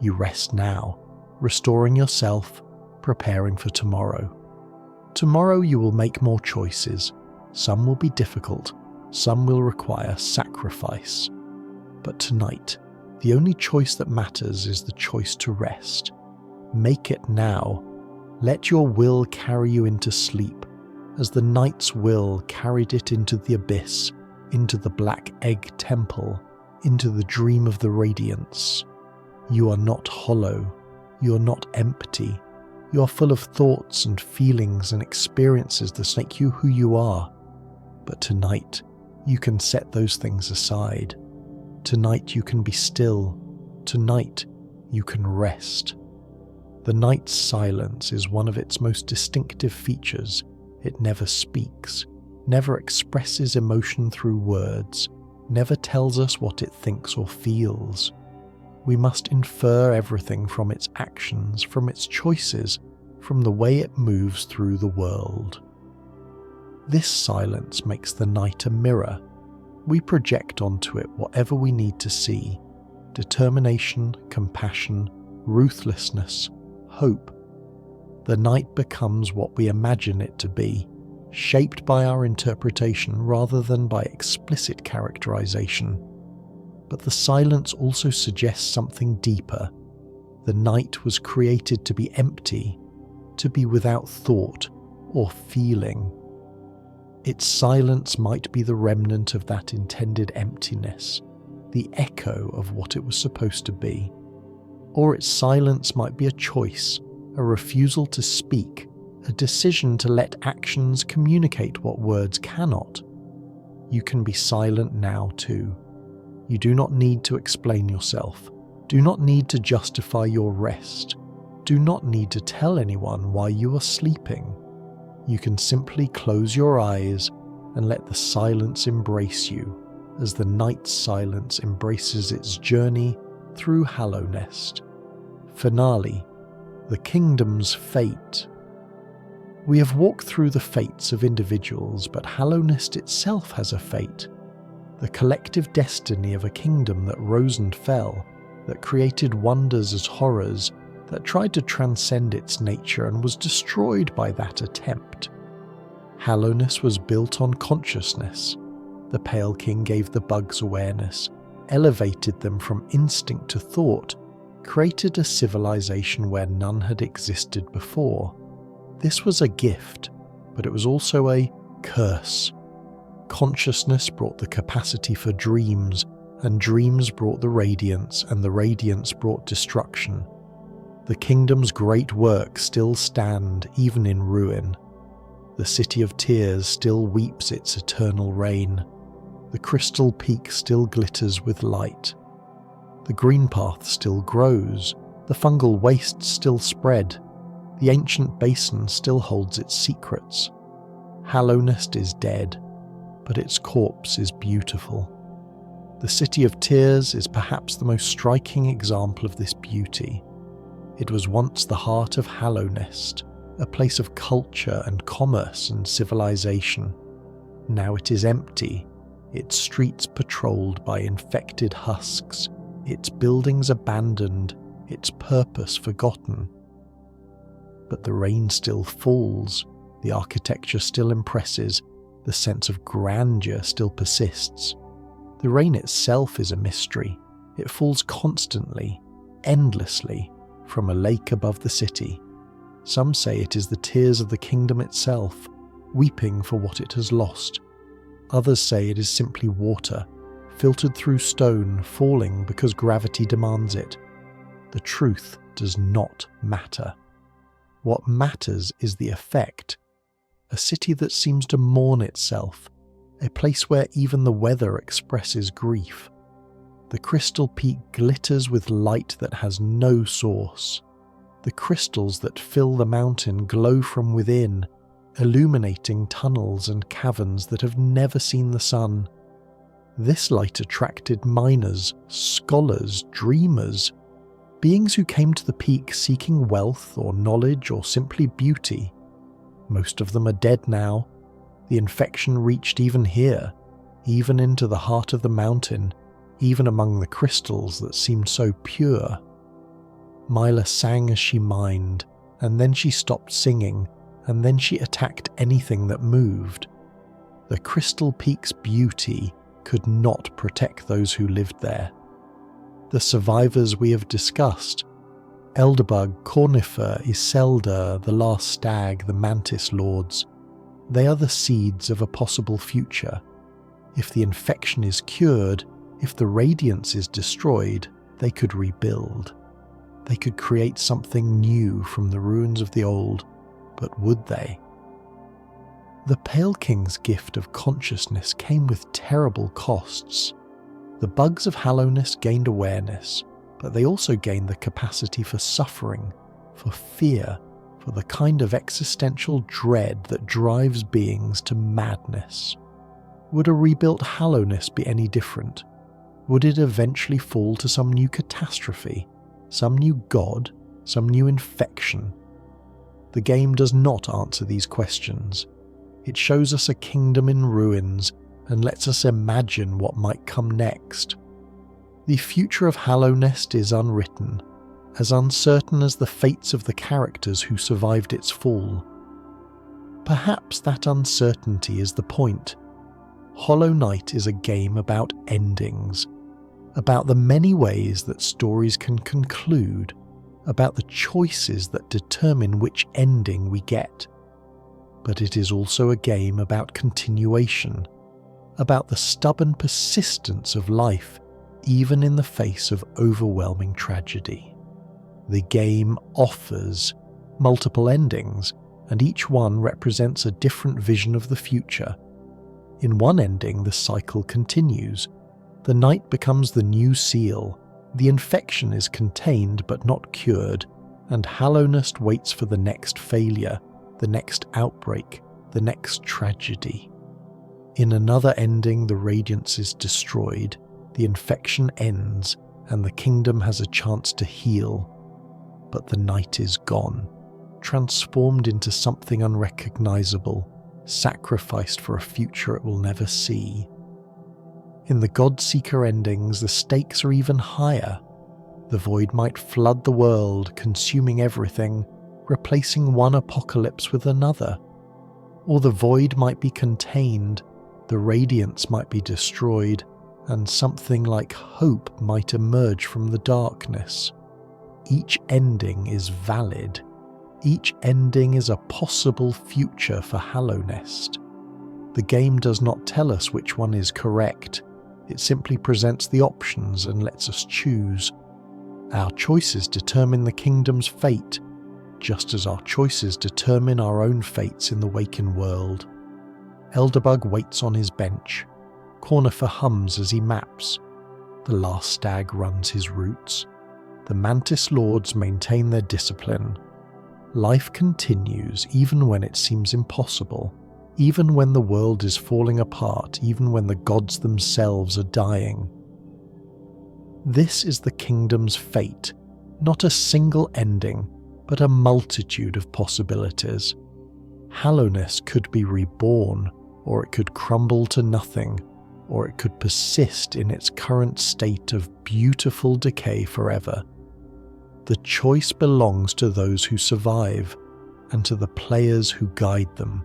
You rest now, restoring yourself, preparing for tomorrow. Tomorrow you will make more choices. Some will be difficult, some will require sacrifice. But tonight, the only choice that matters is the choice to rest. Make it now. Let your will carry you into sleep, as the night's will carried it into the abyss, into the Black Egg Temple, into the dream of the Radiance. You are not hollow. You are not empty. You are full of thoughts and feelings and experiences that make you who you are. But tonight, you can set those things aside. Tonight you can be still. Tonight you can rest. The night's silence is one of its most distinctive features. It never speaks, never expresses emotion through words, never tells us what it thinks or feels. We must infer everything from its actions, from its choices, from the way it moves through the world. This silence makes the night a mirror. We project onto it whatever we need to see: determination, compassion, ruthlessness, hope. The night becomes what we imagine it to be, shaped by our interpretation rather than by explicit characterization. But the silence also suggests something deeper. The night was created to be empty, to be without thought or feeling. Its silence might be the remnant of that intended emptiness, the echo of what it was supposed to be. Or its silence might be a choice, a refusal to speak, a decision to let actions communicate what words cannot. You can be silent now too. You do not need to explain yourself. Do not need to justify your rest. Do not need to tell anyone why you are sleeping. You can simply close your eyes and let the silence embrace you, as the night's silence embraces its journey through Hallownest. Finale: the kingdom's fate. We have walked through the fates of individuals, but Hallownest itself has a fate. The collective destiny of a kingdom that rose and fell, that created wonders as horrors, that tried to transcend its nature and was destroyed by that attempt. Hallownest was built on consciousness. The Pale King gave the bugs awareness, elevated them from instinct to thought, created a civilization where none had existed before. This was a gift, but it was also a curse. Consciousness brought the capacity for dreams, and dreams brought the radiance, and the radiance brought destruction. The kingdom's great works still stand, even in ruin. The City of Tears still weeps its eternal rain. The crystal peak still glitters with light. The green path still grows. The fungal wastes still spread. The ancient basin still holds its secrets. Hallownest is dead, but its corpse is beautiful. The City of Tears is perhaps the most striking example of this beauty. It was once the heart of Hallownest, a place of culture and commerce and civilization. Now it is empty, its streets patrolled by infected husks, its buildings abandoned, its purpose forgotten. But the rain still falls, the architecture still impresses, the sense of grandeur still persists. The rain itself is a mystery. It falls constantly, endlessly, from a lake above the city. Some say it is the tears of the kingdom itself, weeping for what it has lost. Others say it is simply water, filtered through stone, falling because gravity demands it. The truth does not matter. What matters is the effect. A city that seems to mourn itself, a place where even the weather expresses grief. The crystal peak glitters with light that has no source. The crystals that fill the mountain glow from within, illuminating tunnels and caverns that have never seen the sun. This light attracted miners, scholars, dreamers, beings who came to the peak seeking wealth or knowledge or simply beauty. Most of them are dead now. The infection reached even here, even into the heart of the mountain, even among the crystals that seemed so pure. Myla sang as she mined, and then she stopped singing, and then she attacked anything that moved. The crystal peak's beauty could not protect those who lived there. The survivors we have discussed, Elderbug, Cornifer, Iselda, the Last Stag, the Mantis Lords, they are the seeds of a possible future. If the infection is cured, if the Radiance is destroyed, they could rebuild. They could create something new from the ruins of the old, but would they? The Pale King's gift of consciousness came with terrible costs. The bugs of Hallownest gained awareness, but they also gained the capacity for suffering, for fear, for the kind of existential dread that drives beings to madness. Would a rebuilt Hallownest be any different? Would it eventually fall to some new catastrophe, some new god, some new infection? The game does not answer these questions. It shows us a kingdom in ruins and lets us imagine what might come next. The future of Hallownest is unwritten, as uncertain as the fates of the characters who survived its fall. Perhaps that uncertainty is the point. Hollow Knight is a game about endings, about the many ways that stories can conclude, about the choices that determine which ending we get. But it is also a game about continuation, about the stubborn persistence of life even in the face of overwhelming tragedy. The game offers multiple endings, and each one represents a different vision of the future. In one ending, the cycle continues. The night becomes the new seal, the infection is contained but not cured, and Hallownest waits for the next failure, the next outbreak, the next tragedy. In another ending, the Radiance is destroyed, the infection ends, and the kingdom has a chance to heal. But the night is gone, transformed into something unrecognizable, sacrificed for a future it will never see. In the Godseeker endings, the stakes are even higher. The void might flood the world, consuming everything, replacing one apocalypse with another. Or the void might be contained, the Radiance might be destroyed, and something like hope might emerge from the darkness. Each ending is valid. Each ending is a possible future for Hallownest. The game does not tell us which one is correct. It simply presents the options and lets us choose. Our choices determine the kingdom's fate, just as our choices determine our own fates in the waking world. Elderbug waits on his bench. Cornifer hums as he maps. The Last Stag runs his routes. The Mantis Lords maintain their discipline. Life continues even when it seems impossible, even when the world is falling apart, even when the gods themselves are dying. This is the kingdom's fate, not a single ending, but a multitude of possibilities. Hallownest could be reborn, or it could crumble to nothing, or it could persist in its current state of beautiful decay forever. The choice belongs to those who survive, and to the players who guide them.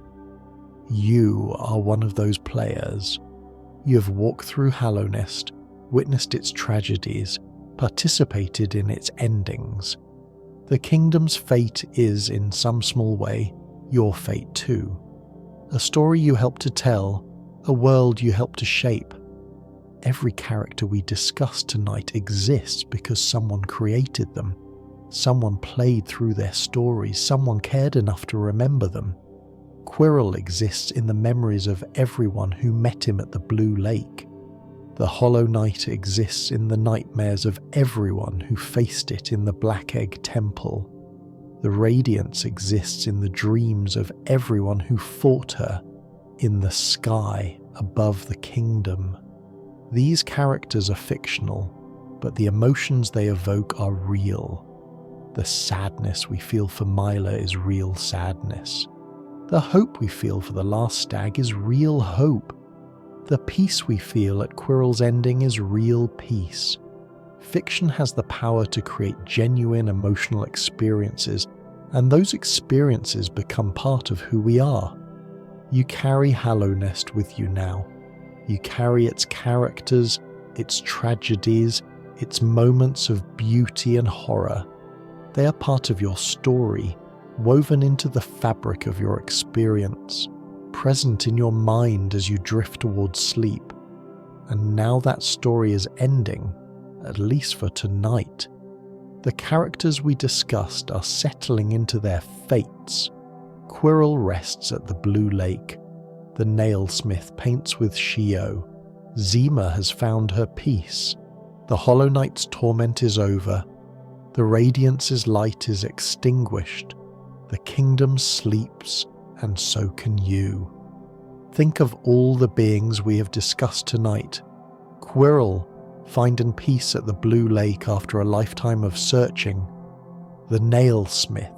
You are one of those players. You have walked through Hallownest, witnessed its tragedies, participated in its endings. The kingdom's fate is, in some small way, your fate too. A story you helped to tell, a world you helped to shape. Every character we discussed tonight exists because someone created them. Someone played through their stories, someone cared enough to remember them. Quirrell exists in the memories of everyone who met him at the Blue Lake. The Hollow Knight exists in the nightmares of everyone who faced it in the Black Egg Temple. The Radiance exists in the dreams of everyone who fought her, in the sky above the kingdom. These characters are fictional, but the emotions they evoke are real. The sadness we feel for Myla is real sadness. The hope we feel for the Last Stag is real hope. The peace we feel at Quirrell's ending is real peace. Fiction has the power to create genuine emotional experiences, and those experiences become part of who we are. You carry Hallownest with you now. You carry its characters, its tragedies, its moments of beauty and horror. They are part of your story, woven into the fabric of your experience, present in your mind as you drift towards sleep. And now that story is ending, at least for tonight. The characters we discussed are settling into their fates. Quirrell rests at the Blue Lake. The nailsmith paints with Shio. Zima has found her peace. The Hollow Knight's torment is over. The Radiance's light is extinguished. The kingdom sleeps, and so can you. Think of all the beings we have discussed tonight. Quirrell, finding peace at the Blue Lake after a lifetime of searching. The nailsmith,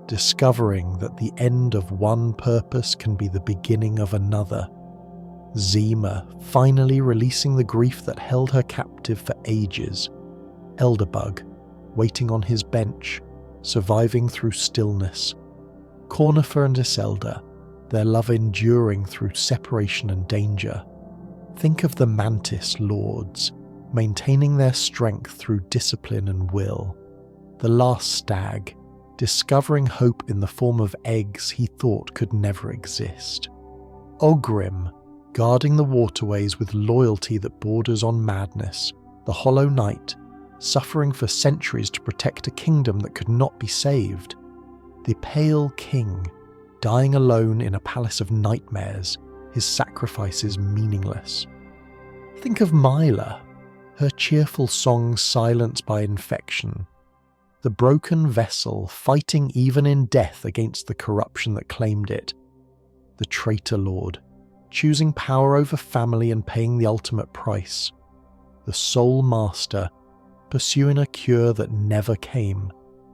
discovering that the end of one purpose can be the beginning of another. Zima, finally releasing the grief that held her captive for ages. Elderbug, waiting on his bench, surviving through stillness. Cornifer and Iselda, their love enduring through separation and danger. Think of the Mantis Lords, maintaining their strength through discipline and will. The last stag, discovering hope in the form of eggs he thought could never exist. Ogrim, guarding the waterways with loyalty that borders on madness. The Hollow Knight, suffering for centuries to protect a kingdom that could not be saved. The Pale King, dying alone in a palace of nightmares, his sacrifices meaningless. Think of Myla, her cheerful song silenced by infection. The broken vessel fighting even in death against the corruption that claimed it. The traitor lord, choosing power over family and paying the ultimate price. The soul master, pursuing a cure that never came,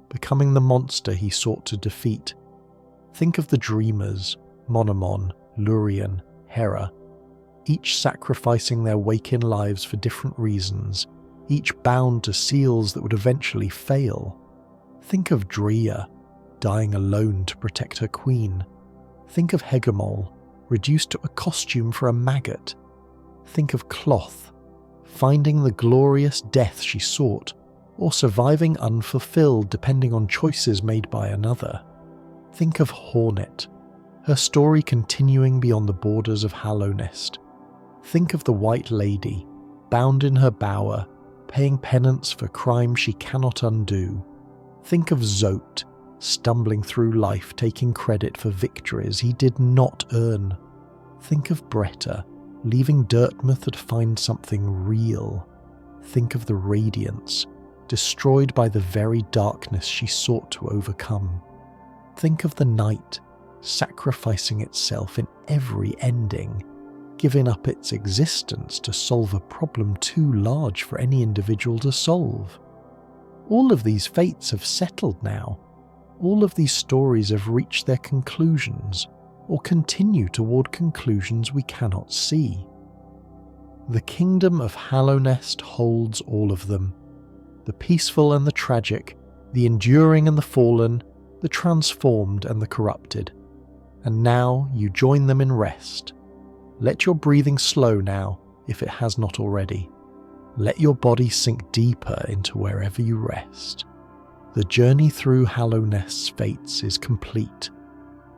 becoming the monster he sought to defeat. Think of the dreamers, Monomon, Lurien, Hera, each sacrificing their waking lives for different reasons, each bound to seals that would eventually fail. Think of Drea, dying alone to protect her queen. Think of Hegemol, reduced to a costume for a maggot. Think of Cloth, finding the glorious death she sought, or surviving unfulfilled depending on choices made by another. Think of Hornet, her story continuing beyond the borders of Hallownest. Think of the White Lady, bound in her bower, paying penance for crime she cannot undo. Think of Zote, stumbling through life taking credit for victories he did not earn. Think of Bretta, leaving Dirtmouth to find something real. Think of the Radiance, destroyed by the very darkness she sought to overcome. Think of the night, sacrificing itself in every ending, giving up its existence to solve a problem too large for any individual to solve. All of these fates have settled now. All of these stories have reached their conclusions, or continue toward conclusions we cannot see. The kingdom of Hallownest holds all of them. The peaceful and the tragic, the enduring and the fallen, the transformed and the corrupted. And now you join them in rest. Let your breathing slow now, if it has not already. Let your body sink deeper into wherever you rest. The journey through Hallownest's fates is complete.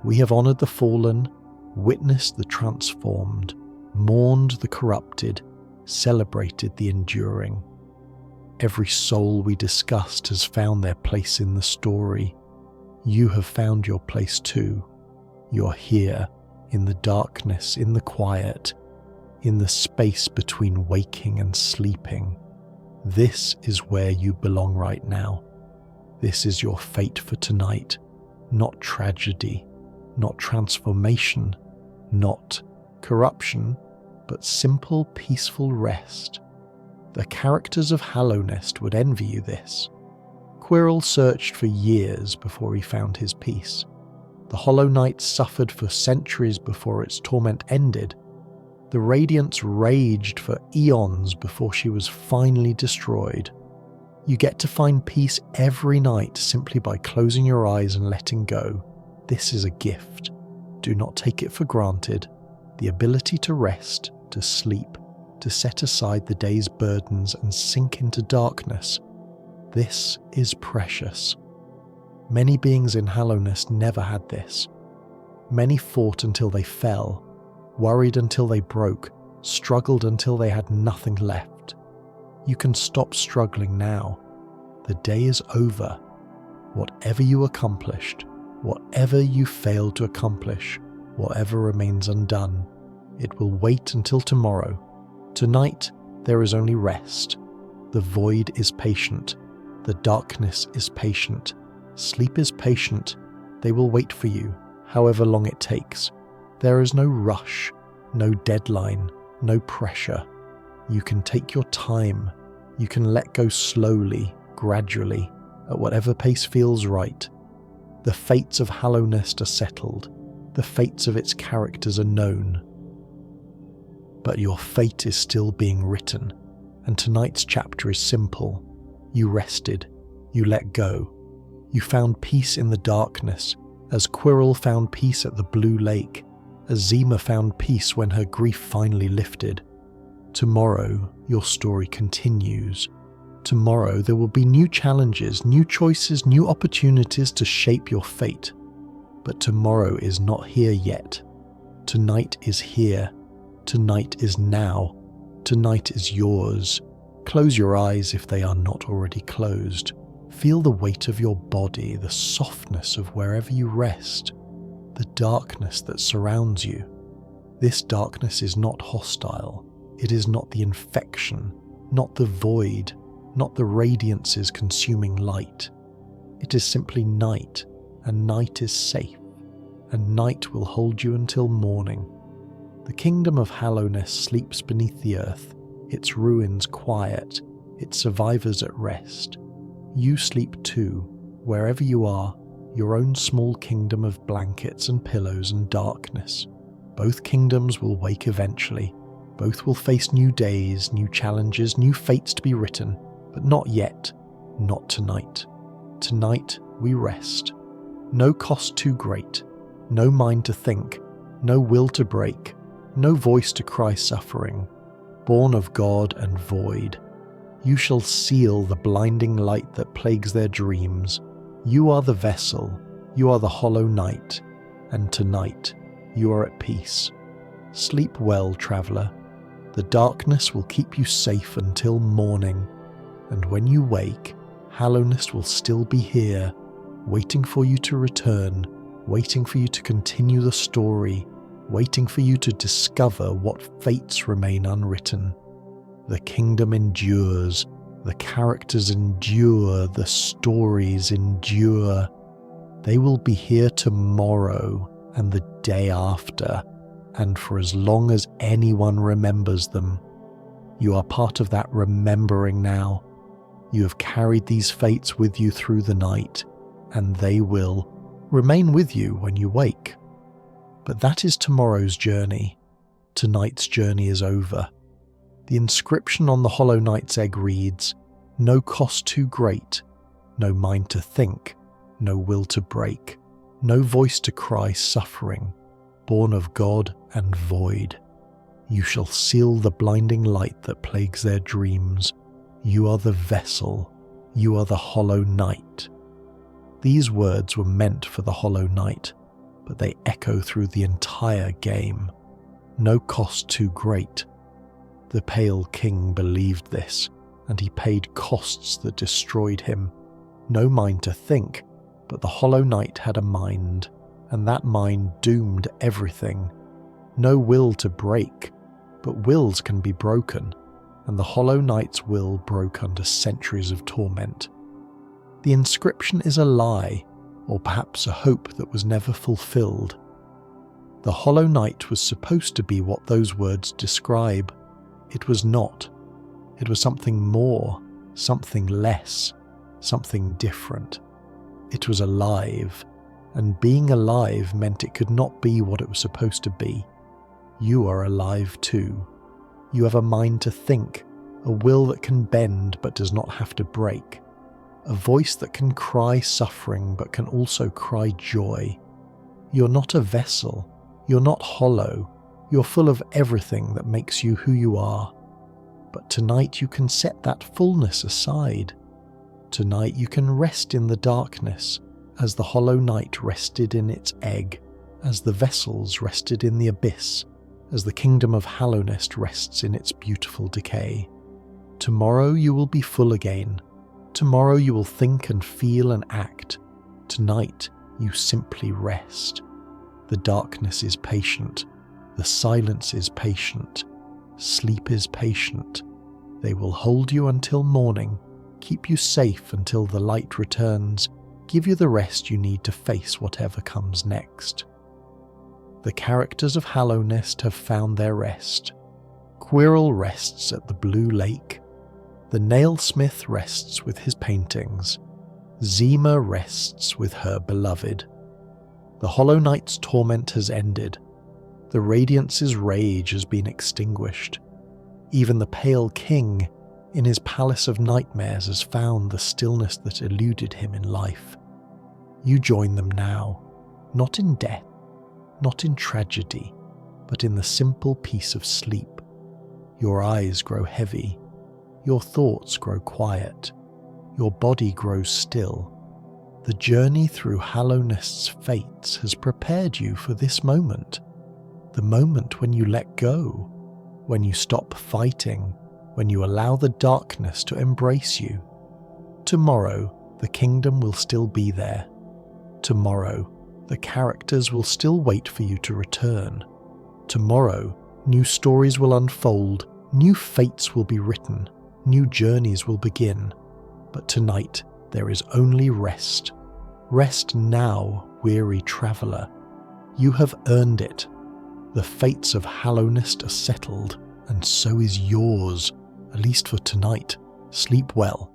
We have honoured the fallen, witnessed the transformed, mourned the corrupted, celebrated the enduring. Every soul we discussed has found their place in the story. You have found your place too. You're here, in the darkness, in the quiet, in the space between waking and sleeping. This is where you belong right now. This is your fate for tonight, not tragedy, not transformation, not corruption, but simple, peaceful rest. The characters of Hallownest would envy you this. Quirrell searched for years before he found his peace. The Hollow Knight suffered for centuries before its torment ended. The Radiance raged for eons before she was finally destroyed. You get to find peace every night simply by closing your eyes and letting go. This is a gift. Do not take it for granted. The ability to rest, to sleep, to set aside the day's burdens and sink into darkness. This is precious. Many beings in Hallownest never had this. Many fought until they fell, worried until they broke, struggled until they had nothing left. You can stop struggling now. The day is over. Whatever you accomplished, whatever you failed to accomplish, whatever remains undone, it will wait until tomorrow. Tonight, there is only rest. The void is patient. The darkness is patient. Sleep is patient. They will wait for you, however long it takes. There is no rush, no deadline, no pressure. You can take your time. You can let go slowly, gradually, at whatever pace feels right. The fates of Hallownest are settled. The fates of its characters are known. But your fate is still being written, and tonight's chapter is simple. You rested. You let go. You found peace in the darkness, as Quirrell found peace at the Blue Lake, as Zima found peace when her grief finally lifted. Tomorrow, your story continues. Tomorrow there will be new challenges, new choices, new opportunities to shape your fate. But tomorrow is not here yet. Tonight is here. Tonight is now. Tonight is yours. Close your eyes if they are not already closed. Feel the weight of your body, the softness of wherever you rest, the darkness that surrounds you. This darkness is not hostile. It is not the infection, not the void, not the radiance's consuming light. It is simply night, and night is safe, and night will hold you until morning. The kingdom of Hallownest sleeps beneath the earth, its ruins quiet, its survivors at rest. You sleep too, wherever you are, your own small kingdom of blankets and pillows and darkness. Both kingdoms will wake eventually. Both will face new days, new challenges, new fates to be written, but not yet, not tonight. Tonight we rest. No cost too great, no mind to think, no will to break, no voice to cry suffering. Born of God and void, you shall seal the blinding light that plagues their dreams. You are the vessel, you are the hollow night, and tonight you are at peace. Sleep well, traveller. The darkness will keep you safe until morning, and when you wake, Hallownest will still be here, waiting for you to return, waiting for you to continue the story, waiting for you to discover what fates remain unwritten. The kingdom endures, the characters endure, the stories endure. They will be here tomorrow and the day after, and for as long as anyone remembers them. You are part of that remembering now. You have carried these fates with you through the night, and they will remain with you when you wake. But that is tomorrow's journey. Tonight's journey is over. The inscription on the Hollow Knight's egg reads, "No cost too great, no mind to think, no will to break, no voice to cry suffering, born of God and void. You shall seal the blinding light that plagues their dreams. You are the vessel, you are the Hollow Knight." These words were meant for the Hollow Knight, but they echo through the entire game. No cost too great. The Pale King believed this, and he paid costs that destroyed him. No mind to think, but the Hollow Knight had a mind, and that mind doomed everything. No will to break, but wills can be broken, and the Hollow Knight's will broke under centuries of torment. The inscription is a lie, or perhaps a hope that was never fulfilled. The Hollow Knight was supposed to be what those words describe. It was not. It was something more, something less, something different. It was alive, and being alive meant it could not be what it was supposed to be. You are alive too. You have a mind to think, a will that can bend but does not have to break, a voice that can cry suffering but can also cry joy. You're not a vessel. You're not hollow. You're full of everything that makes you who you are. But tonight you can set that fullness aside. Tonight you can rest in the darkness, as the hollow night rested in its egg, as the vessels rested in the abyss, as the kingdom of Hallownest rests in its beautiful decay. Tomorrow you will be full again. Tomorrow you will think and feel and act. Tonight you simply rest. The darkness is patient. The silence is patient. Sleep is patient. They will hold you until morning, keep you safe until the light returns, give you the rest you need to face whatever comes next. The characters of Hallownest have found their rest. Quirrell rests at the Blue Lake. The nailsmith rests with his paintings. Zima rests with her beloved. The Hollow Knight's torment has ended. The Radiance's rage has been extinguished. Even the Pale King, in his palace of nightmares, has found the stillness that eluded him in life. You join them now, not in death, not in tragedy, but in the simple peace of sleep. Your eyes grow heavy. Your thoughts grow quiet. Your body grows still. The journey through Hallownest's fates has prepared you for this moment. The moment when you let go, when you stop fighting, when you allow the darkness to embrace you. Tomorrow, the kingdom will still be there. Tomorrow, the characters will still wait for you to return. Tomorrow, new stories will unfold, new fates will be written, new journeys will begin. But tonight, there is only rest. Rest now, weary traveller. You have earned it. The fates of Hallownest are settled, and so is yours, at least for tonight. Sleep well.